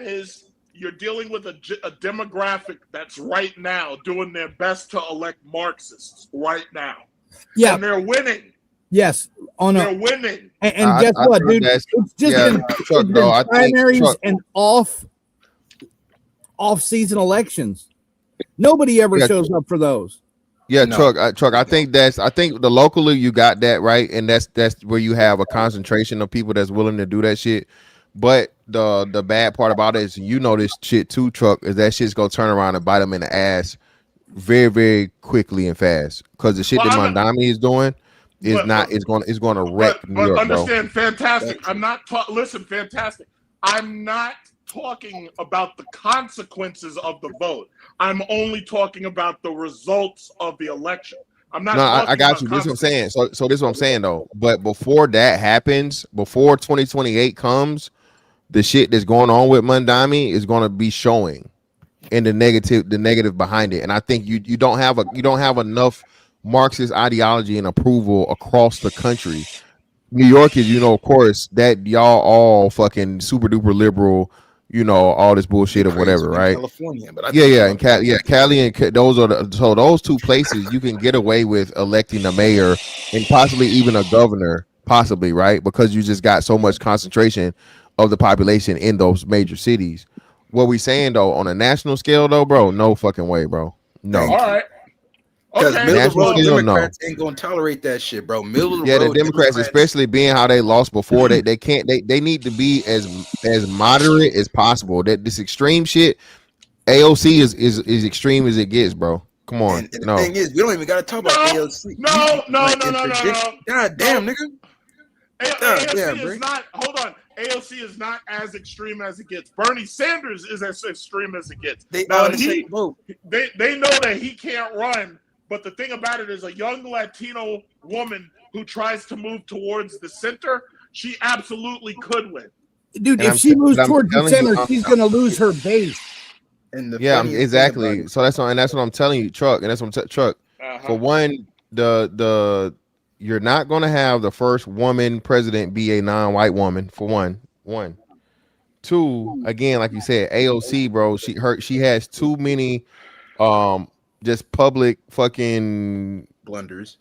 is you're dealing with a demographic that's right now doing their best to elect Marxists right now. Yeah, and they're winning. Yes, they're winning. And guess what, dude? It's just been primaries and off-season elections. Nobody ever shows up for those. Yeah, Truck. I think the locally you got that right, and that's where you have a concentration of people that's willing to do that shit. But the bad part about it is, this shit too, Truck, is that shit's gonna turn around and bite them in the ass very, very quickly and fast. Because the shit that Mondami is doing it's gonna wreck New York, understand, bro. fantastic. I'm not fantastic. I'm not talking about the consequences of the vote. I'm only talking about the results of the election. I'm not. No, I got you. This is what I'm saying. So this is what I'm saying though. But before that happens, before 2028 comes, the shit that's going on with Mondami is going to be showing, and the negative behind it. And I think you don't have enough Marxist ideology and approval across the country. New York is, of course, that y'all all fucking super duper liberal, all this bullshit or whatever, right? California, but and Cali and those two places you can get away with electing a mayor and possibly even a governor, possibly, right? Because you just got so much concentration of the population in those major cities. What we saying though, on a national scale though, bro, no fucking way, bro. No. All right. Because middle of the road Democrats ain't gonna tolerate that shit, bro. The Democrats, especially being how they lost before, they need to be as moderate as possible. That this extreme shit, AOC is extreme as it gets, bro. Come on. And the thing is, we don't even gotta talk about AOC. No. God damn, nigga. AOC is not. Hold on. AOC is not as extreme as it gets. Bernie Sanders is as extreme as it gets. They Now, all say vote. they know that he can't run, but the thing about it is a young Latino woman who tries to move towards the center, she absolutely could win. Dude, And if she moves towards the telling you, center, she's going to lose her base. And the Yeah, funniest thing exactly. about it- So that's what I'm telling you, Truck, and that's what I'm Truck. For one, the you're not going to have the first woman president be a non-white woman. For one. Two, again, like you said, AOC, bro, she has too many just public fucking blunders.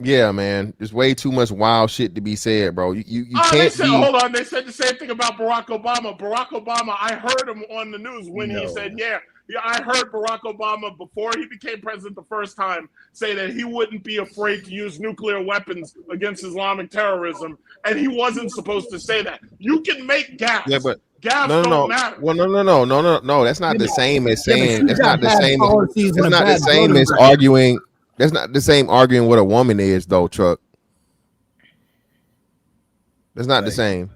Yeah, man, there's way too much wild shit to be said, bro. You They can't said, be. hold on. They said the same thing about Barack Obama. Barack Obama, I heard him on the news when he said, yeah, I heard Barack Obama before he became president the first time say that he wouldn't be afraid to use nuclear weapons against Islamic terrorism, and he wasn't supposed to say that. You can make gaffes. Yeah, but gaffes no. don't matter. Well, no. That's not the same as saying. That's not the same. policies That's and a not the bad same voter as record. arguing. That's not the same arguing what a woman is, though, Truck. That's not the same.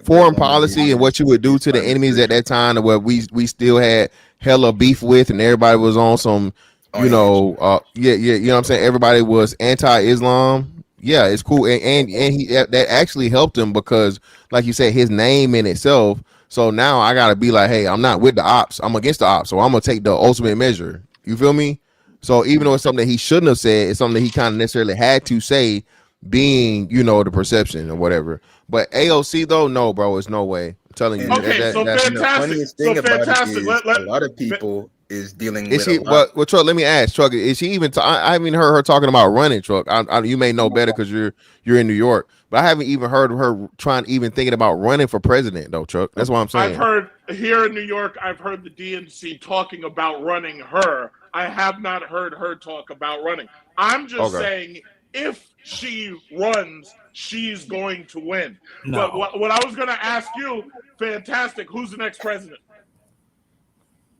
Foreign policy and what you would do to the enemies at that time, where we still had hella beef with, and everybody was on some, you know, you know what I'm saying. Everybody was anti-Islam. Yeah, it's cool, and he that actually helped him because, like you said, his name in itself. So now I gotta be like, hey, I'm not with the ops. I'm against the ops. So I'm gonna take the ultimate measure. You feel me? So even though it's something that he shouldn't have said, it's something that he kind of necessarily had to say, being, you know, the perception or whatever. But AOC though, no, bro, it's no way. I'm telling you. Okay, so that's fantastic. The funniest thing So about fantastic. it is a lot of people is dealing Is with she? a lot. Well, Truck. Let me ask, Truck. Is she even? I haven't even heard her talking about running, Truck. You may know better because you're in New York, but I haven't even heard of her even thinking about running for president, though, Truck. That's what I'm saying. I've heard here in New York, I've heard the DNC talking about running her. I have not heard her talk about running. I'm just saying, if she runs, she's going to win. No. But what I was going to ask you, fantastic, who's the next president?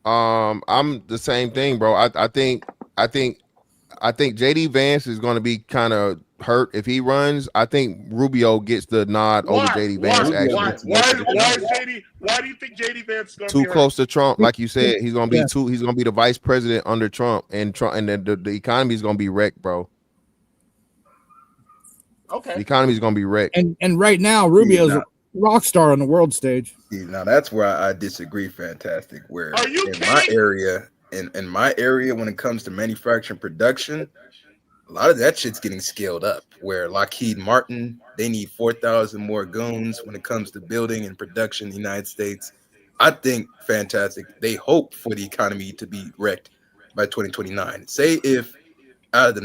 I'm the same thing, bro. I think JD Vance is going to be kind of hurt if he runs. I think Rubio gets the nod over JD Vance. Why do you think JD Vance is going to Too be close to Trump, like you said. He's going to be He's going to be the vice president under Trump, and the economy is going to be wrecked, bro. Okay. The economy is going to be wrecked. And right now, Rubio's a rock star on the world stage. Now that's where I disagree. Fantastic. Where Are you in my area, in my area, when it comes to manufacturing production, a lot of that shit's getting scaled up. Where Lockheed Martin, they need 4,000 more goons when it comes to building and production in the United States. I think fantastic. They hope for the economy to be wrecked by 2029. Say if out of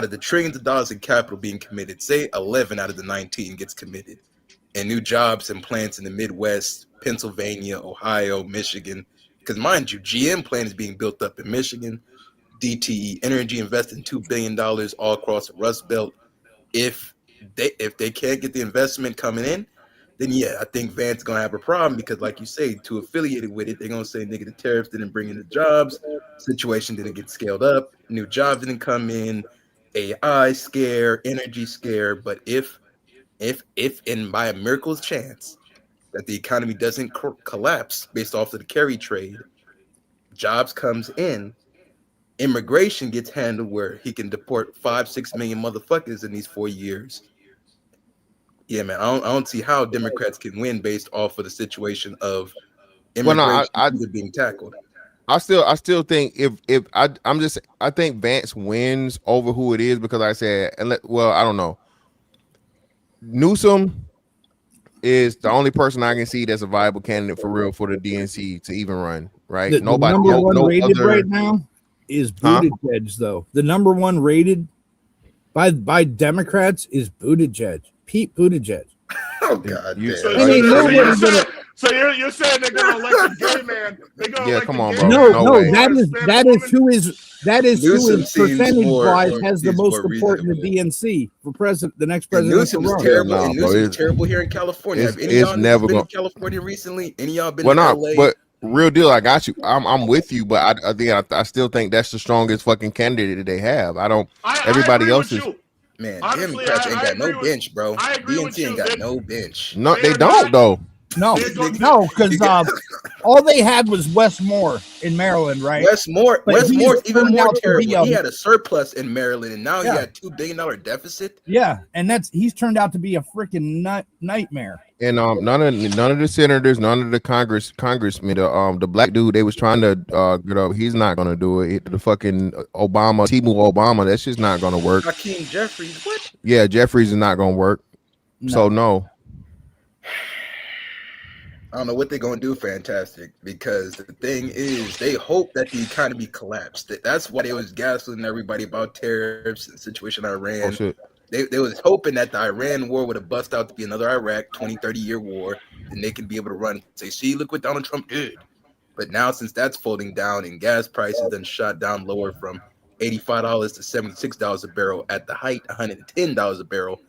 the trillions of dollars in capital being committed, say 11 out of the 19 gets committed, and new jobs and plants in the Midwest, Pennsylvania, Ohio, Michigan. Because mind you, GM plant is being built up in Michigan. DTE Energy investing $2 billion all across the Rust Belt. If they can't get the investment coming in, then yeah, I think Vance is gonna have a problem because, like you say, to affiliated with it, they're gonna say, nigga, the tariffs didn't bring in the jobs, situation didn't get scaled up, new jobs didn't come in, AI scare, energy scare. But if in by a miracle's chance that the economy doesn't collapse based off of the carry trade, jobs comes in, immigration gets handled where he can deport 5-6 million motherfuckers in these 4 years. Yeah, man, I don't see how Democrats can win based off of the situation of immigration being tackled. I still think I think Vance wins over who it is because, like I said, I don't know. Newsom is the only person I can see that's a viable candidate for real for the DNC to even run. Right? The number one rated right now is Buttigieg, though. The number one rated by Democrats is Buttigieg. Pete Buttigieg. Oh God! So you're saying they're gonna elect a gay man? They're gonna elect come on, a bro. No, that is who is percentage wise has the most more support in the DNC for president. The next president. Newsom is terrible. And Newsom is terrible here in California. Have any of y'all been to California recently? Any of y'all been to LA? But real deal, I got you. I'm with you, but I still think that's the strongest fucking candidate that they have. Everybody else is. Man, Democrats ain't got no bench, bro. DNC ain't got no bench. No, they don't though. No, because all they had was Westmore in Maryland, right? Westmore's even more terrible. He had a surplus in Maryland, and now he had $2 billion deficit. Yeah, and he's turned out to be a freaking nightmare. And none of the senators, none of the congressmen, the black dude they was trying to he's not gonna do it. The fucking Timu Obama, that's just not gonna work. Hakeem Jeffries, what? Yeah, Jeffries is not gonna work. No. So no. I don't know what they're gonna do, Fantastic, because the thing is, they hope that the economy collapsed. That's why they was gaslighting everybody about tariffs and the situation in Iran. Oh, shit. They was hoping that the Iran war would have bust out to be another Iraq 20-30-year war, and they can be able to run and say, see, look what Donald Trump did. But now, since that's folding down and gas prices then shot down lower from $85 to $76 a barrel, at the height $110 a barrel,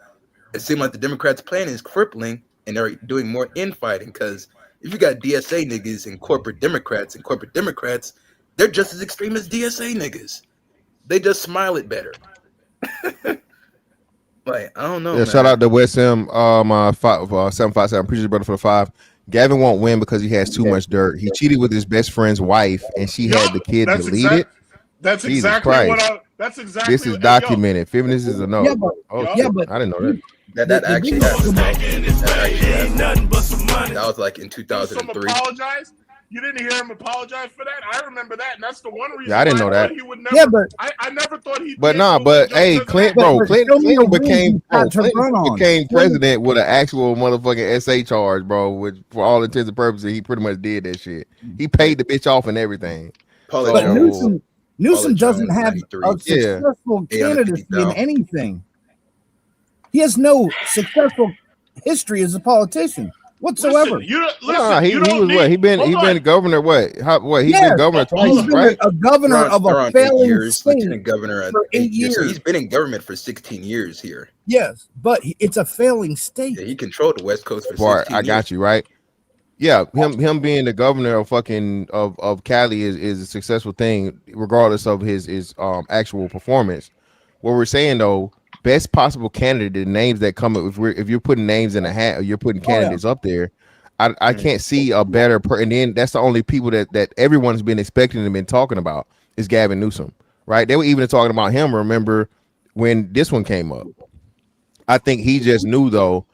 it seemed like the Democrats' plan is crippling, and they're doing more infighting. Because if you got DSA niggas and corporate Democrats, they're just as extreme as DSA niggas. They just smile it better. Like, I don't know. Yeah, man. shout out to West M 757. Appreciate you, brother, for the 5. Gavin won't win because he has too much dirt. He cheated with his best friend's wife, and she had the kid deleted. That's Jesus exactly Christ. what That's exactly. This is documented. Feminist is a no. Yeah, but, I didn't know that. That actually happened. That was like in 2003. Apologize. You didn't hear him apologize for that. I remember that, and that's the one reason. Yeah, I didn't know that. He would never, Yeah, but I never thought he. But hey, Clinton became president with an actual motherfucking SA charge, bro. Which, for all intents and purposes, he pretty much did that shit. He paid the bitch off and everything. But Newsom doesn't have a successful candidacy in anything. He has no successful history as a politician whatsoever. He been governor. He's been governor twice, he's been right? a governor of a failing state Lieutenant governor for 8 years. So he's been in government for 16 years here. Yes, but it's a failing state. Yeah, he controlled the West Coast for 16 I got you right. Yeah, him being the governor of of Cali is a successful thing, regardless of his actual performance. What we're saying though, best possible candidate, the names that come up, if you're putting names in a hat or you're putting candidates up there, I can't see a better and then that's the only people that everyone's been expecting and been talking about is Gavin Newsom, right? They were even talking about him, remember, when this one came up. I think he just knew though,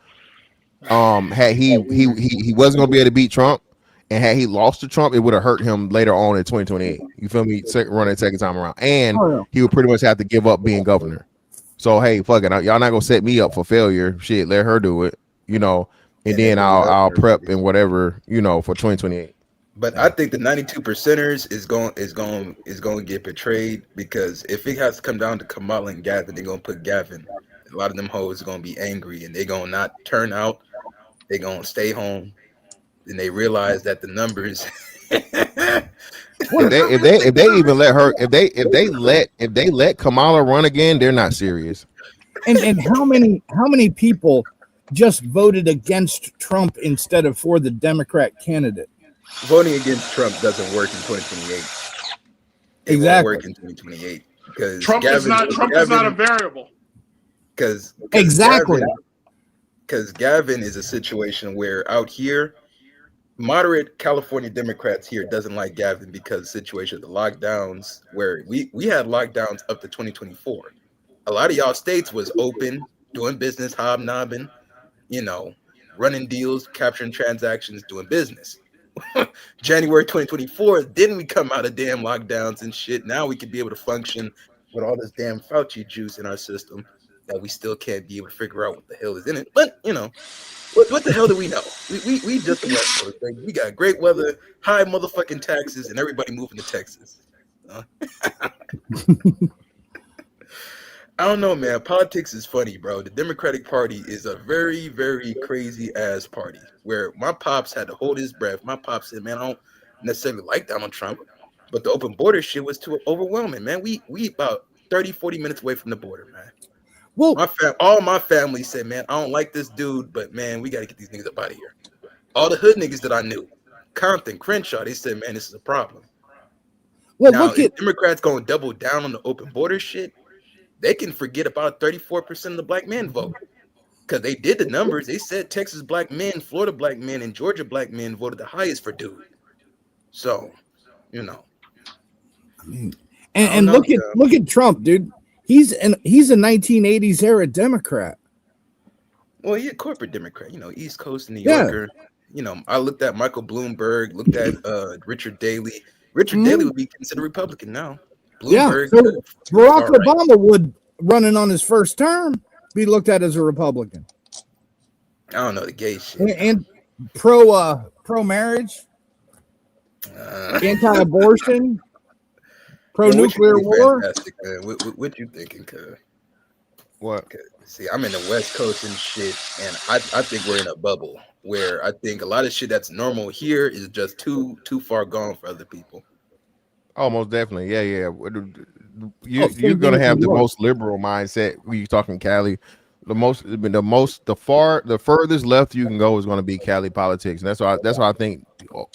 had he wasn't gonna be able to beat Trump, and had he lost to Trump, it would have hurt him later on in 2028. You feel me? Running second time around, and he would pretty much have to give up being governor. So hey, fuck it, y'all not gonna set me up for failure. Shit, let her do it, and then I'll prep and whatever, for 2028. But I think the 92%ers is going to get betrayed, because if it has to come down to Kamala and Gavin, they're going to put Gavin. A lot of them hoes are going to be angry, and they're going to not turn out. They're going to stay home, and they realize that the numbers. if they even let her, if they let Kamala run again, they're not serious. And how many people just voted against Trump instead of for the Democrat candidate? Voting against Trump doesn't work in 2028. It won't work in 2028 because Trump is not a variable. Because Gavin is a situation where out here, moderate California Democrats here doesn't like Gavin because of the situation of the lockdowns, where we had lockdowns up to 2024. A lot of y'all states was open, doing business, hobnobbing, running deals, capturing transactions, doing business. January 2024, then we come out of damn lockdowns and shit. Now we could be able to function with all this damn Fauci juice in our system that we still can't be able to figure out what the hell is in it. But what the hell do we know? We just the West Coast, right? We got great weather, high motherfucking taxes, and everybody moving to Texas. I don't know, man. Politics is funny, bro. The Democratic Party is a very, very crazy ass party where my pops had to hold his breath. My pops said, man, I don't necessarily like Donald Trump, but the open border shit was too overwhelming, man. We about 30, 40 minutes away from the border, man. Well, all my family said, man, I don't like this dude, but man, we got to get these niggas up out of here. All the hood niggas that I knew, Compton, Crenshaw, they said, man, this is a problem. Well, now, if Democrats going to double down on the open border shit, they can forget about 34% of the black men vote. Because they did the numbers. They said Texas black men, Florida black men, and Georgia black men voted the highest for dude. So, you know. And look at Trump, dude. He's a 1980s era Democrat. Well, he a corporate Democrat, you know, East Coast New Yorker. You know, I looked at Michael Bloomberg, looked at Richard Daley. Richard Daley would be considered Republican now. Bloomberg, so Barack Obama would, running on his first term, be looked at as a Republican. I don't know the gay shit. And pro marriage, anti-abortion, pro nuclear war. Fantastic, man. What you thinking? What? See, I'm in the West Coast and shit, and I think we're in a bubble where I think a lot of shit that's normal here is just too far gone for other people. Oh, most definitely. Yeah. You're gonna have the most liberal mindset when you're talking Cali. The furthest left you can go is going to be Cali politics, and that's why I think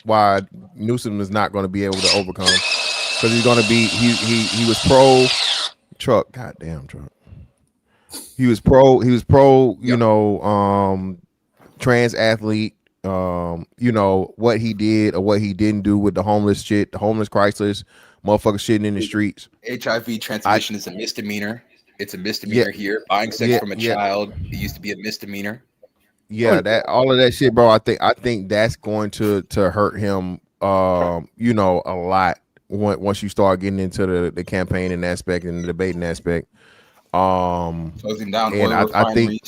why Newsom is not going to be able to overcome, because he's going to be he was pro truck, goddamn truck. He was pro, you know, trans athlete. You know what he did or what he didn't do with the homeless shit, the homeless crisis, motherfuckers shitting in the streets. HIV transmission is a misdemeanor. It's a misdemeanor here. Buying sex from a child, it used to be a misdemeanor. Yeah, that all of that shit, bro. I think that's going to hurt him. You know, a lot once you start getting into the campaigning aspect and the debating aspect. Closing down and I think.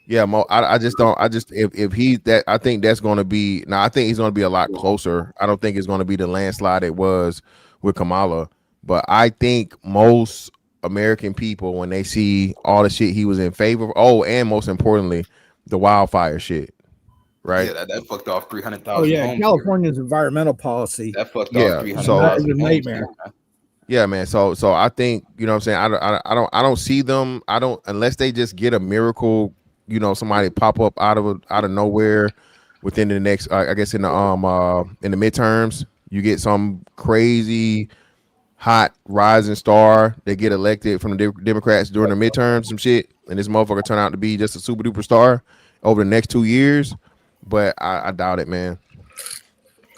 Yeah, if he's that, I think that's going to be. Now, I think he's going to be a lot closer. I don't think it's going to be the landslide it was with Kamala, but I think most American people, when they see all the shit he was in favor of, and most importantly, the wildfire shit, right? Yeah, that fucked off 300,000. Oh yeah, California's environmental policy. That fucked off 300,000. So that was a nightmare. Yeah, man. So I think, you know what I'm saying, I don't see them. I don't, unless they just get a miracle. You know, somebody pop up out of nowhere within the next, I guess in the midterms, you get some crazy hot rising star. They get elected from the Democrats during the midterms, some shit, and this motherfucker turn out to be just a super duper star over the next 2 years. But I doubt it, man.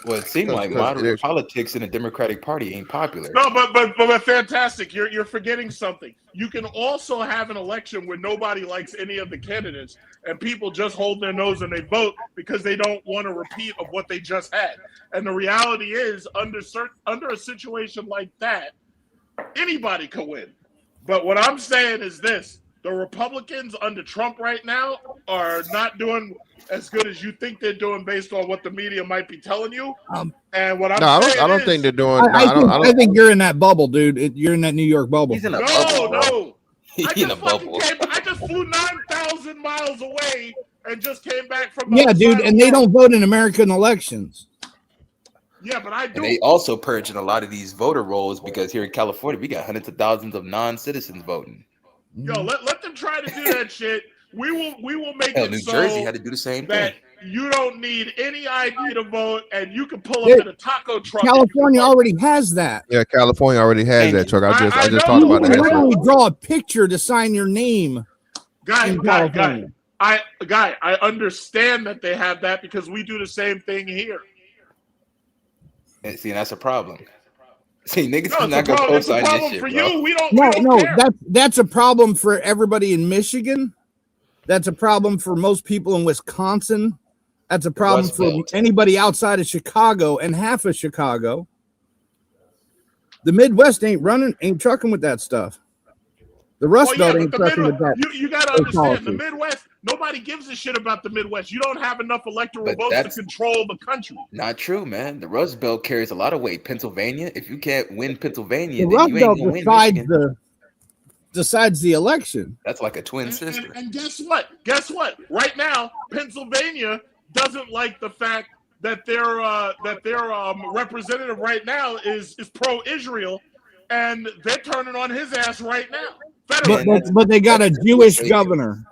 Well, it seemed like moderate politics in the Democratic Party ain't popular. No, but fantastic. You're forgetting something. You can also have an election where nobody likes any of the candidates, and people just hold their nose and they vote because they don't want a repeat of what they just had. And the reality is, under a situation like that, anybody could win. But what I'm saying is this: the Republicans under Trump right now are not doing as good as you think they're doing based on what the media might be telling you. And what I'm saying I don't think they're doing. I think you're in that bubble, dude. You're in that New York bubble. He's in a bubble. No. He's in a bubble. I just flew 9,000 miles away and just came back from. Yeah, dude, and they don't vote in American elections. Yeah, but I do. And they also purging a lot of these voter rolls because here in California we got hundreds of thousands of non-citizens voting. Yo, let them try to do that shit. We will make Hell, it New so Jersey had to do the same that thing. you don't need any ID to vote, and you can pull up in a taco truck. California already has that. Yeah, California already has that truck. I just talked about that. You literally draw a picture to sign your name. Guy, I understand that they have that because we do the same thing here. And see, that's a problem. See, niggas No, is not gonna co-sign this shit, for bro. you. We don't. No, care. that's a problem for everybody in Michigan. That's a problem for most people in Wisconsin. That's a problem for anybody outside of Chicago and half of Chicago. The Midwest ain't trucking with that stuff. The Rust Belt ain't trucking with that. You got to understand, the Midwest, nobody gives a shit about the Midwest. You don't have enough electoral votes to control the country. Not true, man. The Rust Belt carries a lot of weight. Pennsylvania, if you can't win Pennsylvania, The then Rust you ain't Belt gonna win Michigan. decides the election. That's like a twin sister. And guess what? Right now, Pennsylvania doesn't like the fact that their representative right now is pro-Israel, and they're turning on his ass right now. But they got a Jewish governor.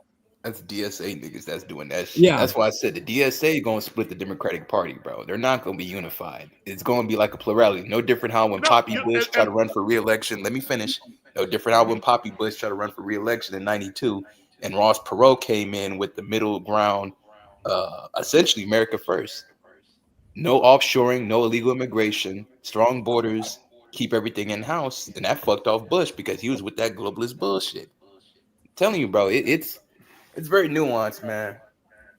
That's DSA niggas that's doing that shit. Yeah. That's why I said the DSA going to split the Democratic Party, bro. They're not going to be unified. It's going to be like a plurality. No different how when Poppy Bush tried to run for re-election. Let me finish. No different how when Poppy Bush tried to run for re-election in 92. and Ross Perot came in with the middle ground, essentially America first. No offshoring, no illegal immigration, strong borders, keep everything in house. And that fucked off Bush because he was with that globalist bullshit. I'm telling you, bro, it's very nuanced, man.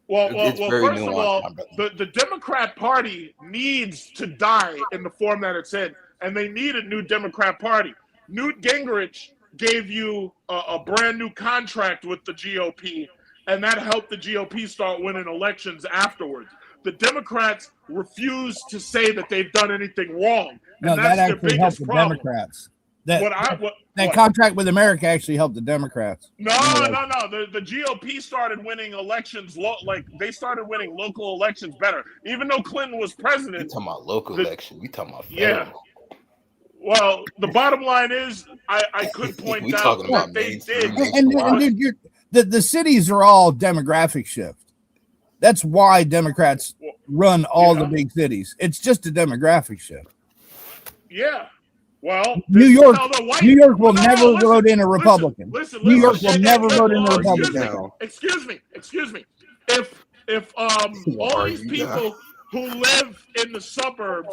Well, It's very first of nuanced, all, my brother. the Democrat Party needs to die in the form that it's in, and they need a new Democrat Party. Newt Gingrich gave you a brand new contract with the GOP, and that helped the GOP start winning elections afterwards. The Democrats refuse to say that they've done anything wrong, No, and that that's their actually helped biggest the problem. Democrats. That What? contract with America actually helped the Democrats. No. The GOP started winning elections. Like they started winning local elections better, even though Clinton was president. You talking about local election? We talking about Yeah. federal. Well, the bottom line is, I could point We out talking that about they did. And dude, the cities are all demographic shift. That's why Democrats run all the big cities. It's just a demographic shift. Yeah. Well, New York will never vote in a Republican. New York will never vote in a Republican. Excuse me. If all these people who live in the suburbs,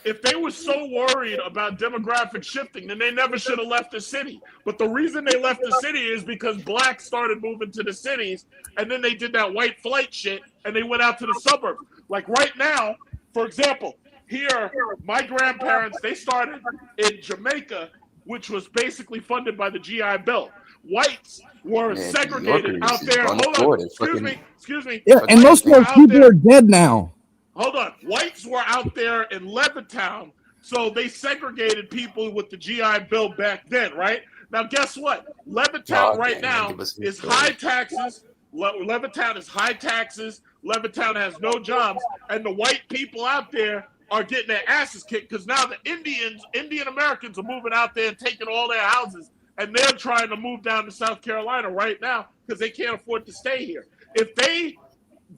if they were so worried about demographic shifting, then they never should have left the city. But the reason they left the city is because blacks started moving to the cities, and then they did that white flight shit, and they went out to the suburbs. Like right now, for example, here, my grandparents, they started in Jamaica, which was basically funded by the GI Bill. Whites were segregated out there. Hold on. Excuse me. Yeah, and most of those people are dead now. Hold on. Whites were out there in Levittown, so they segregated people with the GI Bill back then, right? Now, guess what? Levittown right now is high taxes. Levittown is high taxes. Levittown has no jobs, and the white people out there are getting their asses kicked because now the Indian Americans are moving out there and taking all their houses, and they're trying to move down to South Carolina right now because they can't afford to stay here. If they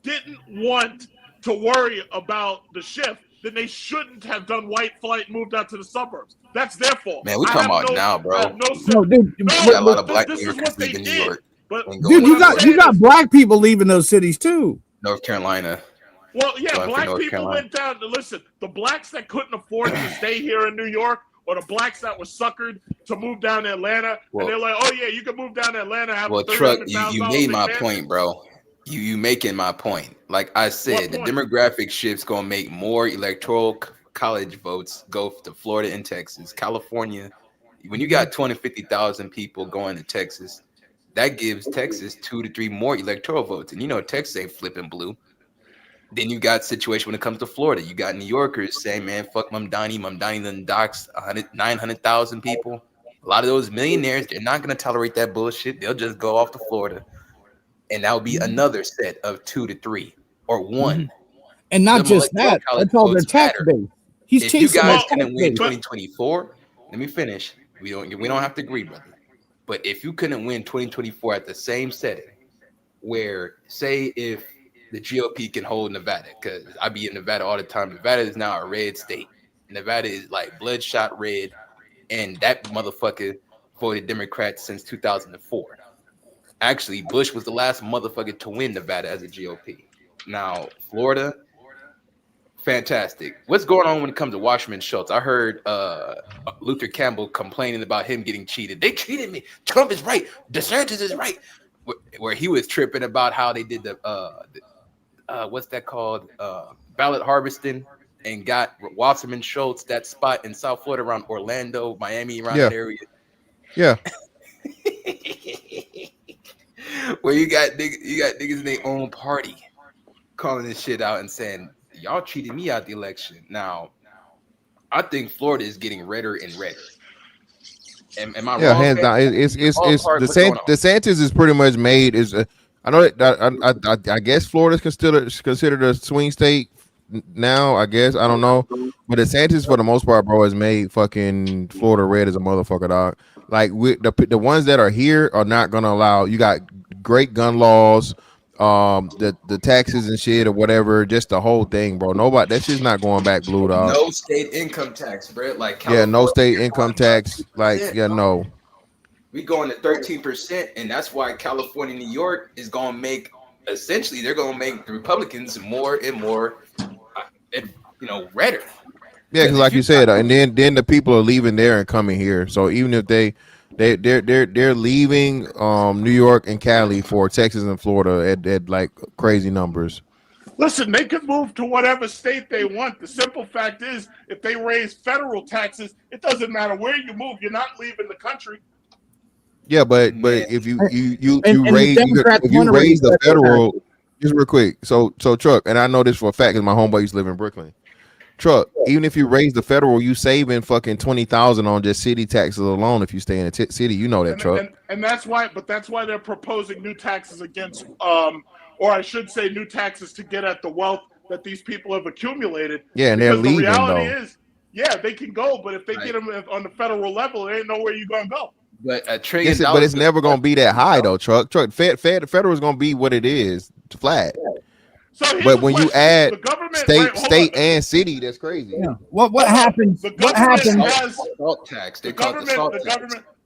didn't want to worry about the shift, then they shouldn't have done white flight and moved out to the suburbs. That's their fault. Man, we talking about now, bro. No, dude, We got a lot of black this is immigrants what they leaving New did. York. But Dude, you got black people leaving those cities too. North Carolina. Well, yeah, Going for black North people Carolina. went down. Listen, the blacks that couldn't afford to stay here in New York, or the blacks that were suckered to move down to Atlanta, Well- and they're like, "Oh yeah, you can move down to Atlanta." Have Well, a Truck, you $300,000 made my vacation. point, bro. You making my point. Like I said, the point? demographic shift's gonna make more electoral college votes go to Florida and Texas. California, when you got 20, 50,000 people going to Texas, that gives Texas 2 to 3 more electoral votes. And you know Texas ain't flipping blue. Then you got situation when it comes to Florida. You got New Yorkers saying, man, fuck Mamdani. Mamdani done doxed 900,000 people. A lot of those millionaires, they're not going to tolerate that bullshit. They'll just go off to Florida. And that will be another set of 2 to 3 or 1. And not Them just electoral that, college that's all their votes tax matter. base. He's If you chasing guys their couldn't tax win base. 2024, let me finish. We don't have to agree, brother. But if you couldn't win 2024 at the same setting, where say if the GOP can hold Nevada, because I be in Nevada all the time. Nevada is now a red state. Nevada is like bloodshot red, and that motherfucker voted Democrat since 2004. Actually, Bush was the last motherfucker to win Nevada as a GOP. Now, Florida, fantastic. What's going on when it comes to Wasserman Schultz? I heard Luther Campbell complaining about him getting cheated. They cheated me. Trump is right. DeSantis is right. Where he was tripping about how they did the what's that called? Ballot harvesting, and got Wasserman Schultz that spot in South Florida around Orlando, Miami, around that area. Yeah. Where you got niggas in their own party calling this shit out and saying, y'all cheated me out the election. Now, I think Florida is getting redder and redder. Am I wrong? Hands down. It's DeSantis is pretty much made. I know that I guess Florida's considered a swing state now. I guess I don't know, but DeSantis for the most part, bro, has made fucking Florida red as a motherfucker, dog. Like the ones that are here are not gonna allow. You got great gun laws, the taxes and shit or whatever, just the whole thing, bro. Nobody, that shit's not going back blue, dog. No state income tax, bro. Like no state income tax. Like no. We going to 13%, and that's why California, New York is going to make essentially they're going to make the Republicans more and more, redder. Yeah, because like you said, and then the people are leaving there and coming here. So even if they're leaving New York and Cali for Texas and Florida at like crazy numbers. Listen, they can move to whatever state they want. The simple fact is, if they raise federal taxes, it doesn't matter where you move. You're not leaving the country. Yeah, but if you raise the federal, just real quick. So Truck, and I know this for a fact because my homeboy used to live in Brooklyn. Truck, even if you raise the federal, you saving fucking $20,000 on just city taxes alone if you stay in a city. You know that, Truck. And that's why they're proposing new taxes against, or I should say, new taxes to get at the wealth that these people have accumulated. Yeah, and they're leaving. The reality is, yeah, they can go, but if they get them on the federal level, there ain't nowhere you're gonna go. But $1 trillion. But it's never gonna be that high though, Truck. Federal is gonna be what it is, flat. But when you add state and city, that's crazy. Yeah. What happens? What happens? Salt tax. The government.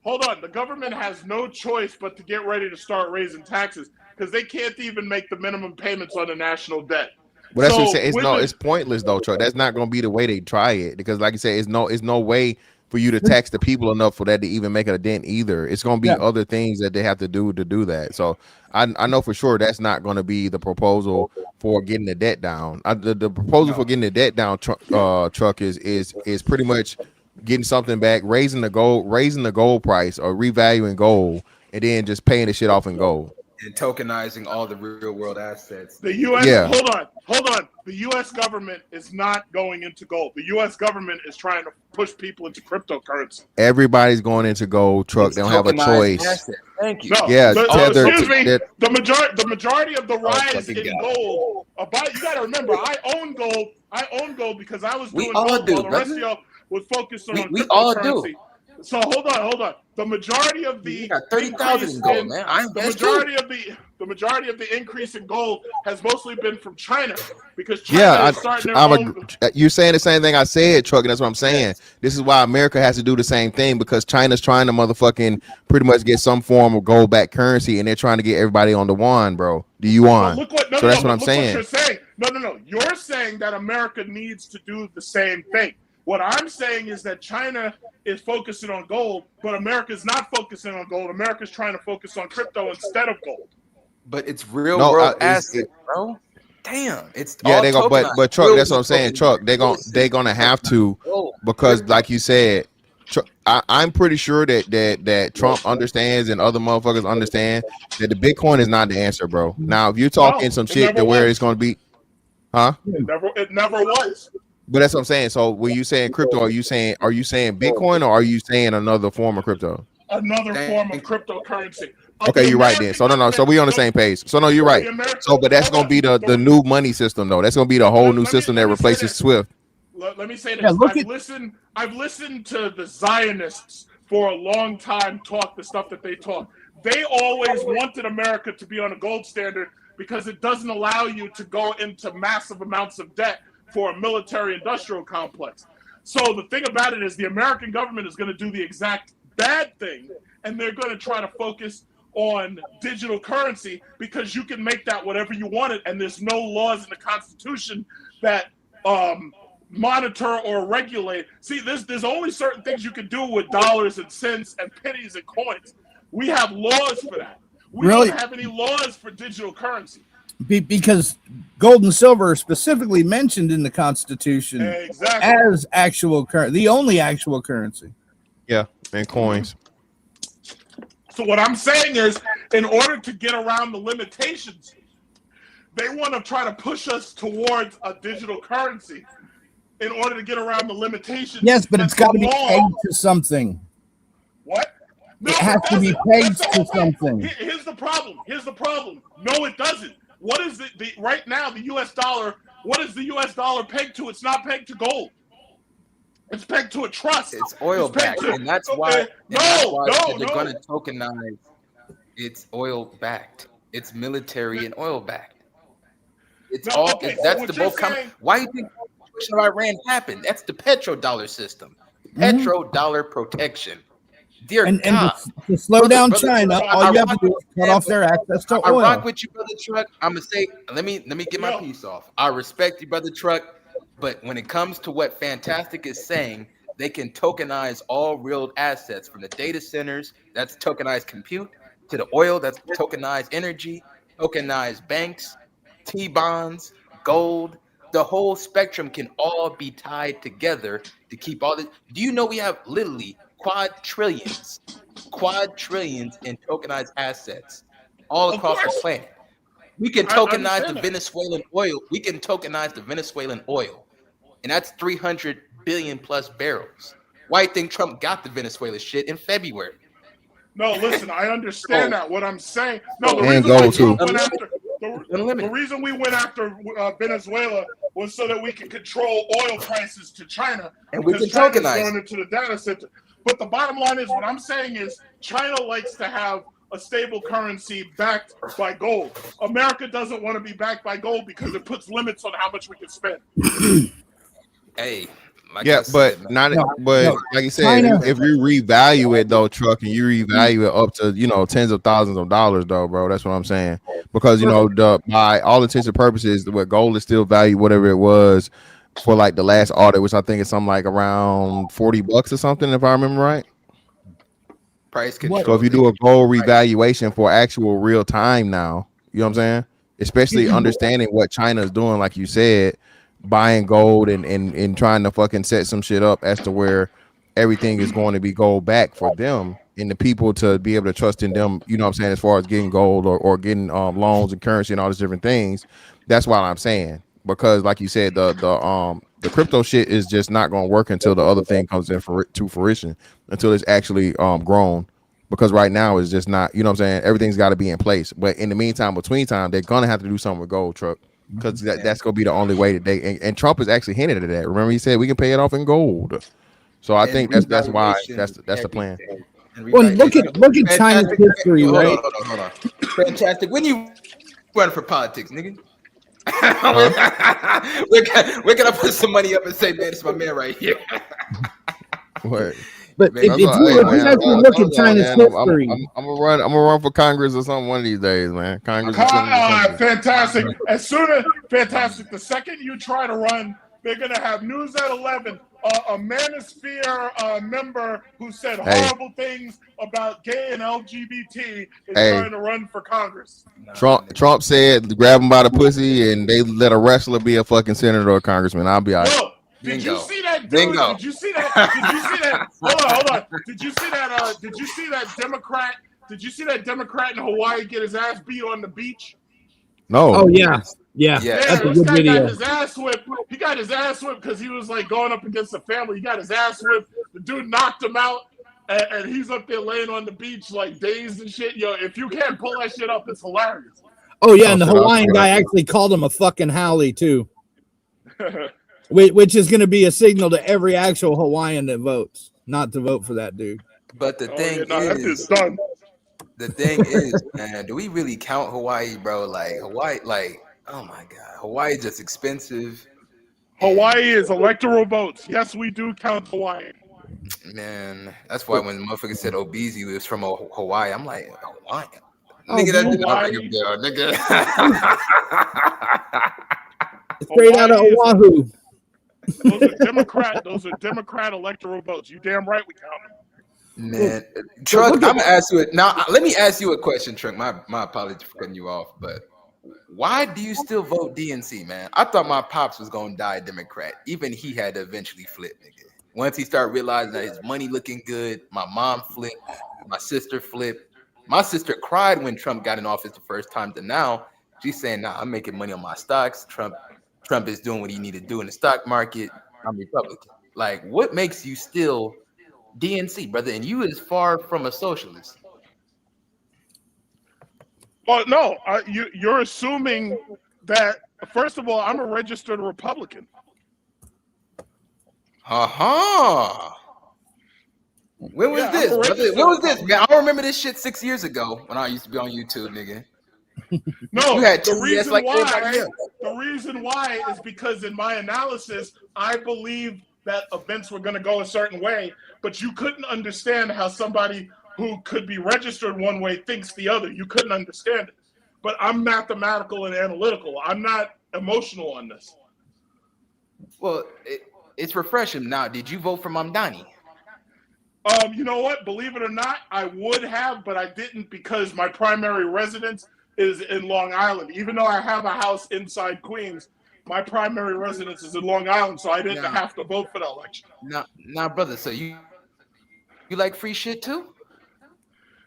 Hold on. The government has no choice but to get ready to start raising taxes because they can't even make the minimum payments on the national debt. But that's what I'm saying. It's pointless though, Truck. That's not going to be the way they try it because, like you said, it's no way for you to tax the people enough for that to even make a dent either. It's going to be other things that they have to do that. So I know for sure that's not going to be the proposal for getting the debt down. The proposal for getting the debt down, Truck, is pretty much getting something back, raising the gold price or revaluing gold, and then just paying the shit off in gold. And tokenizing all the real world assets. The U.S. Hold on. The U.S. government is not going into gold. The U.S. government is trying to push people into cryptocurrency. Everybody's going into gold, Truck. They don't have a choice. Asset. Thank you. No, yeah, excuse me. The majority of the rise in gold. You got to remember, I own gold because I was doing gold while the rest of y'all was focused on we all cryptocurrency. do. So hold on. The majority of the got 30,000 in gold, man. The majority of the increase in gold has mostly been from China because China is starting their own. You're saying the same thing I said, Truck, and that's what I'm saying. Yes. This is why America has to do the same thing because China's trying to motherfucking pretty much get some form of gold-backed currency, and they're trying to get everybody on the yuan, bro. The yuan. That's what I'm saying. What you're saying. No. You're saying that America needs to do the same thing. What I'm saying is that China is focusing on gold, but America's not focusing on gold. America's trying to focus on crypto instead of gold. But it's real world assets, bro. Damn, it's they go. But Truck, that's what I'm saying. Truck, they're gonna have to because, like you said, I'm pretty sure that Trump understands and other motherfuckers understand that the Bitcoin is not the answer, bro. Now, if you're talking some shit to where it's gonna be, huh? It never was. But that's what I'm saying. So when you saying crypto, are you saying Bitcoin or are you saying another form of crypto? Another form of cryptocurrency. Okay, you're right then. So no. So we on the same page. So no, you're right. So but that's gonna be the new money system though. That's gonna be the whole new system that replaces SWIFT. Let me say this. I've listened to the Zionists for a long time talk the stuff that they talk. They always wanted America to be on a gold standard because it doesn't allow you to go into massive amounts of debt for a military-industrial complex. So the thing about it is the American government is going to do the exact bad thing, and they're going to try to focus on digital currency because you can make that whatever you want it, and there's no laws in the Constitution that monitor or regulate. See, there's only certain things you can do with dollars and cents and pennies and coins. We have laws for that. We don't have any laws for digital currency. Because gold and silver are specifically mentioned in the Constitution as actual currency, the only actual currency. Yeah, and coins. So what I'm saying is, in order to get around the limitations, they want to try to push us towards a digital currency in order to get around the limitations. Yes, but it's got to be pegged to something. What? No, it has to be pegged to something. Here's the problem. No, it doesn't. What is the right now the U.S. dollar? What is the U.S. dollar pegged to? It's not pegged to gold. It's pegged to a trust. It's oil backed, and that's why. They're going to tokenize. It's oil backed. It's military and oil backed. It's that's the bulk. Why do you think Iran happened? That's the petrodollar system. Petrodollar protection. Dear And God. to slow down Brother China, Truck, all you have to rock do is with cut you, off their access to I rock oil. with you, brother Truck. I'm gonna say, let me get my piece off. I respect you, brother Truck, but when it comes to what Fantastic is saying, they can tokenize all real assets from the data centers, that's tokenized compute, to the oil, that's tokenized energy, tokenized banks, T-bonds, gold. The whole spectrum can all be tied together to keep all this. Do you know we have literally quadrillions in tokenized assets all across the planet? We can tokenize the Venezuelan oil. We can tokenize the Venezuelan oil, and that's 300 billion plus barrels. Why do you think Trump got the Venezuela shit in February? No, listen, I understand that. What I'm saying, no, the And reason why gold, too. Trump went after the reason we went after Venezuela was so that we could control oil prices to China, And we because can China's tokenize going into the data center. But the bottom line is, what I'm saying is, China likes to have a stable currency backed by gold. America doesn't want to be backed by gold because it puts limits on how much we can spend. Hey, like Yeah, I said, but man. like you said, if you revalue it though, Truck, and you revalue it up to tens of thousands of dollars though, bro. That's what I'm saying. Because by all intents and purposes, what gold is still valued whatever it was for like the last audit, which I think is something like around $40 or something, if I remember right. Price control. So if you do a gold revaluation for actual real time now, you know what I'm saying? Especially understanding what China is doing, like you said, buying gold and trying to fucking set some shit up as to where everything is going to be gold back for them and the people to be able to trust in them, you know what I'm saying, as far as getting gold or getting loans and currency and all these different things. That's what I'm saying. Because like you said, the crypto shit is just not going to work until the other thing comes in to fruition, until it's actually grown. Because right now it's just not, you know what I'm saying, everything's got to be in place. But in the meantime, between time, they're going to have to do something with gold, Truck. Because that's going to be the only way that and Trump has actually hinted at that. Remember, he said we can pay it off in gold. So I think that's why that's the plan. Well, look at China's history, right? Hold on. Fantastic. When you run for politics, nigga? Where can I put some money up and say, man, it's my man right here? What? But if you actually look at China's history, I'm gonna run for Congress or something one of these days, man. Congress. Fantastic. Fantastic. The second you try to run, they're gonna have News at 11. A Manosphere member who said horrible things about gay and LGBT is trying to run for Congress. Trump said grab him by the pussy and they let a wrestler be a fucking senator or congressman. I'll be all right. Did you see that dude? Did you see that? Hold on. Did you see that Democrat? Did you see that Democrat in Hawaii get his ass beat on the beach? No. Oh yeah. That's a good video. Got his ass whipped. He got his ass whipped because he was like going up against the family. He got his ass whipped. The dude knocked him out, and he's up there laying on the beach like dazed and shit. Yo, if you can't pull that shit up, it's hilarious. Oh yeah, and the Hawaiian guy actually called him a fucking haole too. Which is going to be a signal to every actual Hawaiian that votes not to vote for that dude. But the thing is, man, do we really count Hawaii, bro? Like Hawaii, oh my God, Hawaii is just expensive. Hawaii is electoral votes. Yes, we do count Hawaii. Man, that's why when the motherfucker said Obeezy was from Hawaii, I'm like, Hawaii? Nigga, that did not ring a bell, nigga. Straight out of Oahu. Those are Democrat electoral votes. You damn right we count them. Man, Truck, I'm gonna ask you it now. Let me ask you a question, Truck. My apologies for cutting you off, but why do you still vote DNC, man? I thought my pops was gonna die Democrat. Even he had to eventually flip, nigga. Once he started realizing that his money looking good, my mom flipped, my sister flipped. My sister cried when Trump got in office the first time. To now, she's saying, "Nah, I'm making money on my stocks. Trump is doing what he need to do in the stock market. I'm Republican." Like, what makes you still DNC, brother? And you is far from a socialist. Well, no, you're assuming that, first of all, I'm a registered Republican. When was this, brother? When was this, man? I don't remember this shit 6 years ago when I used to be on YouTube, nigga. No, you had the reason why is because in my analysis, I believe that events were going to go a certain way, but you couldn't understand how somebody who could be registered one way thinks the other. You couldn't understand it. But I'm mathematical and analytical. I'm not emotional on this. Well, it's refreshing. Now, did you vote for Mamdani? You know what? Believe it or not, I would have, but I didn't because my primary residence is in Long Island. Even though I have a house inside Queens, my primary residence is in Long Island, so I didn't have to vote for the election. Now, brother, so you like free shit too?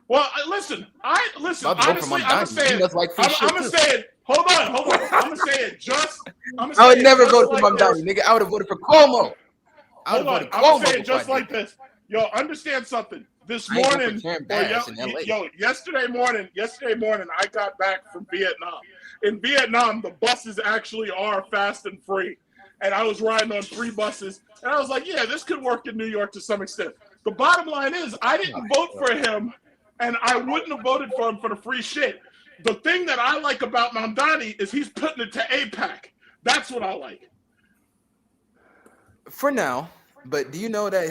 Well, listen. Honestly, I'm gonna say it. Hold on. I'm gonna say it just. I would never vote for Mamdani, nigga. I would have voted for Cuomo. Hold on. I'm gonna say it just like this. Yo, understand something. This morning, yesterday morning, I got back from Vietnam. In Vietnam, the buses actually are fast and free. And I was riding on 3 buses, and I was like, yeah, this could work in New York to some extent. The bottom line is, I didn't vote for him, and I wouldn't have voted for him for the free shit. The thing that I like about Mamdani is he's putting it to AIPAC. That's what I like. For now. But do you know that?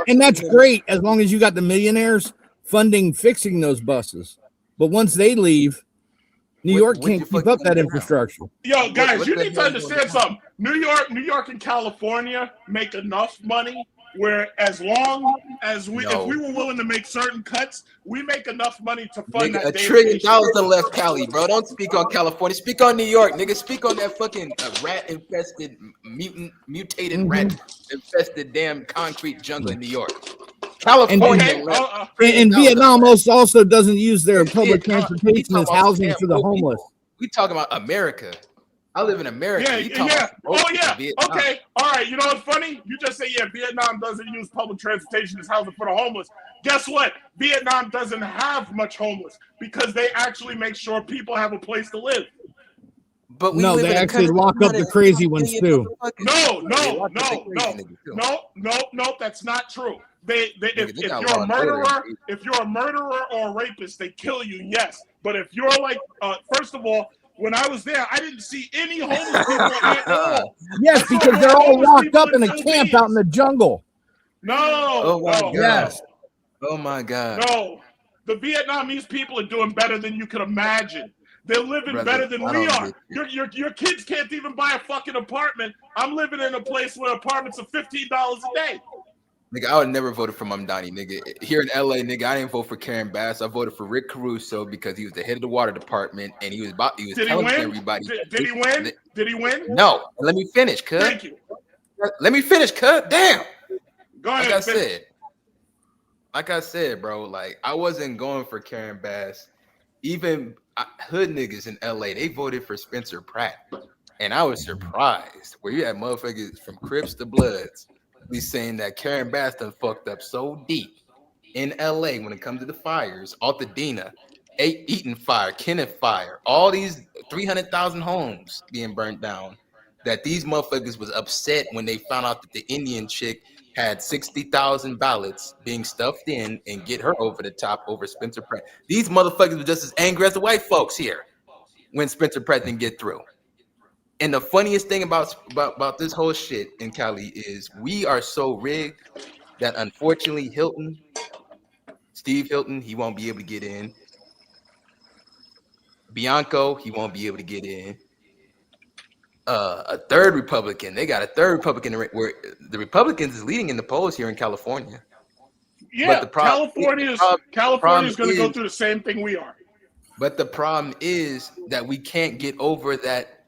And that's great as long as you got the millionaires funding fixing those buses. But once they leave, New York can't keep up that infrastructure. Yo, guys, you need to understand something. New York and California make enough money where as long as if we were willing to make certain cuts, we make enough money to fund nigga, $1 trillion done left Cali, bro. Don't speak on California. Speak on New York, nigga. Speak on that fucking rat-infested, mutated rat-infested damn concrete jungle in New York. California. And Vietnam also doesn't use their public transportation as housing for the homeless. We talking about America. I live in America. Yeah. Oh, yeah. Okay. All right. You know what's funny? You just say, Vietnam doesn't use public transportation as housing for the homeless. Guess what? Vietnam doesn't have much homeless because they actually make sure people have a place to live. But no, they actually lock up the crazy ones too. No, that's not true. If you're a murderer or a rapist, they kill you, yes. But if you're like, first of all, when I was there, I didn't see any homeless people at all. Yes, because they're all locked up in a camp out in the jungle. No. Oh my God. Yes. Oh my God. No. The Vietnamese people are doing better than you could imagine. They're living better than we are. Your kids can't even buy a fucking apartment. I'm living in a place where apartments are $15 a day. Nigga, I would never voted for Mamdani, nigga. Here in LA, nigga, I didn't vote for Karen Bass. I voted for Rick Caruso because he was the head of the water department and he was telling everybody. Did he win? Did he win? No. Let me finish, cuz. Thank you. Let me finish, cuz. Damn. Go ahead. Like I said, bro, like I wasn't going for Karen Bass. Even hood niggas in LA, they voted for Spencer Pratt. And I was surprised where you had motherfuckers from Crips to Bloods be saying that Karen Bass done fucked up so deep in LA when it comes to the fires, Altadena, Eaton Fire, Kenneth Fire, all these 300,000 homes being burnt down, that these motherfuckers was upset when they found out that the Indian chick had 60,000 ballots being stuffed in and get her over the top over Spencer Pratt. These motherfuckers were just as angry as the white folks here when Spencer Pratt didn't get through. And the funniest thing about this whole shit in Cali is we are so rigged that unfortunately Steve Hilton, he won't be able to get in. Bianco, he won't be able to get in. A third Republican, they got a third Republican where the Republicans is leading in the polls here in California. Yeah, but California is going to go through the same thing we are. But the problem is that we can't get over that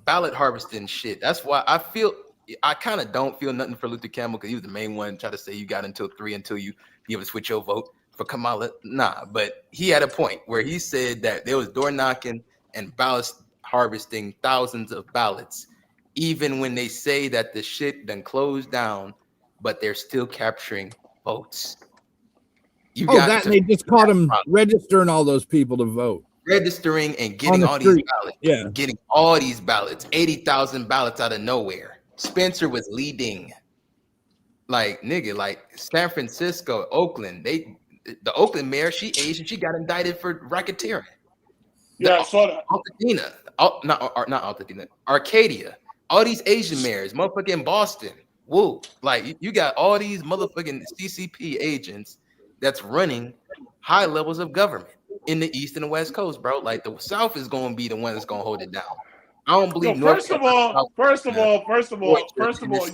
ballot harvesting shit. That's why I kind of don't feel nothing for Luther Campbell because he was the main one trying to say you got until 3 until you be able to switch your vote for Kamala. Nah, but he had a point where he said that there was door knocking and ballot harvesting thousands of ballots, even when they say that the shit done closed down, but they're still capturing votes. They just caught him registering all those people to vote. Registering and getting all these ballots. Getting all these ballots, 80,000 ballots out of nowhere. Spencer was leading. Like, nigga, like San Francisco, Oakland, the Oakland mayor, she Asian, she got indicted for racketeering. Yeah, I saw that. Altadena, not Altadena, Arcadia. All these Asian mayors, motherfucking Boston, Woo. Like you got all these motherfucking CCP agents that's running high levels of government in the East and the West Coast, bro. Like the South is going to be the one that's going to hold it down. I don't believe. First of all,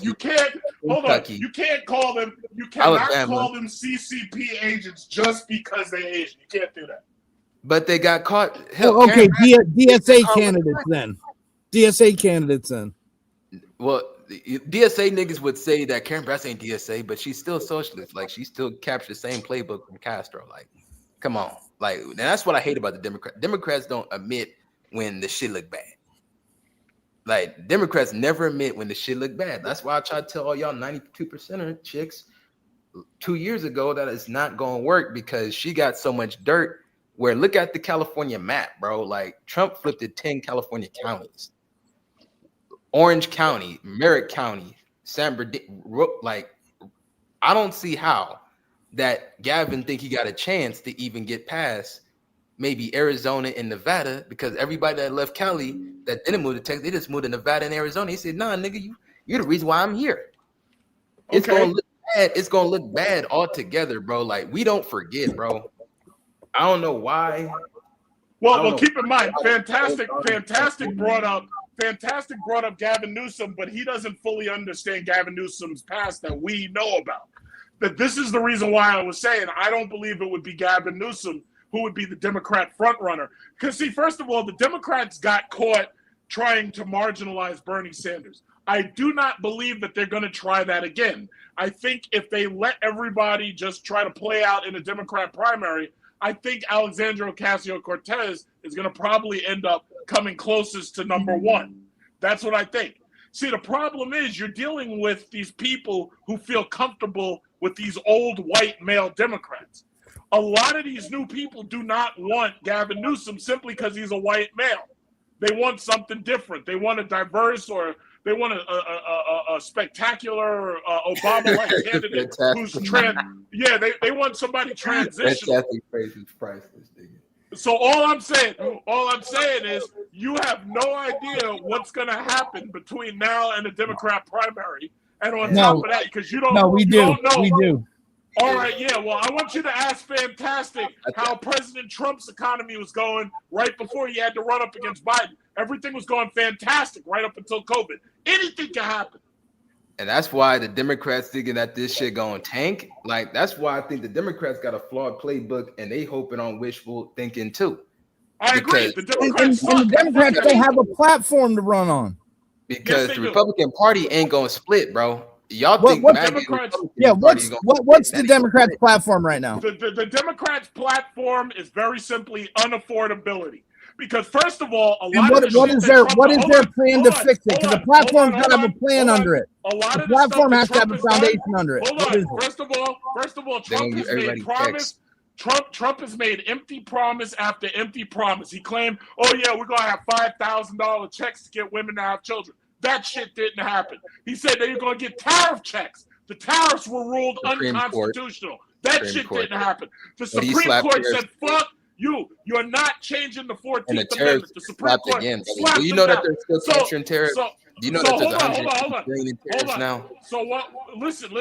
you can't hold on. You can't call them. You cannot call them CCP agents just because they're Asian. You can't do that. But they got caught. Hell, okay, DSA candidates then. DSA candidates then. Well, DSA niggas would say that Karen Bass ain't DSA, but she's still socialist. Like she still captured the same playbook from Castro. Like, come on. Like, and that's what I hate about the Democrats. Democrats don't admit when the shit look bad. Like Democrats never admit when the shit look bad. That's why I try to tell all y'all 92% of chicks 2 years ago that it's not going to work because she got so much dirt. Where look at the California map, bro. Like Trump flipped it 10 California counties. Orange County, Merritt County, San Bernardino. Like I don't see how that Gavin think he got a chance to even get past maybe Arizona and Nevada, because everybody that left Cali that didn't move to Texas, they just moved to Nevada and Arizona. He said, nah, nigga, you're the reason why I'm here. It's gonna look bad. It's gonna look bad altogether, bro. Like we don't forget, bro. I don't know why. Well, keep in mind, Fantastic brought up Gavin Newsom, but he doesn't fully understand Gavin Newsom's past that we know about. That this is the reason why I was saying I don't believe it would be Gavin Newsom who would be the Democrat frontrunner. Because, see, first of all, the Democrats got caught trying to marginalize Bernie Sanders. I do not believe that they're going to try that again. I think if they let everybody just try to play out in a Democrat primary, I think Alexandria Ocasio-Cortez is going to probably end up coming closest to number one. That's what I think. See, the problem is you're dealing with these people who feel comfortable with these old white male Democrats. A lot of these new people do not want Gavin Newsom simply because he's a white male. They want something different. They want a diverse, or they want a spectacular Obama-like candidate who's trans. Yeah, they want somebody transitional. So all I'm saying is you have no idea what's going to happen between now and the Democrat primary. And on top of that, because you don't know. We do. All right, yeah. Well, I want you to ask Fantastic how President Trump's economy was going right before he had to run up against Biden. Everything was going fantastic right up until COVID. Anything can happen. And that's why the Democrats thinking that this shit gonna tank. Like, that's why I think the Democrats got a flawed playbook and they hoping on wishful thinking too. I agree. The Democrats, the Democrats don't have a platform to run on. Because the Republican Party ain't gonna split, bro. Y'all think Democrats? Yeah, what's the Democrats' platform right now? The Democrats' platform is very simply unaffordability. Because first of all, what is their plan to fix it? Because the platform's got to have a plan under it. The platform has to have a foundation under it. Hold on. First of all, Trump has made promise. Trump has made empty promise after empty promise. He claimed, "Oh yeah, we're gonna have $5,000 checks to get women to have children." That shit didn't happen. He said that you're gonna get tariff checks. The tariffs were ruled unconstitutional. That shit didn't happen. The Supreme Court said, "Fuck you. You're not changing the 14th Amendment." The Supreme Court slapped you know them that they're still capturing tariffs. Do you know that there's 100 billion in tariffs now? So what? Listen.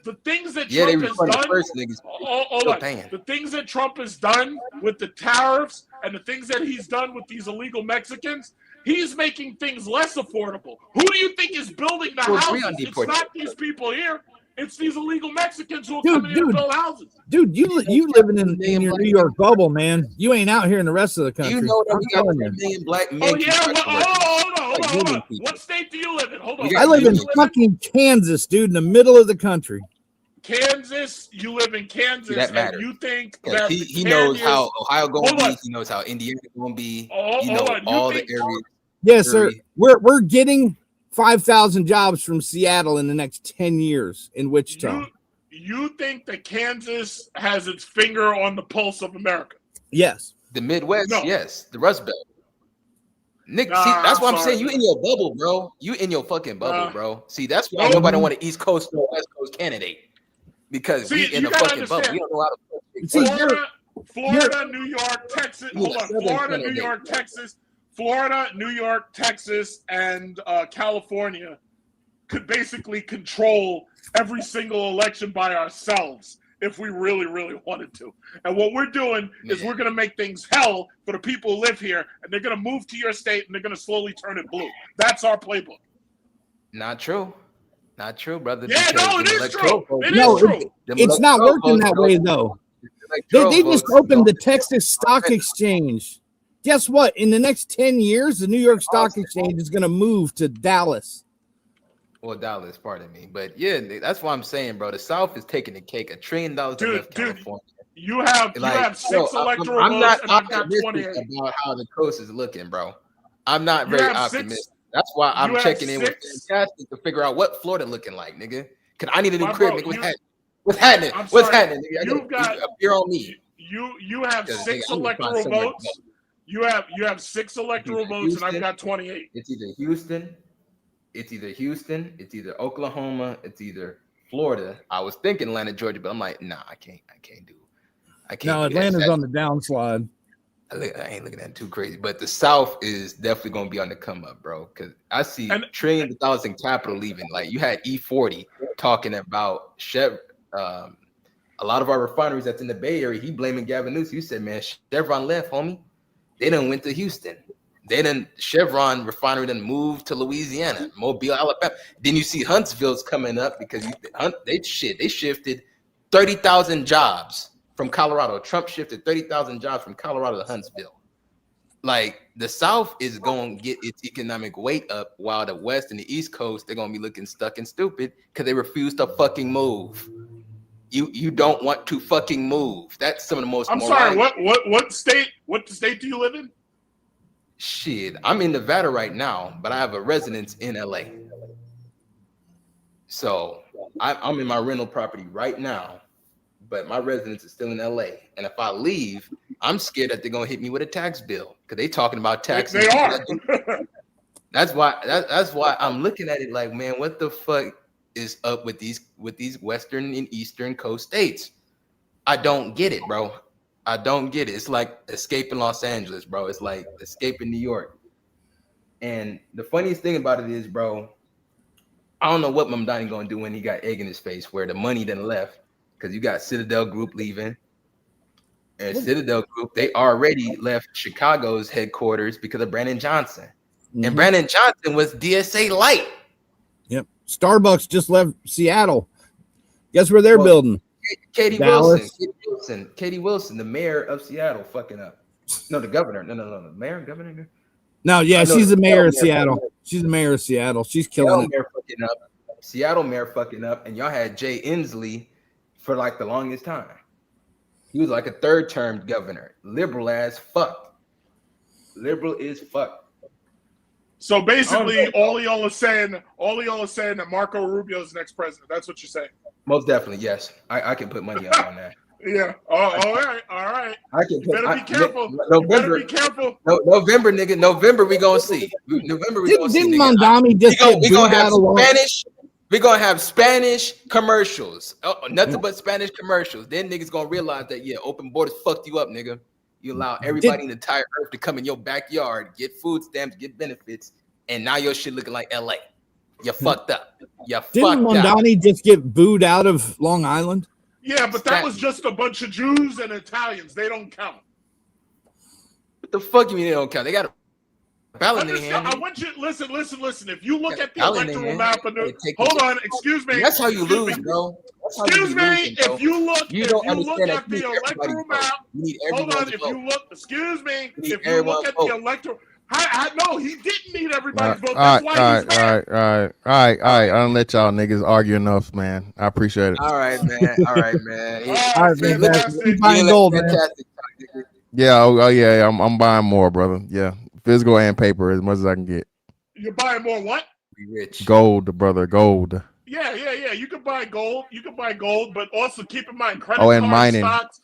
The things that Trump has done, the things that Trump has done with the tariffs and the things that he's done with these illegal Mexicans, he's making things less affordable. Who do you think is building the houses? It's not these people here. It's these illegal Mexicans who are coming in to build houses. Dude, you living in your New York bubble, man. You ain't out here in the rest of the country. You know that we got 1 million black men. Oh yeah, hold on. What state do you live in? Hold on. I live in fucking Kansas, dude, in the middle of the country. Kansas, you live in Kansas, and you think that he knows how Ohio gonna be. He knows how Indiana gonna be. He knows all the areas. Yes, sir. We're getting 5,000 jobs from Seattle in the next 10 years in Wichita. You think that Kansas has its finger on the pulse of America? Yes. The Midwest, yes. The Rust Belt. Nick, see, that's what I'm saying. You in your bubble, bro. You in your fucking bubble, bro. See, that's why nobody want an East Coast or West Coast candidate. Because we in a fucking bubble. We don't know how to Florida, New York, Texas. Hold on. Florida, New York, Texas, and California could basically control every single election by ourselves if we really, really wanted to. And what we're doing is we're going to make things hell for the people who live here, and they're going to move to your state, and they're going to slowly turn it blue. That's our playbook. Not true. Not true, brother. Yeah, no, it is true. It No, is true. it's not working that way, though. They just opened the Texas Stock Exchange. Guess what? In the next 10 years, the New York Stock Exchange is going to move to Dallas. Well, Dallas, pardon me. But yeah, that's what I'm saying, bro. The South is taking the cake. $1 trillion to lift California. You have 6 electoral I'm votes, not and I've got optimistic 28. about how the coast is looking, bro. I'm not You very have 6 optimistic. That's why I'm you have checking in with 6 Fantastic to figure out what Florida looking like, nigga. Cause I need a new My crib, bro, nigga. you- What's happening? I'm What's sorry, happening? Nigga? you've got- Appear on me. You have Because, 6 nigga, I'm gonna find electoral somewhere to votes. You have 6 electoral votes, and I've Houston. got 28. It's either Houston, it's either Oklahoma, it's either Florida. I was thinking Atlanta, Georgia, but I'm like, nah, I can't do. I can't. No, do that. Atlanta's on the downslide. I ain't looking at it too crazy, but the South is definitely going to be on the come up, bro. Because I see trillions of dollars in capital leaving. Like you had E40 talking about a lot of our refineries that's in the Bay Area. He blaming Gavin Newsom. You said, man, Chevron left, homie. They done went to Houston. Chevron refinery done moved to Louisiana, Mobile, Alabama. Then you see Huntsville's coming up because they shifted 30,000 jobs from Colorado. Trump shifted 30,000 jobs from Colorado to Huntsville. Like the South is going to get its economic weight up, while the West and the East Coast, they're going to be looking stuck and stupid because they refuse to fucking move. You don't want to fucking move. That's some of the most. I'm sorry. What state? What state do you live in? Shit, I'm in Nevada right now, but I have a residence in LA. So I'm in my rental property right now, but my residence is still in LA. And if I leave, I'm scared that they're gonna hit me with a tax bill because they talking about taxes. They are. That's why I'm looking at it like, man, what the fuck is up with these Western and Eastern Coast states? I don't get it, bro. I don't get it. It's like escaping Los Angeles, bro. It's like escaping New York. And the funniest thing about it is, bro, I don't know what Mamdani gonna do when he got egg in his face, where the money then left, because you got Citadel Group leaving. And Citadel Group, they already left Chicago's headquarters because of Brandon Johnson. Mm-hmm. And Brandon Johnson was DSA light. Yep. Starbucks just left Seattle. Guess where they're building? Katie Dallas. Katie Wilson, the mayor of Seattle, fucking up. No, the governor. No, the mayor, governor. No, yeah, No, she's the mayor of Seattle mayor. Seattle. She's the mayor of Seattle. She's killing it. Seattle mayor fucking up, and y'all had Jay Inslee for like the longest time. He was like a third-term governor. Liberal as fuck. Liberal is fuck. So basically, all y'all are saying that Marco Rubio is the next president. That's what you're saying. Most definitely, yes. I can put money up on that. Yeah. All right. I can You better be careful. November, You better be careful. November, nigga. November, we gonna see. November, we gonna see. Didn't nigga. Mondami just get we booed gonna have out of law? Spanish. We're gonna have Spanish commercials. Nothing but Spanish commercials. Then niggas gonna realize that open borders fucked you up, nigga. You allow everybody in the entire earth to come in your backyard, get food stamps, get benefits, and now your shit looking like LA. You fucked up. You Didn't fucked up. Mondani just get booed out of Long Island? Yeah, but that was just a bunch of Jews and Italians. They don't count. What the fuck you mean they don't count? They got a ballot in their hand. I want you listen. If you look at the ballot in their electoral hand. map of hold on, excuse me. That's how you Excuse lose, me. bro. That's how Excuse you me. losing, bro. If you look, You if don't you look understand that at you the need everybody electoral to vote. map, You need hold everyone on. to If vote. you look, excuse me. You need If you everyone look to at vote. the electoral, no, he didn't need everybody's vote. All That's right, why he's mad. all right. I don't let y'all niggas argue enough, man. I appreciate it. All right, man. All right, man. All right, man. Keep buying gold, man. Yeah, yeah. I'm buying more, brother. Yeah, physical and paper as much as I can get. You're buying more what? Be rich. Gold, brother, gold. Yeah. You can buy gold. But also keep in mind credit And card mining, stocks,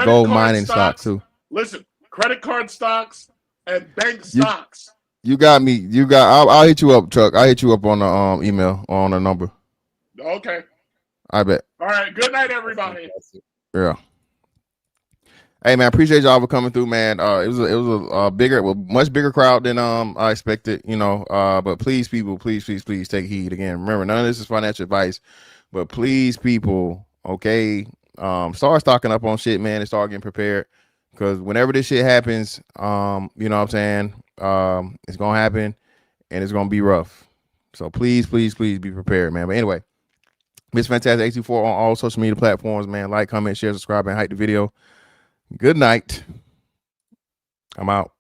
gold mining stock too. Listen, credit card stocks and bank stocks. You got me. I'll hit you up, Chuck. I'll hit you up on the email or on the number. Okay. I bet. All right. Good night, everybody. Yeah. Hey man, appreciate y'all for coming through, man. It was a much bigger crowd than I expected, you know. But please, people, please take heed. Again, remember, none of this is financial advice, but please, people, okay, start stocking up on shit, man, and start getting prepared. Because whenever this shit happens, you know what I'm saying, it's gonna happen, and it's gonna be rough. So please be prepared, man. But anyway, Miss Fantastic 824 on all social media platforms, man. Like, comment, share, subscribe, and hype the video. Good night. I'm out.